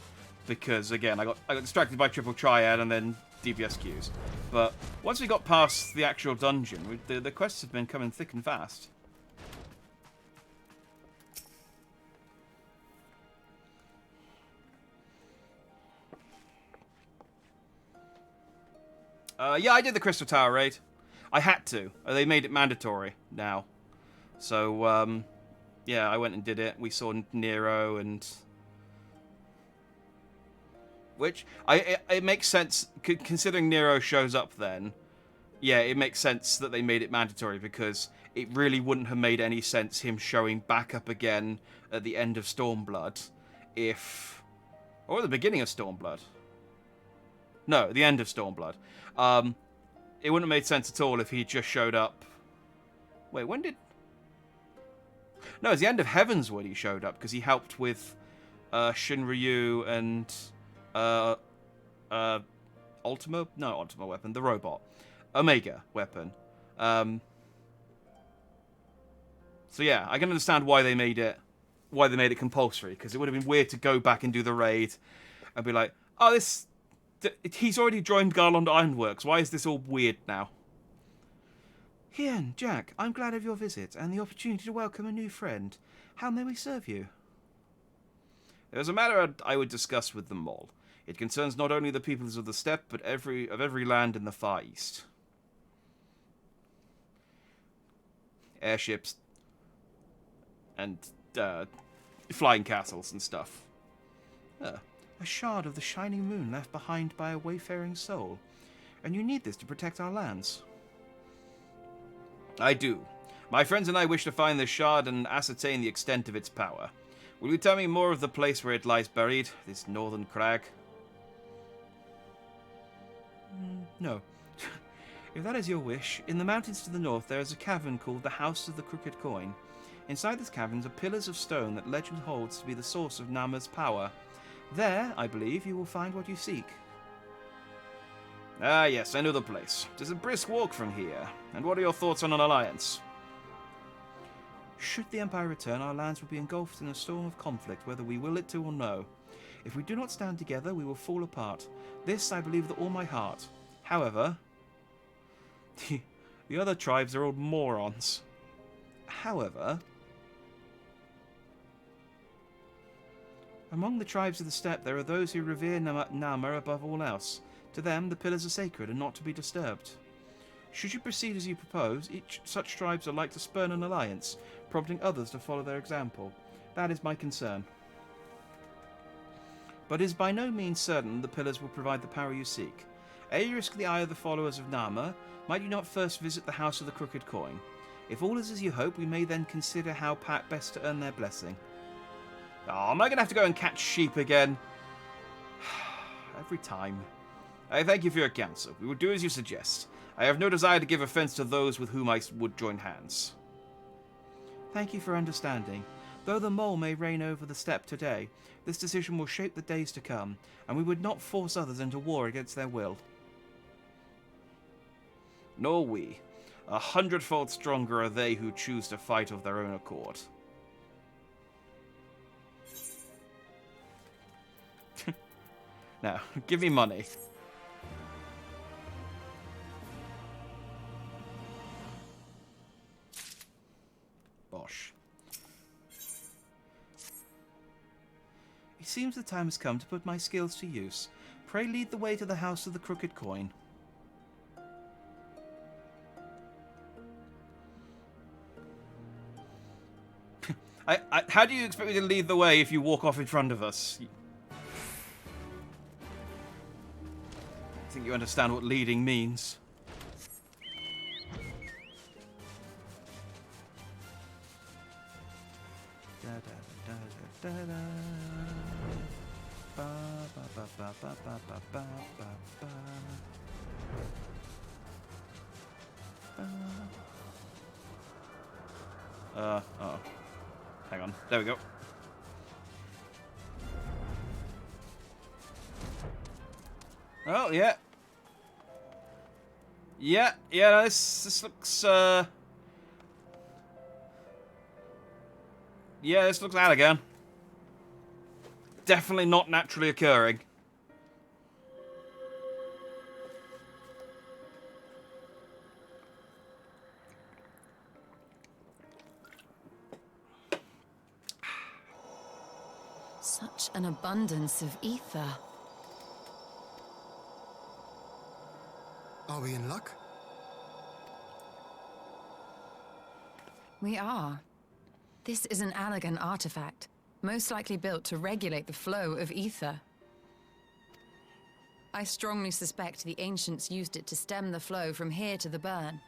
because again I got distracted by Triple Triad and then DPS queues. But once we got past the actual dungeon, the quests have been coming thick and fast. Yeah, I did the Crystal Tower raid. I had to. They made it mandatory now. So, yeah, I went and did it. We saw Nero and... Which, it makes sense, considering Nero shows up then. Yeah, it makes sense that they made it mandatory, because it really wouldn't have made any sense him showing back up again at the end of Stormblood if... Or at the beginning of Stormblood. No, the end of Stormblood. It wouldn't have made sense at all if he just showed up... Wait, when did... No, it's the end of Heavenswood he showed up, because he helped with Shinryu and... Ultima? No, Ultima weapon. The robot. Omega weapon. So yeah, I can understand why they made it compulsory, because it would have been weird to go back and do the raid and be like, oh, he's already joined Garland Ironworks. Why is this all weird now? Hien, Jack, I'm glad of your visit and the opportunity to welcome a new friend. How may we serve you? There is a matter I would discuss with them all. It concerns not only the peoples of the steppe, but every land in the Far East. Airships and flying castles and stuff. A shard of the shining moon left behind by a wayfaring soul. And you need this to protect our lands. I do. My friends and I wish to find this shard and ascertain the extent of its power. Will you tell me more of the place where it lies buried, this northern crag? No. If that is your wish, in the mountains to the north there is a cavern called the House of the Crooked Coin. Inside this cavern are pillars of stone that legend holds to be the source of Nama's power. There, I believe, you will find what you seek. Ah, yes, I know the place. It is a brisk walk from here. And what are your thoughts on an alliance? Should the Empire return, our lands will be engulfed in a storm of conflict, whether we will it to or no. If we do not stand together, we will fall apart. This I believe with all my heart. However, the other tribes are all morons. However, among the tribes of the steppe, there are those who revere Nama above all else. To them, the pillars are sacred and not to be disturbed. Should you proceed as you propose, such tribes are like to spurn an alliance, prompting others to follow their example. That is my concern. But it is by no means certain the pillars will provide the power you seek. Ere you risk the eye of the followers of Nama, might you not first visit the House of the Crooked Coin? If all is as you hope, we may then consider how best to earn their blessing. Oh, am I going to have to go and catch sheep again? Every time. I thank you for your counsel. We will do as you suggest. I have no desire to give offense to those with whom I would join hands. Thank you for understanding. Though the mole may reign over the steppe today, this decision will shape the days to come, and we would not force others into war against their will. Nor we. 100-fold stronger are they who choose to fight of their own accord. Now, give me money. Bosh. It seems the time has come to put my skills to use. Pray lead the way to the House of the Crooked Coin. How do you expect me to lead the way if you walk off in front of us? I think you understand what leading means. Oh. Hang on. There we go. Oh, yeah. Yeah, no, this looks, yeah, this looks out again. Definitely not naturally occurring. Such an abundance of ether. Are we in luck? We are. This is an Allegan artifact, most likely built to regulate the flow of ether. I strongly suspect the ancients used it to stem the flow from here to the burn.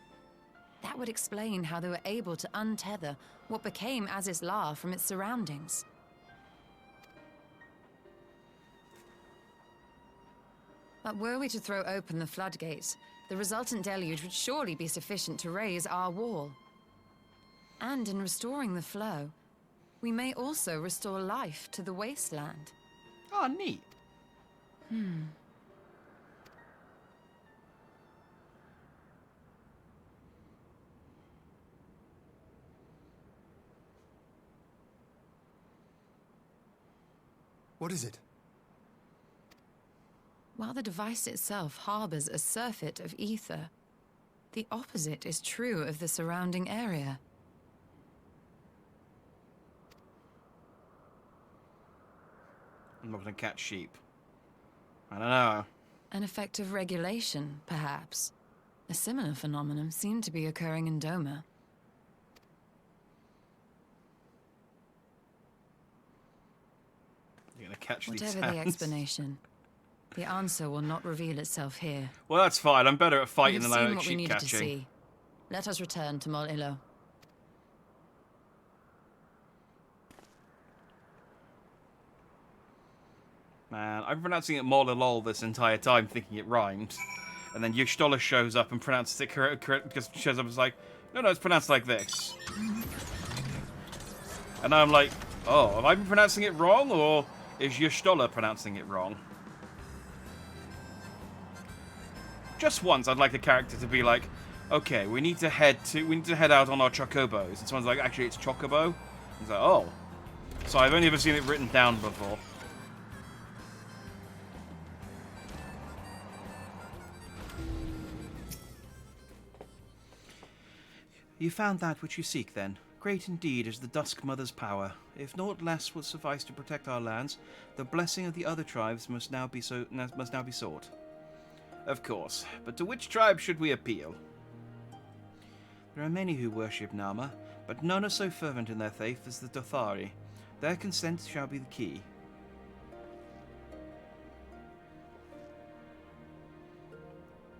That would explain how they were able to untether what became Azys La from its surroundings. But were we to throw open the floodgates, the resultant deluge would surely be sufficient to raise our wall. And in restoring the flow, we may also restore life to the wasteland. Oh, neat. What is it? While the device itself harbors a surfeit of ether, the opposite is true of the surrounding area. I'm not going to catch sheep. I don't know. An effect of regulation, perhaps. A similar phenomenon seemed to be occurring in Doma. You're going to catch these Whatever the hands. explanation, the answer will not reveal itself here. Well, that's fine. I'm better at fighting We've than I seen am at what we sheep needed to catching. see. Let us return to Mol Ilo. Man, I've been pronouncing it Molilol this entire time, thinking it rhymed. And then Yushtola shows up and pronounces it correct, just shows up and is like, no, it's pronounced like this. And I'm like, oh, have I been pronouncing it wrong, or is Yushtola pronouncing it wrong? Just once, I'd like a character to be like, okay, we need to head out on our chocobos. And someone's like, actually, it's chocobo. It's like, oh. So I've only ever seen it written down before. You found that which you seek, then. Great indeed is the Dusk Mother's power. If naught less will suffice to protect our lands, the blessing of the other tribes must now be sought. Of course, but to which tribe should we appeal? There are many who worship Nama, but none are so fervent in their faith as the Dothari. Their consent shall be the key.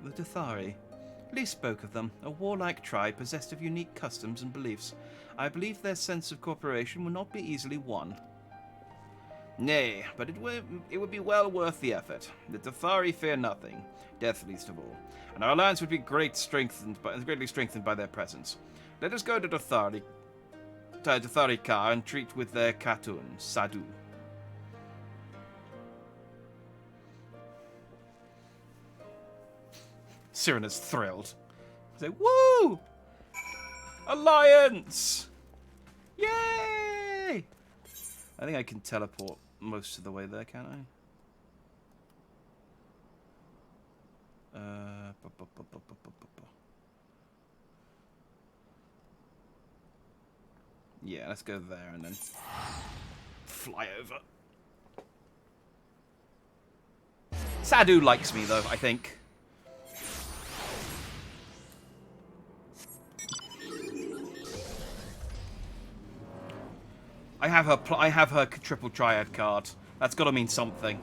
The Dothari. Lee spoke of them, a warlike tribe possessed of unique customs and beliefs. I believe their sense of cooperation will not be easily won. Nay, but it would be well worth the effort. The Dathari fear nothing, death least of all, and our alliance would be greatly strengthened by their presence. Let us go to Dathari Ka and treat with their Khatun, Sadu. Cyrana's thrilled. He's like, woo! Alliance! Yay! I think I can teleport most of the way there, can't I? Yeah, let's go there and then fly over. Sadu likes me, though, I think. I have her triple triad card. That's got to mean something.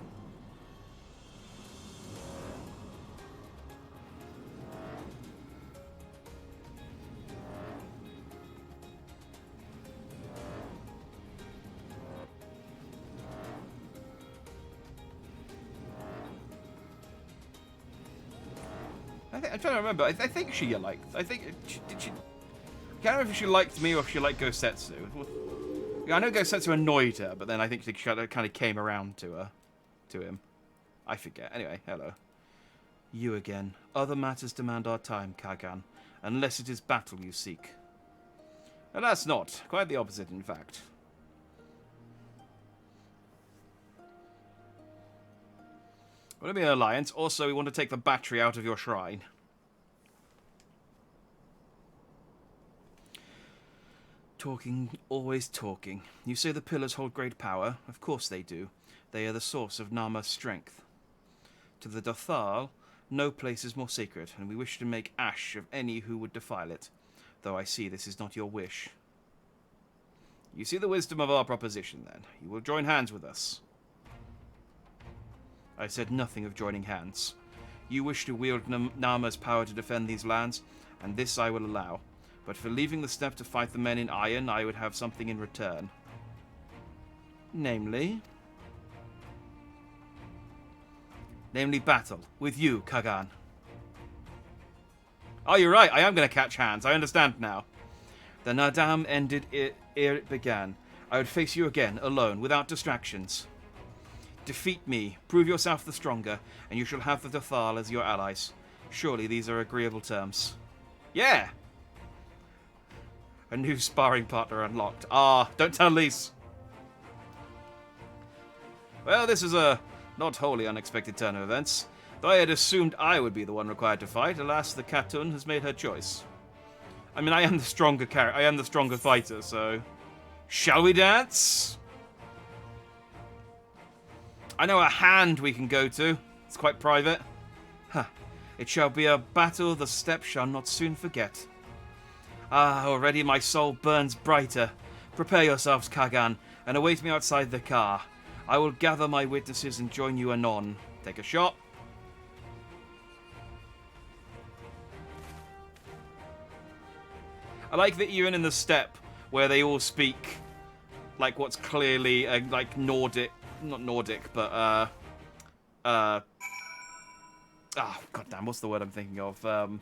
I'm trying to remember. I think she liked. Did she? I can't remember if she liked me or if she liked Gosetsu. I know Gosetsu annoyed her, but then I think she kind of came around to him. I forget. Anyway, hello. You again. Other matters demand our time, Kagan, unless it is battle you seek. And that's not. Quite the opposite, in fact. Want to be an alliance. Also, we want to take the battery out of your shrine. Talking, always talking. You say the pillars hold great power. Of course they do. They are the source of Nama's strength. To the Dathal, no place is more sacred, and we wish to make ash of any who would defile it. Though I see this is not your wish. You see the wisdom of our proposition, then. You will join hands with us. I said nothing of joining hands. You wish to wield Nama's power to defend these lands, and this I will allow. But for leaving the steppe to fight the men in iron, I would have something in return. Namely battle with you, Kagan. Oh, you're right. I am going to catch hands. I understand now. The Nadam ended ere it began. I would face you again, alone, without distractions. Defeat me, prove yourself the stronger, and you shall have the Dathal as your allies. Surely these are agreeable terms. Yeah! A new sparring partner unlocked. Ah, don't tell Lise. Well, this is a not wholly unexpected turn of events. Though I had assumed I would be the one required to fight, alas, the Khatun has made her choice. I mean, I am the stronger character. I am the stronger fighter, so... Shall we dance? I know a hand we can go to. It's quite private. Huh. It shall be a battle the steppe shall not soon forget. Ah, already my soul burns brighter. Prepare yourselves, Kagan, and await me outside the car. I will gather my witnesses and join you anon. Take a shot. I like that even in the steppe, where they all speak, like what's clearly like Nordic, not Nordic, but goddamn, what's the word I'm thinking of?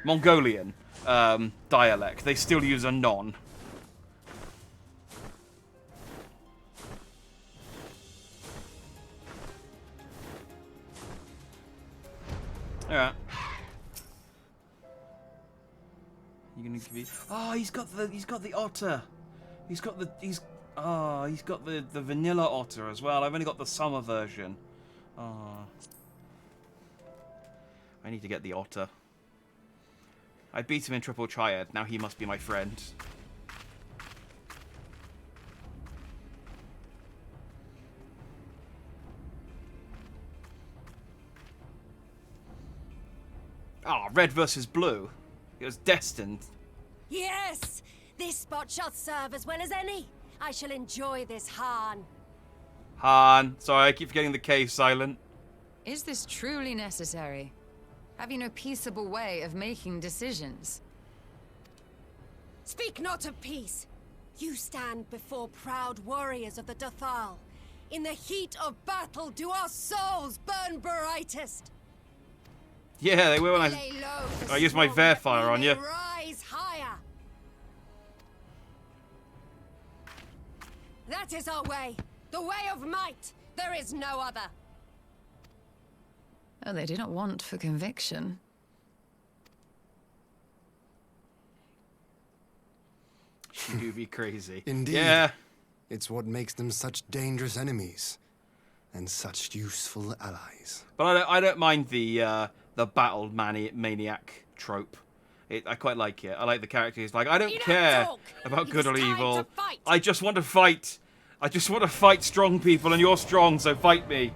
Mongolian dialect. They still use a non. Alright. You gonna give me? Oh, he's got the otter. He's got the vanilla otter as well. I've only got the summer version. Oh. I need to get the otter. I beat him in triple triad. Now he must be my friend. Ah, red versus blue. It was destined. Yes! This spot shall serve as well as any. I shall enjoy this, Han. Han. Sorry, I keep forgetting the K silent. Is this truly necessary? Have you no peaceable way of making decisions? Speak not of peace. You stand before proud warriors of the Dathal. In the heat of battle, do our souls burn brightest? Yeah, they will when Lay low the I use my strong, Verfire that we on may you. Rise higher. That is our way. The way of might. There is no other. Oh, they do not want for conviction. She do be crazy. Indeed. Yeah. It's what makes them such dangerous enemies and such useful allies. But I don't mind the battle maniac trope. I quite like it. I like the character who's like, I don't You don't care talk. about good or It's time evil. to fight. I just want to fight. I just want to fight strong people, and you're strong, so fight me.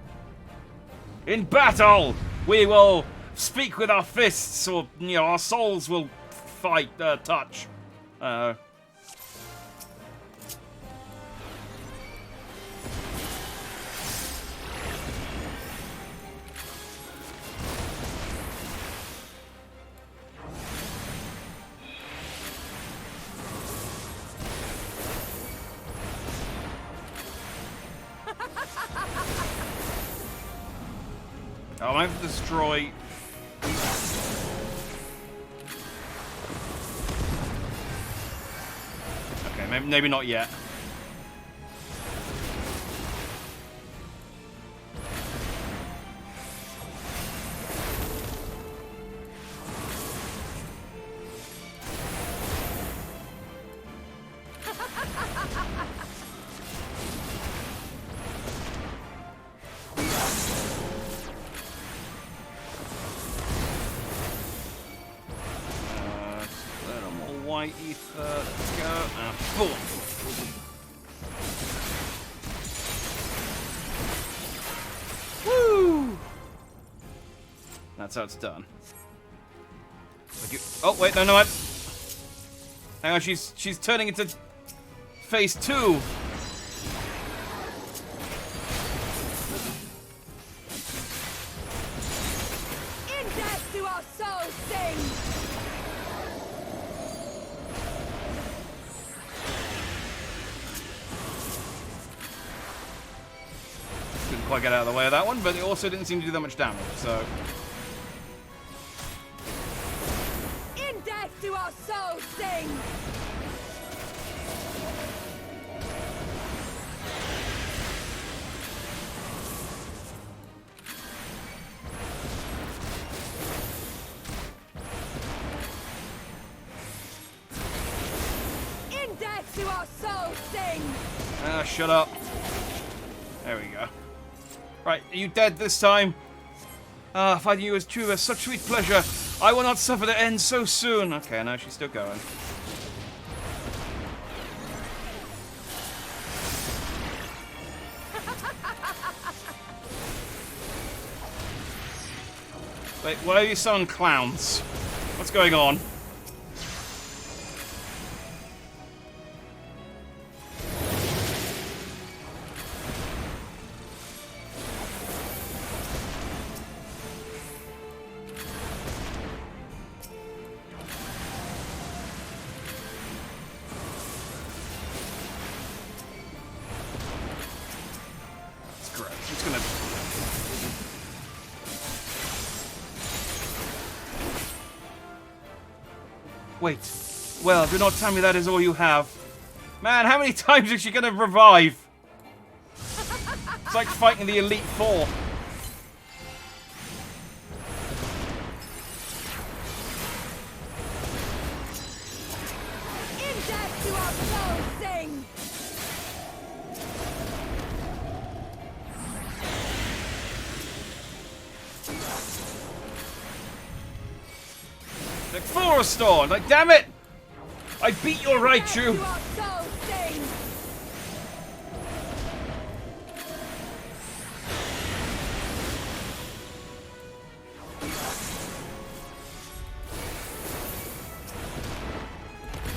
In battle, we will speak with our fists, or our souls will fight, touch. I have to destroy. Okay, maybe not yet. White ether, let's go, and boom! Woo! That's how it's done. Oh wait, no, what? Hang on, she's turning into phase 2. In death do our souls sing. Couldn't quite get out of the way of that one, but it also didn't seem to do that much damage, so... In death do our souls sing. In death do our souls sing. Ah, shut up. There we go. Right, are you dead this time? Ah, fighting you is true as such sweet pleasure. I will not suffer the end so soon. Okay, no, she's still going. Wait, why are you summoning clowns? What's going on? It's gonna... Wait. Well, do not tell me that is all you have. Man, how many times is she gonna revive? It's like fighting the Elite Four. In death do our souls sing. The full restored. Like, damn it! I beat your Raichu. Do our souls sing.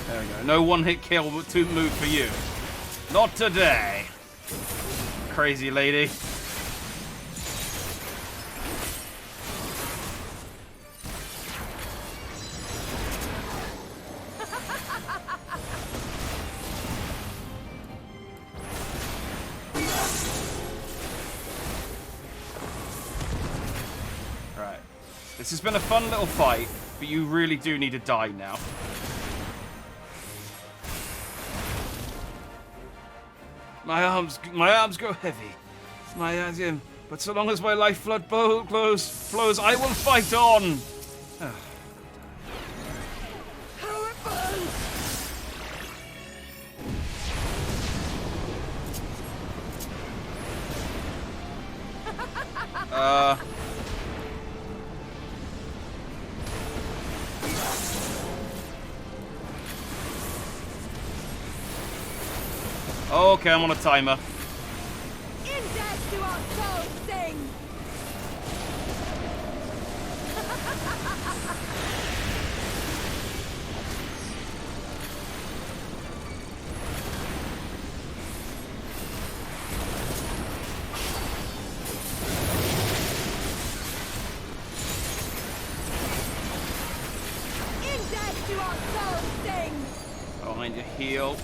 There we go. No one-hit kill but two move for you. Not today. Crazy lady. This has been a fun little fight, but you really do need to die now. My arms go heavy. But so long as my lifeblood flows, I will fight on. How it burns! Okay, I'm on a timer. In death do our souls sing! In death do our souls sing! Behind your heel.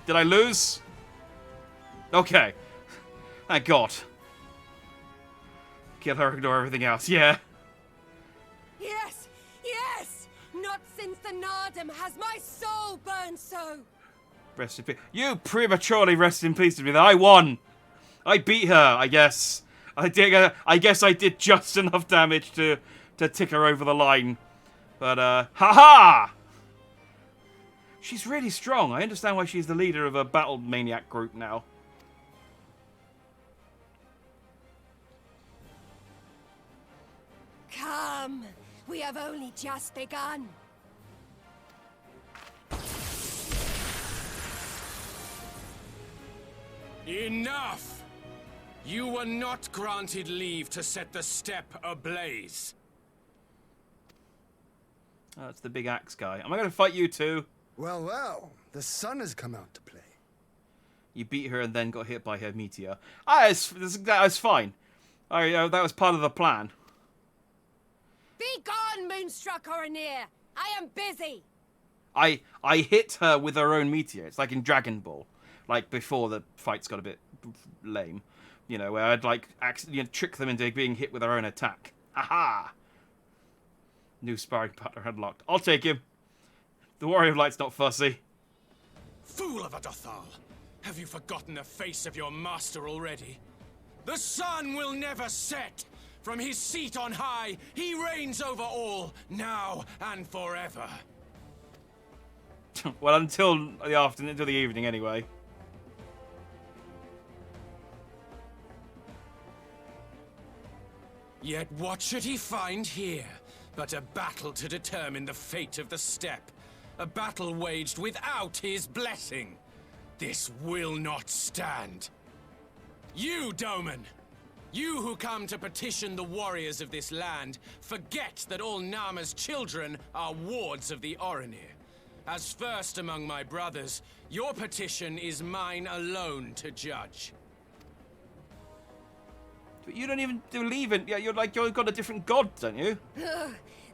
Did I lose? Okay. Thank God. Kill her, ignore everything else. Yeah. Yes! Yes! Not since the Nardum has my soul burned so! Rest in peace. You prematurely rest in peace to me. That I won. I beat her, I guess. I guess I did just enough damage to tick her over the line. But, ha-ha! She's really strong. I understand why she's the leader of a battle maniac group now. Come! We have only just begun. Enough! You were not granted leave to set the steppe ablaze. Oh, that's the big axe guy. Am I going to fight you too? Well, well, the sun has come out to play. You beat her and then got hit by her meteor. That was fine. That was part of the plan. Be gone, Moonstruck Oranir! I am busy! I hit her with her own meteor. It's like in Dragon Ball. Like before the fights got a bit lame. You know, where I'd like trick them into being hit with their own attack. Haha! New sparring partner unlocked. I'll take him. The Warrior of Light's not fussy. Fool of a Dothal! Have you forgotten the face of your master already? The sun will never set! From his seat on high, he reigns over all, now and forever. Well, until the afternoon, until the evening, anyway. Yet what should he find here but a battle to determine the fate of the steppe? A battle waged without his blessing. This will not stand. You, Doman! You who come to petition the warriors of this land, forget that all Nama's children are wards of the Oranir. As first among my brothers, your petition is mine alone to judge. But you don't even believe in... Yeah, you've got a different god, don't you?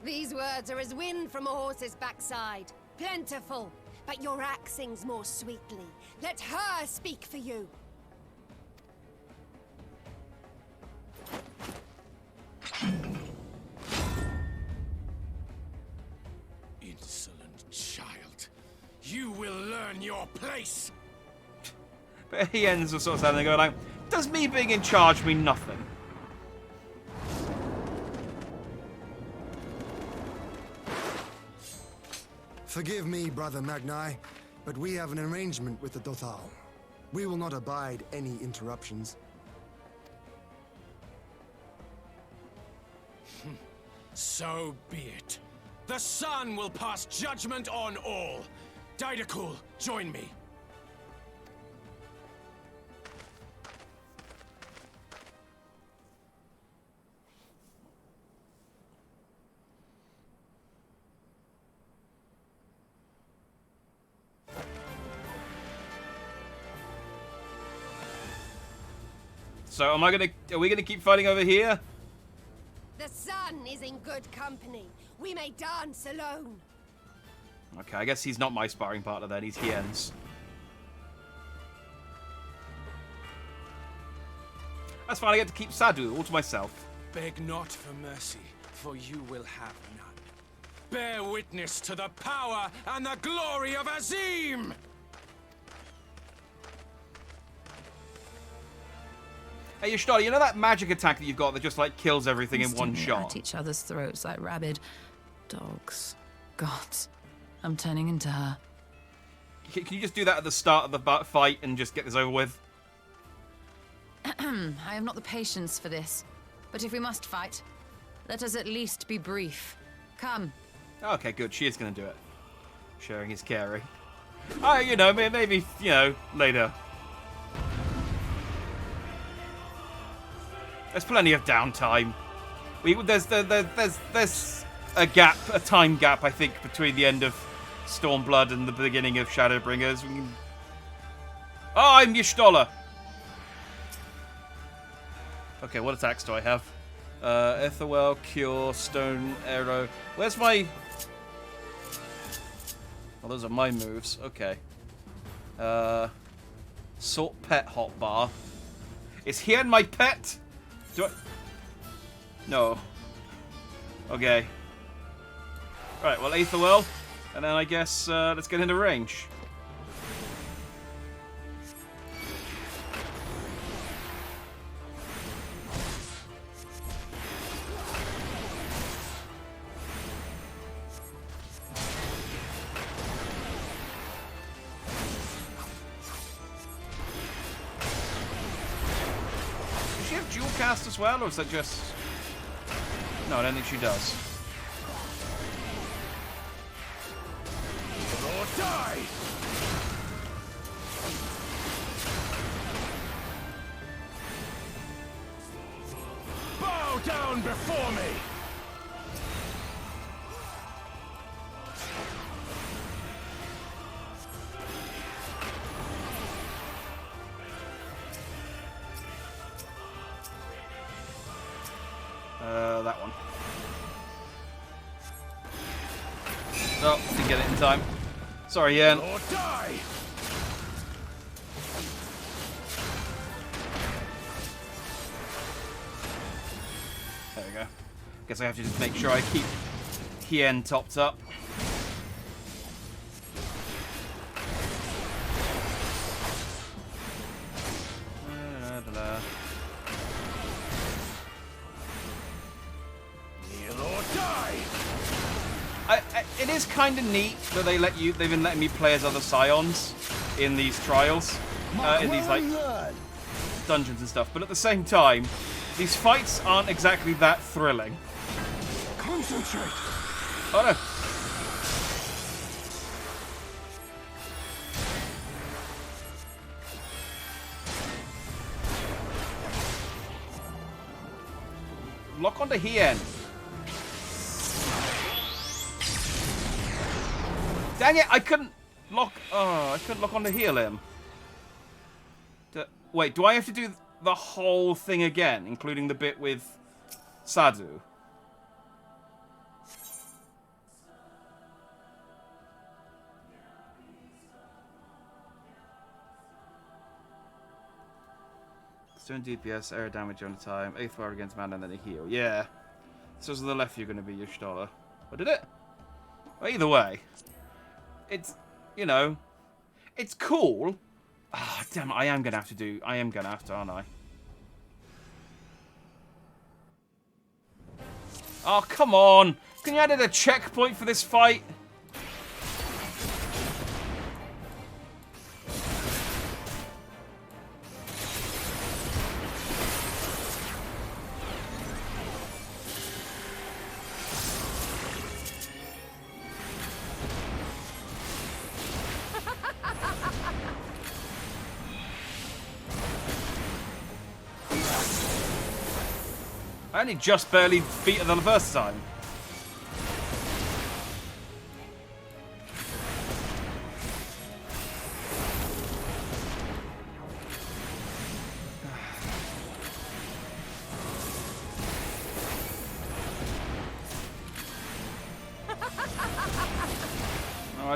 These words are as wind from a horse's backside. Plentiful, but your axe sings more sweetly. Let her speak for you. Insolent child. You will learn your place! But he ends with sort of standing there going like, does me being in charge mean nothing? Forgive me, Brother Magni, but we have an arrangement with the Dothal. We will not abide any interruptions. So be it. The sun will pass judgment on all. Didakul, join me. So are we gonna keep fighting over here? The sun is in good company. We may dance alone. Okay, I guess he's not my sparring partner then. He's Hien's. That's fine. I get to keep Sadu all to myself. Beg not for mercy, for you will have none. Bear witness to the power and the glory of Azim! Hey, Y'shtola, you know that magic attack that you've got that just, like, kills everything in one Sticking it shot? at each other's throats like rabid dogs. God, I'm turning into her. Can you just do that at the start of the fight and just get this over with? I have not the patience for this. But if we must fight, let us at least be brief. Come. Okay, good. She is going to do it. Sharing is caring. Oh, you know, maybe, you know, later. There's plenty of downtime. There's a gap, a time gap, I think, between the end of Stormblood and the beginning of Shadowbringers. Oh, I'm Y'shtola. Okay, what attacks do I have? Etherwell, Cure, Stone, Arrow. Where's my... Oh, those are my moves. Okay. Sort Pet Hotbar. Is Hien my pet? Do I... No. Okay. Right, well, Aetherwell. And then I guess let's get into range. Does she have dual cast as well, or is that just... No, I don't think she does. Or die! Bow down before me! That one. Oh, didn't get it in time. Sorry, Yen. Or die! There we go. Guess I have to just make sure I keep Hien topped up. It is kind of neat that they've been letting me play as other Scions in these trials, in these like dungeons and stuff. But at the same time, these fights aren't exactly that thrilling. Concentrate! Oh no! Lock onto Hien. Dang it! I couldn't lock. Oh, I couldn't lock on to heal him. Wait, do I have to do the whole thing again, including the bit with Sadu? Stone DPS, air damage on time, 8th fire against mana, and then a heal. Yeah. So to the left, you're going to be Y'shtola. Or did it? Well, either way. It's, you know, it's cool. Ah, oh, damn it, I am going to have to, aren't I? Oh, come on. Can you add a checkpoint for this fight? I only just barely beat it the first time.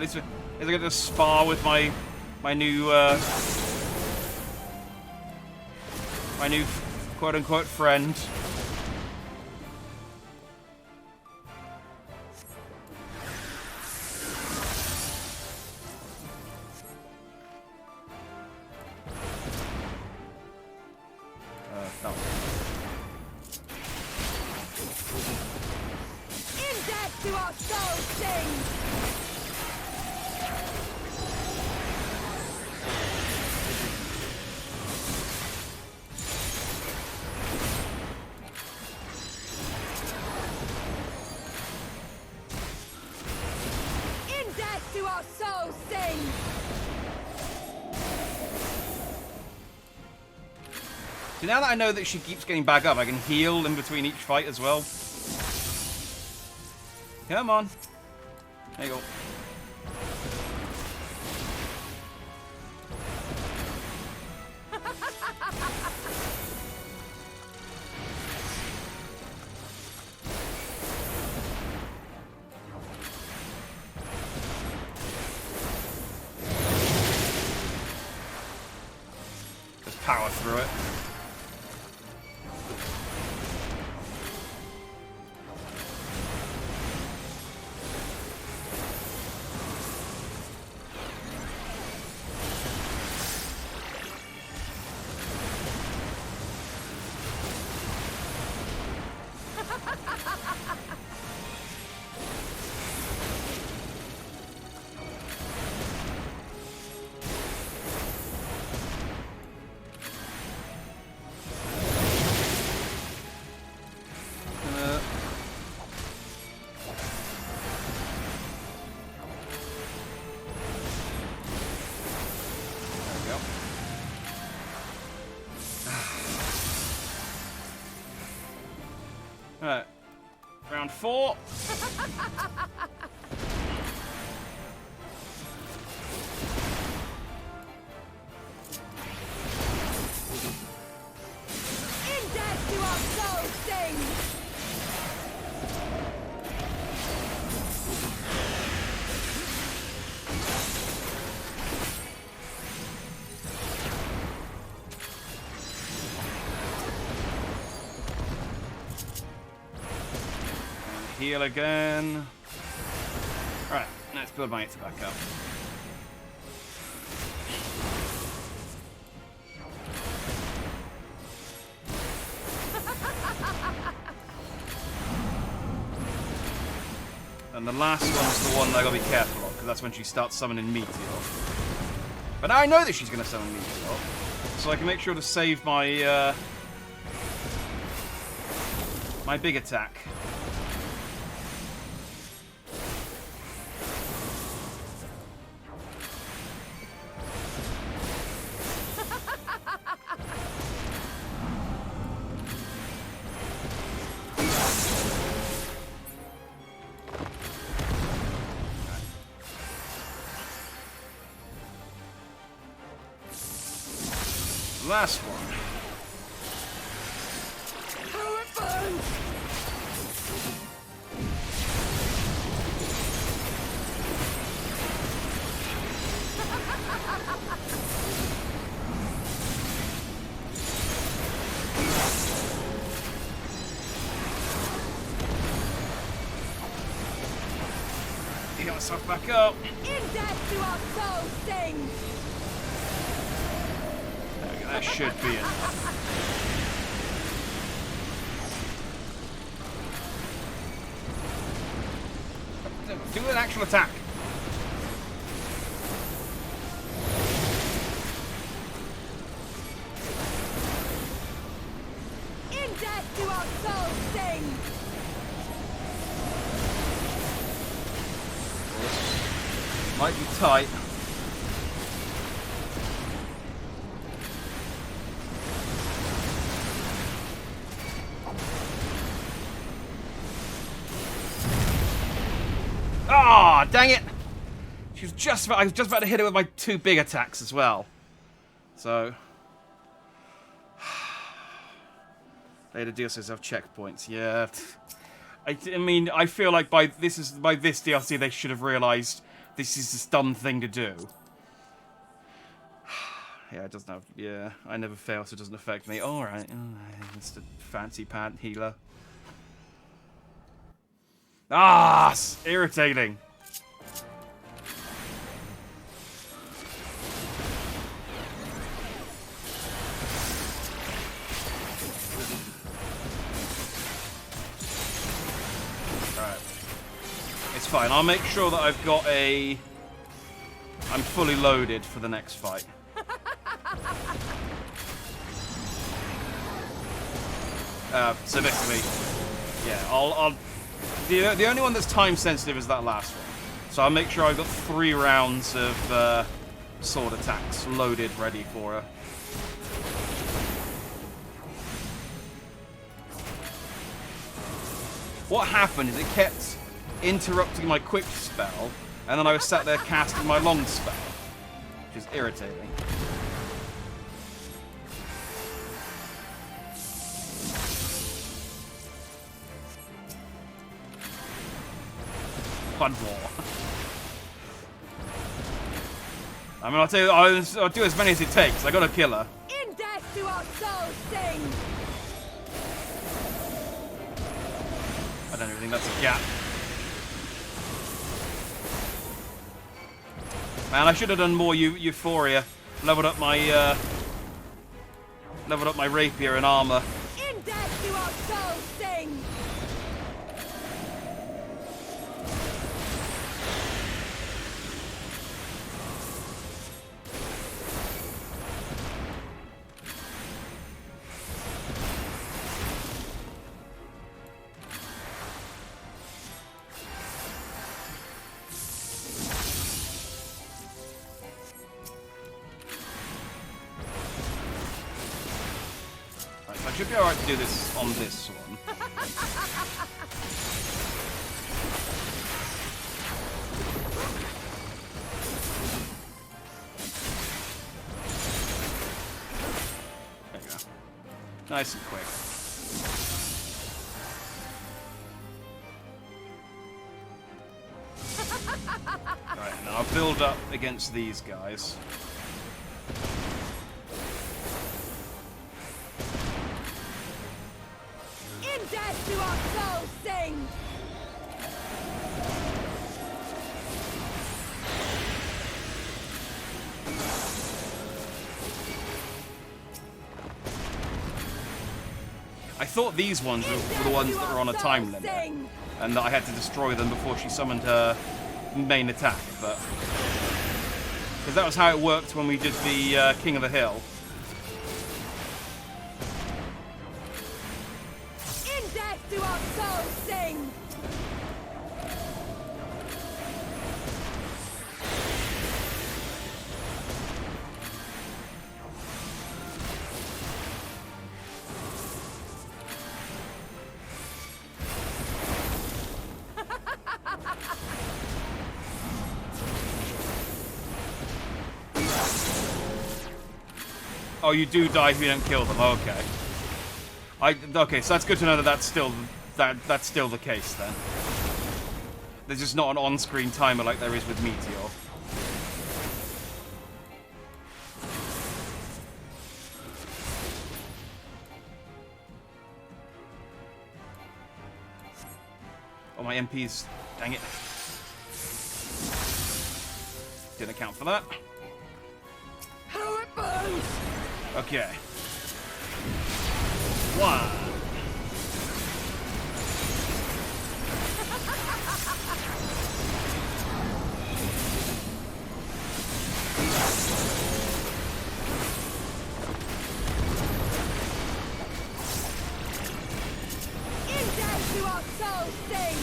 at least I get to spar with my new quote-unquote friend. No. In death do our souls sing! In death do our souls sing! See, now that I know that she keeps getting back up, I can heal in between each fight as well. Come on. There you go. Just power through it. Alright. Round 4. In death do our souls sing! Heal again. Alright, let's build my hits back up. And the last one's the one that I gotta be careful of, because that's when she starts summoning Meteor. But now I know that she's gonna summon Meteor, so I can make sure to save my my big attack. Last one. You got myself back up. In death do our souls sing! That should be it. Do an actual attack. In death do our souls sing! Might be tight. Ah, dang it! She was just about, I was just about to hit it with my 2 big attacks as well. So later DLCs have checkpoints. Yeah. I mean, I feel like by this DLC they should have realised This is this dumb thing to do. Yeah, it doesn't have... Yeah, I never fail, so it doesn't affect me. Alright, Mr. Fancy Pant Healer. Ah! It's irritating. Alright. It's fine. I'll make sure that I've got a... I'm fully loaded for the next fight. So basically, yeah, I'll the only one that's time sensitive is that last one. So I'll make sure I've got 3 rounds of sword attacks loaded, ready for her. What happened is it kept interrupting my quick spell, and then I was sat there casting my long spell, which is irritating. One more. I mean, I'll tell you, I'll do as many as it takes. I gotta kill her. In death do our souls sing! I don't even think that's a gap. Man, I should have done more Euphoria. Leveled up my rapier and armor. In death do our souls sing! I should be alright to do this on this one. There you go. Nice and quick. Right, now I'll build up against these guys. In death do our souls sing! I thought these ones were the ones that were on a time limit, and that I had to destroy them before she summoned her main attack, but... Because that was how it worked when we did the King of the Hill. In death do our souls sing! Oh, you do die if you don't kill them. Okay. Okay, so that's good to know that that's still the case then. There's just not an on-screen timer like there is with Meteor. Oh, my MP's... Dang it. Didn't account for that. How it burns! Okay. 1. In death do our souls sing!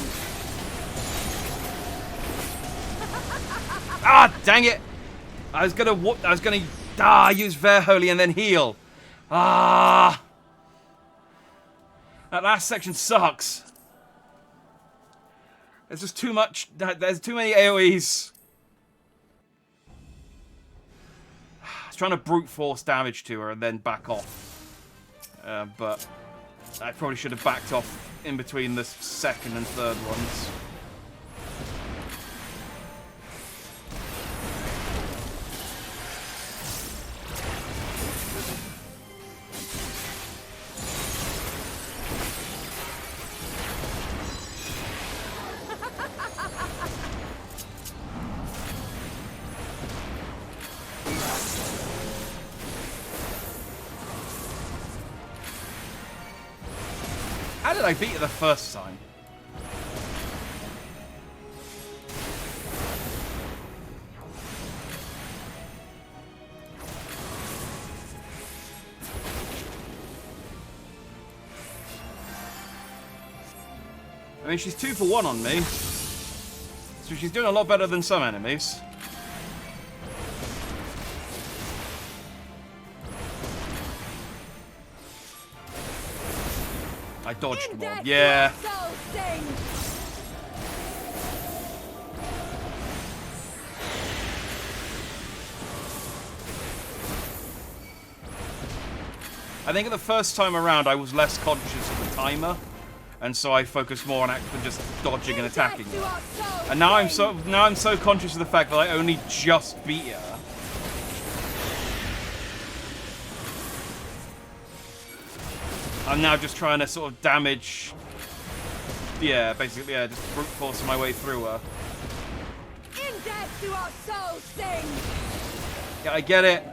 Ah, dang it! I was gonna use Verholy and then heal. Ah! That last section sucks. There's just too much. There's too many AoEs. I was trying to brute force damage to her and then back off. But I probably should have backed off in between the second and third ones. did I beat it the first time? I mean, she's 2 for 1 on me. So she's doing a lot better than some enemies. I dodged one. Yeah. I think the first time around I was less conscious of the timer, and so I focused more on actually just dodging and attacking her. And now I'm so conscious of the fact that I only just beat her. I'm now just trying to sort of damage. Yeah, basically, yeah, just brute forcing my way through her. In death do our souls sing. Yeah, I get it.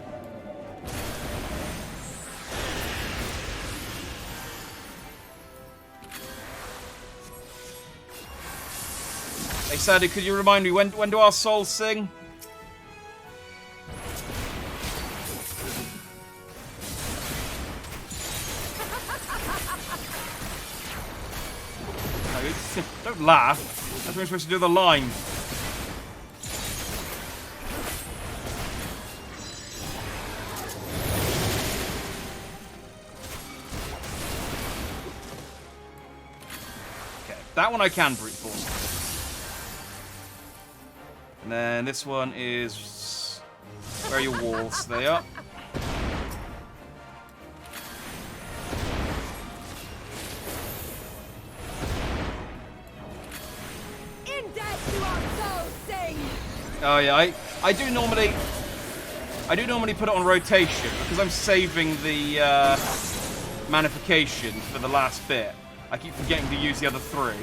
Hey, Sadie, could you remind me when do our souls sing? Don't laugh. That's when we're supposed to do the line. Okay, that one I can brute force. And then this one is... Where are your walls? They are. Oh yeah, I do normally put it on rotation because I'm saving the manification for the last bit. I keep forgetting to use the other 3. In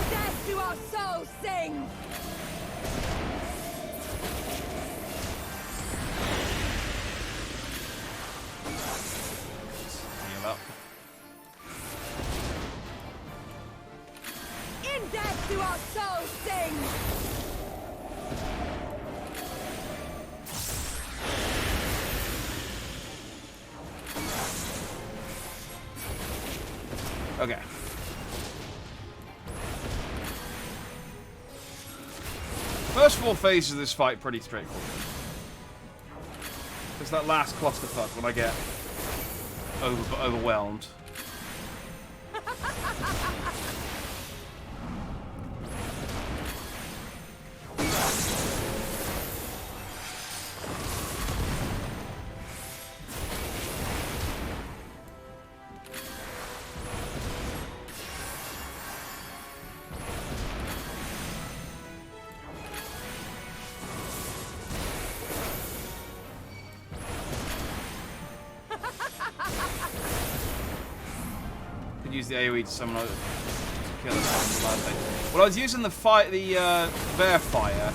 death do our souls sing. Heal up. In death do our souls sing. Okay. First 4 phases of this fight pretty straightforward. It's that last clusterfuck when I get overwhelmed. Use the AoE to summon to kill us. Well, I was using the bear fire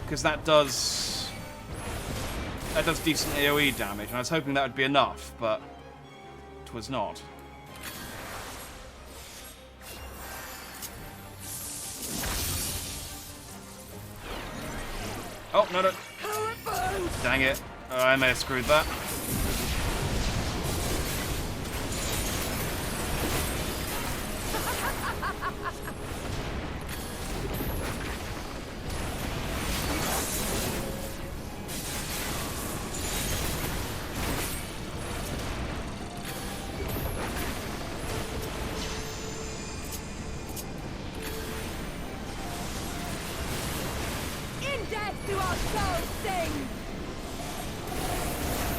because that does decent AoE damage, and I was hoping that would be enough, but it was not. Oh no! Dang it! I may have screwed that.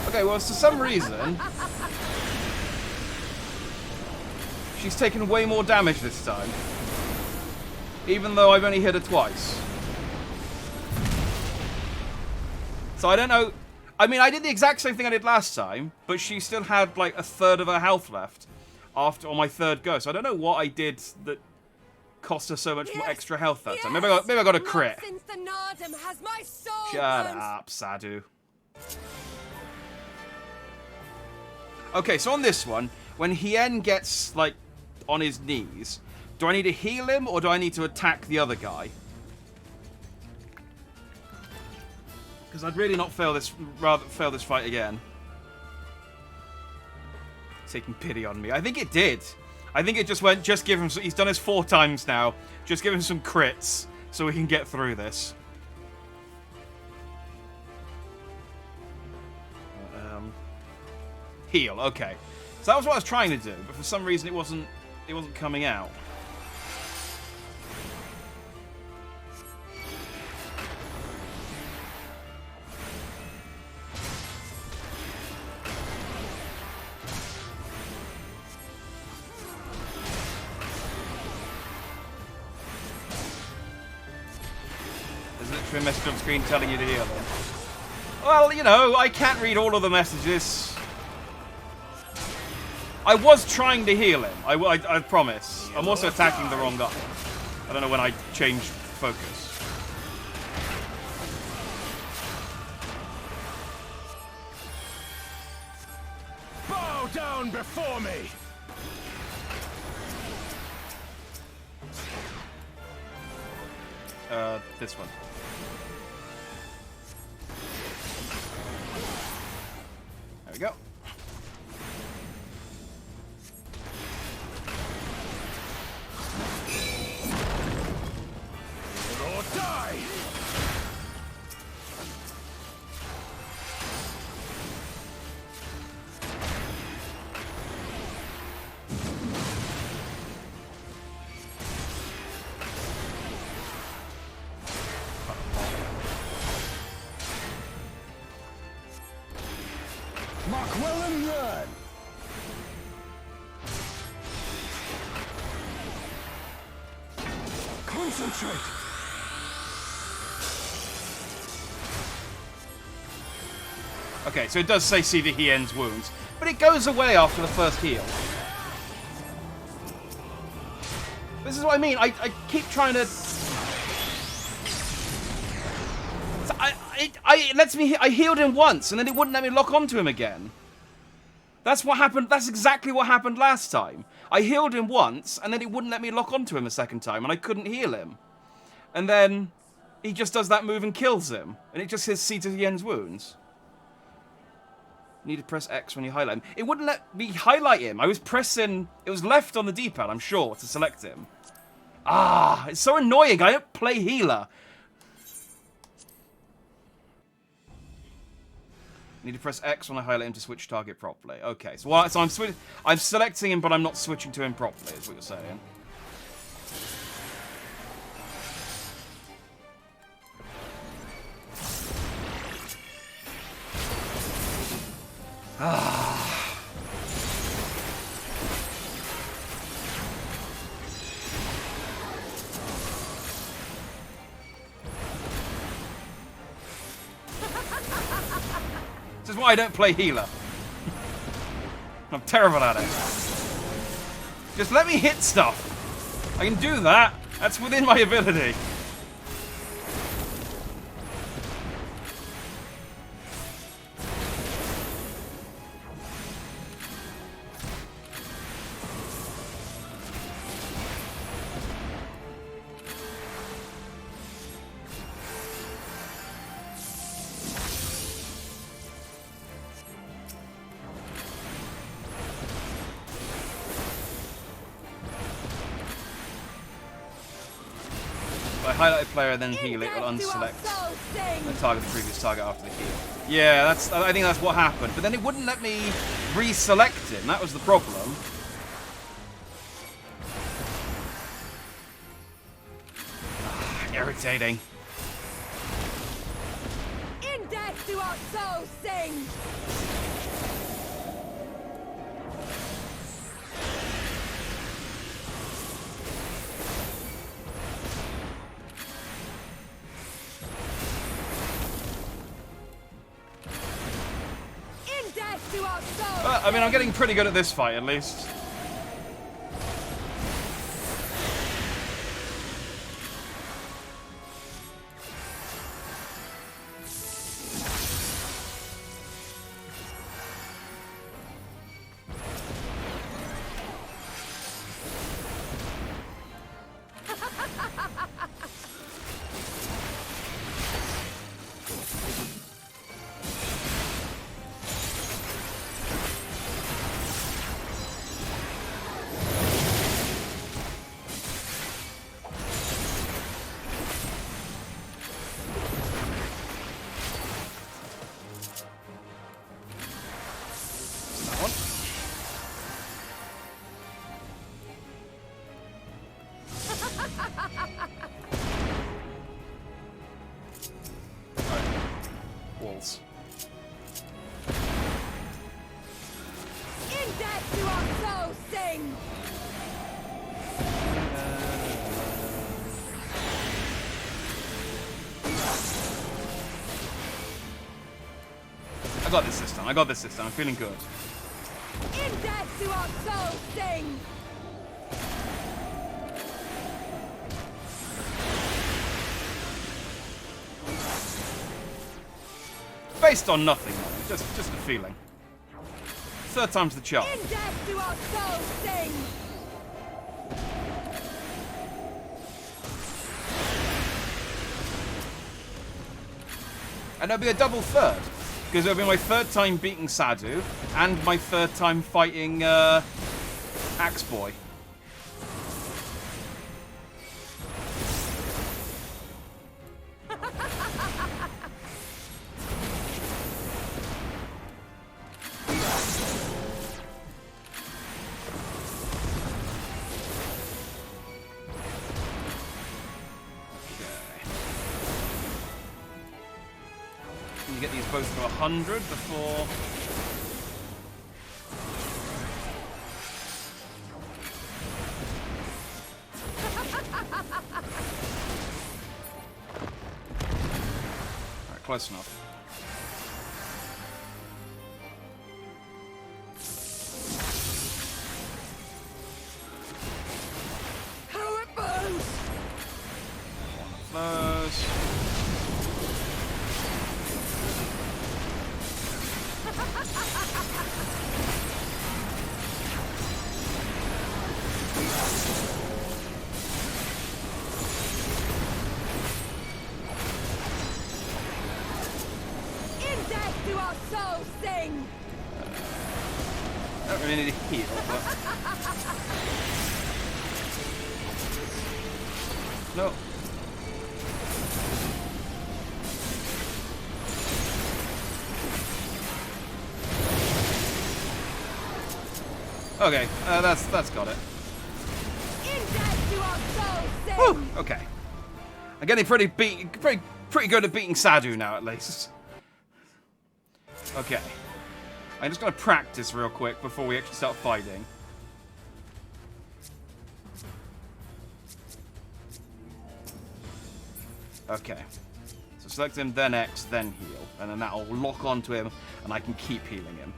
Okay, well, for some reason, she's taken way more damage this time. Even though I've only hit her twice. So I don't know. I mean, I did the exact same thing I did last time, but she still had like a third of her health left on my 3rd go. So I don't know what I did that cost her so much more extra health that time. Maybe I got a crit. Shut up, Sadhu. Okay, so on this one, when Hien gets, like, on his knees, do I need to heal him or do I need to attack the other guy? Because I'd really not fail this fight again. Taking pity on me. I think it did. I think it just went, just give him... He's done this 4 times now. Just give him some crits so we can get through this. Heal, okay. So that was what I was trying to do, but for some reason it wasn't coming out. There's literally a message on screen telling you to heal him. Well, you know, I can't read all of the messages. I was trying to heal him. I promise. I'm also attacking the wrong guy. I don't know when I changed focus. Bow down before me! This one. There we go. Or die! Mark well and learn! Concentrate! Okay, so it does say see the Hien's wounds, but it goes away after the first heal. This is what I mean. I keep trying to... It lets me... I healed him once, and then it wouldn't let me lock onto him again. That's what happened. That's exactly what happened last time. I healed him once, and then it wouldn't let me lock onto him a second time, and I couldn't heal him. And then he just does that move and kills him, and it just says see to Hien's wounds. You need to press X when you highlight him. It wouldn't let me highlight him. I was pressing... It was left on the D-pad, I'm sure, to select him. Ah, it's so annoying. I don't play healer. Need to press X when I highlight him to switch target properly. Okay, so I'm selecting him, but I'm not switching to him properly, is what you're saying. Ah. This is why I don't play healer. I'm terrible at it. Just let me hit stuff. I can do that. That's within my ability. Highlight a player and then heal it, or unselect and target the previous target after the heal. Yeah, I think that's what happened. But then it wouldn't let me reselect him. That was the problem. Irritating. In death do our souls sing! I mean, I'm getting pretty good at this fight, at least. I got this time. I got this time. I'm feeling good. In death do our souls sing! Based on nothing, just a feeling. Third time's the charm. In death do our souls sing! And it'll be a double third. Because it'll be my third time beating Sadu, and my third time fighting Axe Boy. You get these both to 100 before... Alright, close enough. How it burns! One of those. In death do our souls sing! I don't really need a heal, but... No. Okay, that's got it. In death do our souls sing! Woo! Okay. I'm getting pretty good at beating Sadu now, at least. Okay. I'm just gonna practice real quick before we actually start fighting. Okay. So select him, then X, then heal. And then that'll lock onto him, and I can keep healing him.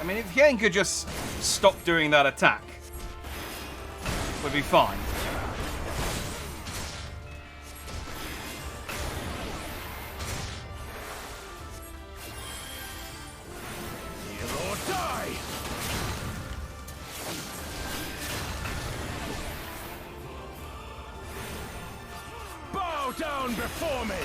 I mean, if Yen could just stop doing that attack, we'd be fine. Heal or die! Bow down before me!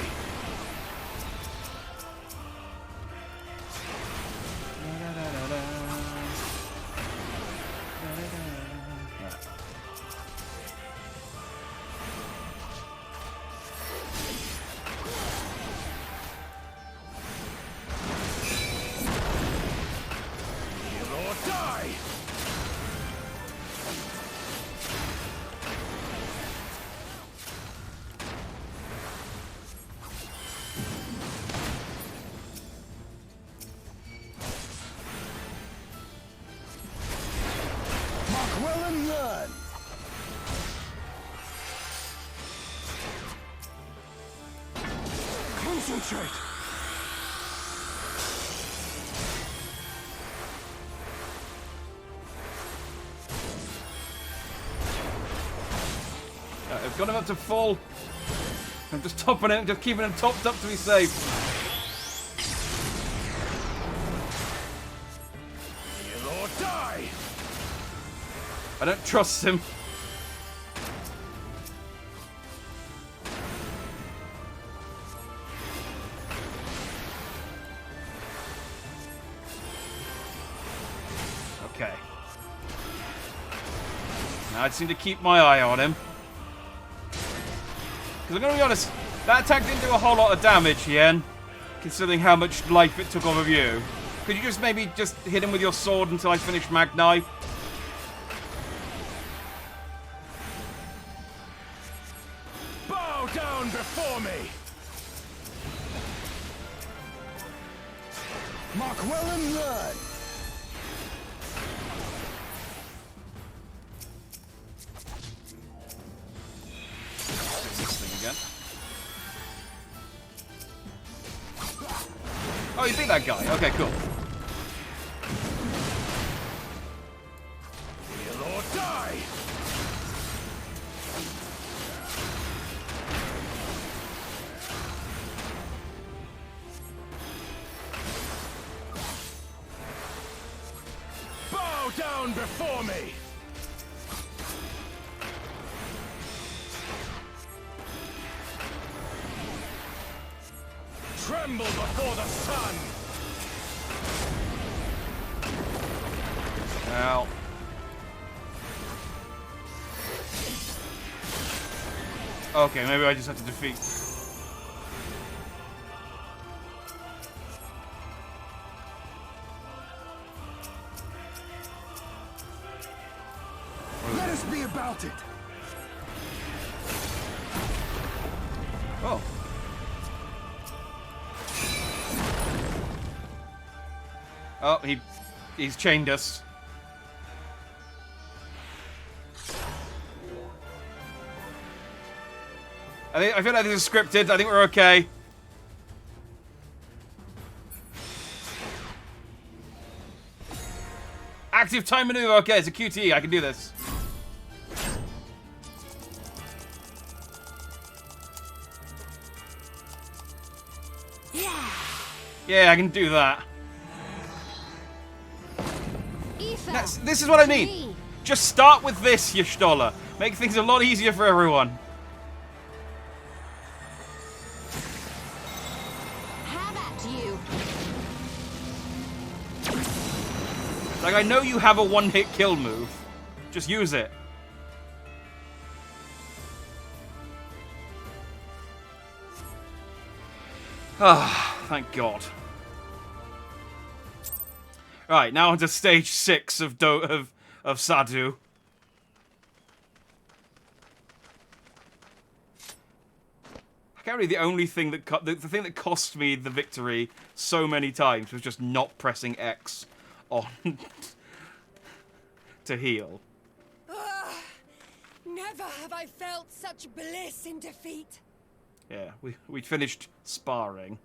Heal or die! Mark well and learn! Concentrate! I've got him up to full. I'm just topping it, just keeping him topped up to be safe. Heal or die! I don't trust him. Okay. Now I just need to keep my eye on him. Because I'm going to be honest, that attack didn't do a whole lot of damage, Yen. Considering how much life it took off of you. Could you just maybe just hit him with your sword until I finish Magni? Bow down before before me! Mark well and learn! This thing again. Oh, you beat that guy. Okay, cool. Heal or die! Bow down before me! Tremble before the sun! Ow. Okay, maybe I just have to defeat. Let us be about it! Oh. Oh, he's chained us. I feel like this is scripted. I think we're okay. Active time maneuver. Okay, it's a QTE. I can do this. Yeah, I can do that. This is what I need. Just start with this, Y'shtola. Make things a lot easier for everyone. Have at you. Like, I know you have a one-hit kill move. Just use it. Ah, thank God. Right, now on to stage 6 of Sadu. Apparently the only thing that the thing that cost me the victory so many times was just not pressing X on to heal. Never have I felt such bliss in defeat. Yeah, we finished sparring.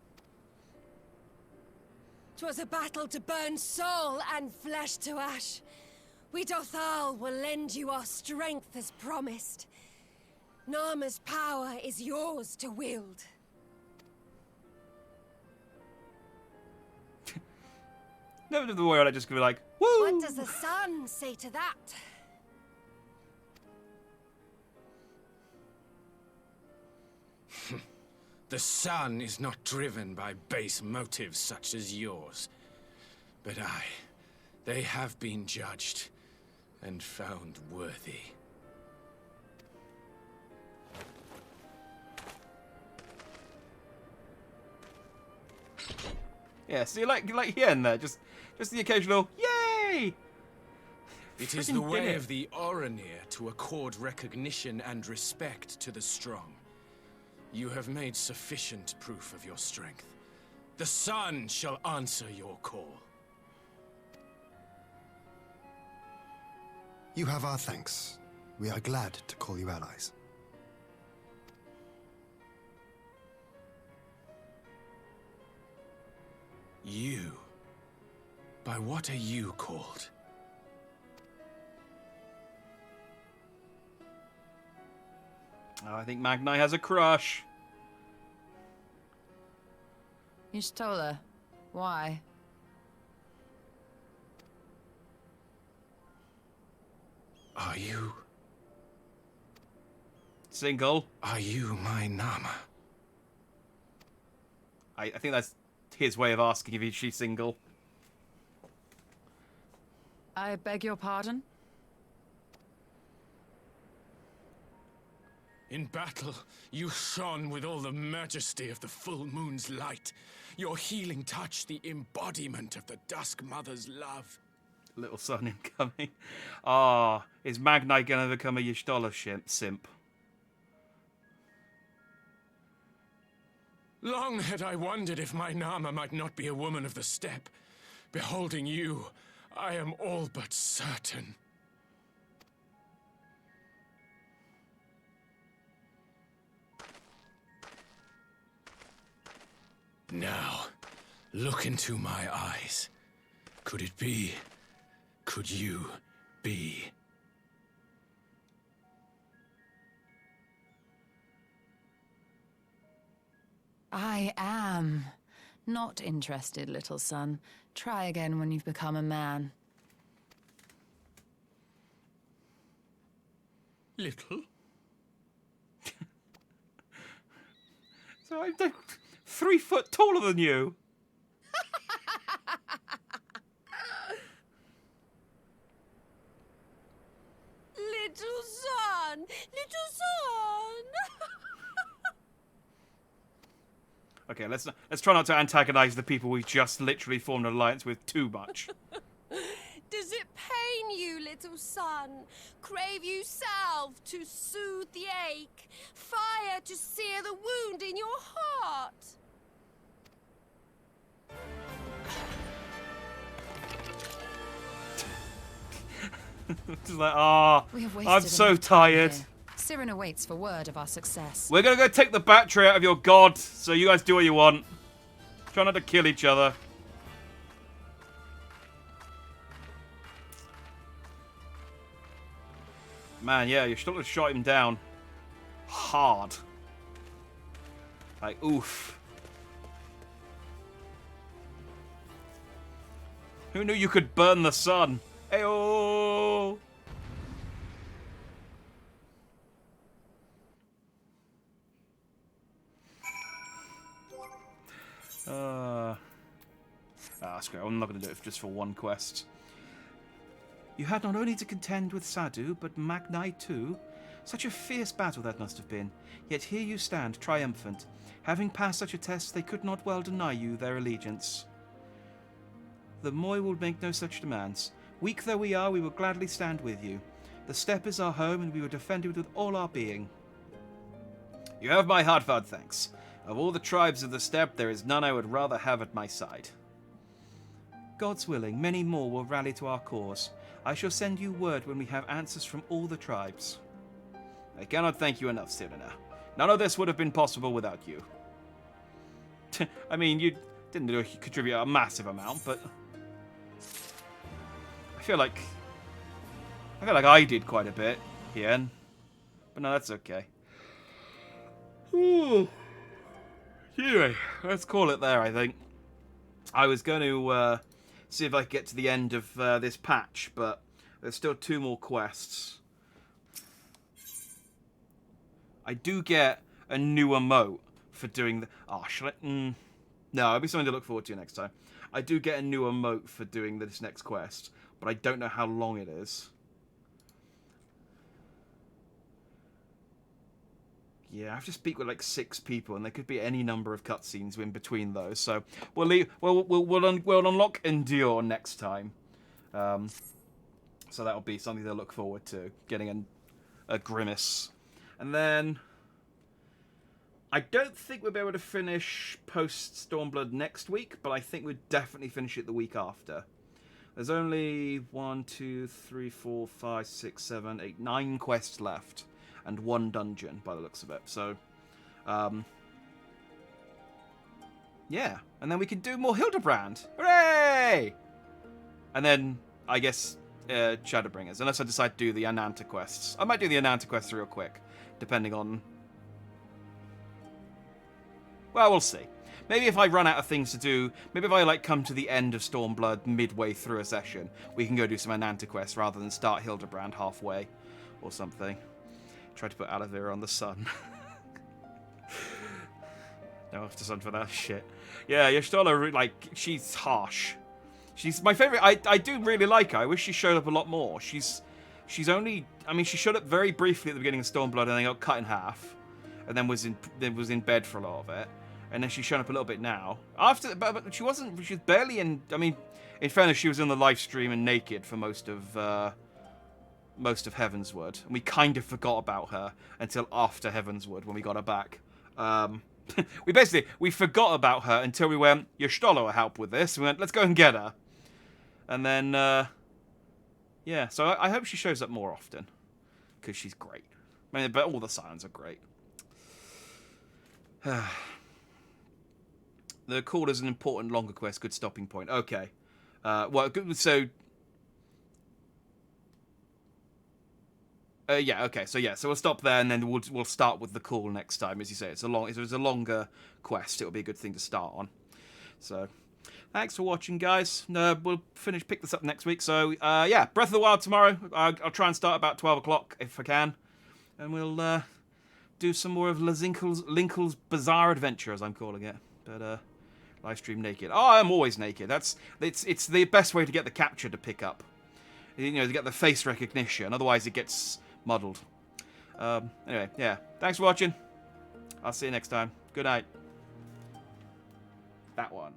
'Twas a battle to burn soul and flesh to ash. We Dothal will lend you our strength as promised. Narma's power is yours to wield. Never the way I just gonna be like, woo! What does the sun say to that? The sun is not driven by base motives such as yours. But they have been judged and found worthy. Yeah, see, like here and there, just the occasional yay. It is the way of the Oranir to accord recognition and respect to the strong. You have made sufficient proof of your strength. The sun shall answer your call. You have our thanks. We are glad to call you allies. You? By what are you called? Oh, I think Magnai has a crush. Y'shtola, why? Are you? Single. Are you my Nama? I think that's his way of asking if she's single. I beg your pardon? In battle, you shone with all the majesty of the full moon's light. Your healing touch, the embodiment of the Dusk Mother's love. Little son incoming. Ah, is Magnai gonna become a Y'shtola simp? Long had I wondered if my Nama might not be a woman of the steppe. Beholding you, I am all but certain. Now, look into my eyes. Could it be? Could you be? I am not interested, little son. Try again when you've become a man. Little? So I'm 3 foot taller than you. Little son! Little son! Okay, let's try not to antagonize the people we just literally formed an alliance with too much. Does it pain you, little son? Crave you salve to soothe the ache? Fire to sear the wound in your heart? Just like, We have I'm wasted so enough time tired. here. Siren awaits for word of our success. We're gonna go take the battery out of your god, so you guys do what you want. Try not to kill each other. Man, yeah, you should have shot him down. Hard. Like, oof. Who knew you could burn the sun? Ayo! Screw it. I'm not going to do it just for one quest. You had not only to contend with Sadu, but Magnai too. Such a fierce battle that must have been. Yet here you stand, triumphant. Having passed such a test, they could not well deny you their allegiance. The Moi will make no such demands. Weak though we are, we will gladly stand with you. The steppe is our home, and we will defend it with all our being. You have my heartfelt thanks. Of all the tribes of the steppe, there is none I would rather have at my side. God's willing, many more will rally to our cause. I shall send you word when we have answers from all the tribes. I cannot thank you enough, Sirena. None of this would have been possible without you. I mean, you didn't contribute a massive amount, but I feel like I did quite a bit, Hien. But no, that's okay. Ooh. Anyway, let's call it there, I think. I was going to see if I could get to the end of this patch, but there's still 2 more quests. I do get a new emote for doing the... Oh, should I... No, it'll be something to look forward to next time. I do get a new emote for doing this next quest, but I don't know how long it is. Yeah, I have to speak with like 6 people, and there could be any number of cutscenes in between those. So we'll unlock Endure next time. So that'll be something to look forward to, getting a Grimace, and then I don't think we'll be able to finish post Stormblood next week, but I think we'll definitely finish it the week after. There's only 1, 2, 3, 4, 5, 6, 7, 8, 9 quests left. And 1 dungeon, by the looks of it. So, yeah. And then we can do more Hildebrand. Hooray! And then, I guess, Shadowbringers. Unless I decide to do the Ananta quests. I might do the Ananta quests real quick. Depending on... Well, we'll see. Maybe if I run out of things to do, maybe if I like come to the end of Stormblood midway through a session, we can go do some Ananta quests rather than start Hildebrand halfway. Or something. Try to put aloe vera on the sun. No, off the sun for that shit. Yeah, Y'shtola, like, she's harsh. She's my favorite. I do really like her. I wish she showed up a lot more. She's only. I mean, she showed up very briefly at the beginning of Stormblood, and then got cut in half, and then was in bed for a lot of it, and then she's shown up a little bit now. After, but she wasn't. She was barely in. I mean, in fairness, she was in the live stream and naked for most of Heavensward, and we kind of forgot about her until after Heavensward when we got her back. we forgot about her until we went, Yashtolo will help with this. We went, let's go and get her. And then, yeah, so I hope she shows up more often. Because she's great. I mean, but all the Scions are great. The call is an important longer quest. Good stopping point. Okay. Well, so... yeah, okay, so we'll stop there, and then we'll start with the call next time. As you say, if it's a longer quest, it'll be a good thing to start on. So, thanks for watching, guys. We'll pick this up next week. So, yeah, Breath of the Wild tomorrow. I'll try and start about 12 o'clock if I can, and we'll do some more of Linkle's Bizarre Adventure, as I'm calling it. But live stream naked. Oh, I'm always naked. It's the best way to get the capture to pick up. You know, to get the face recognition. Otherwise, it gets muddled. Anyway, yeah. Thanks for watching. I'll see you next time. Good night. That one.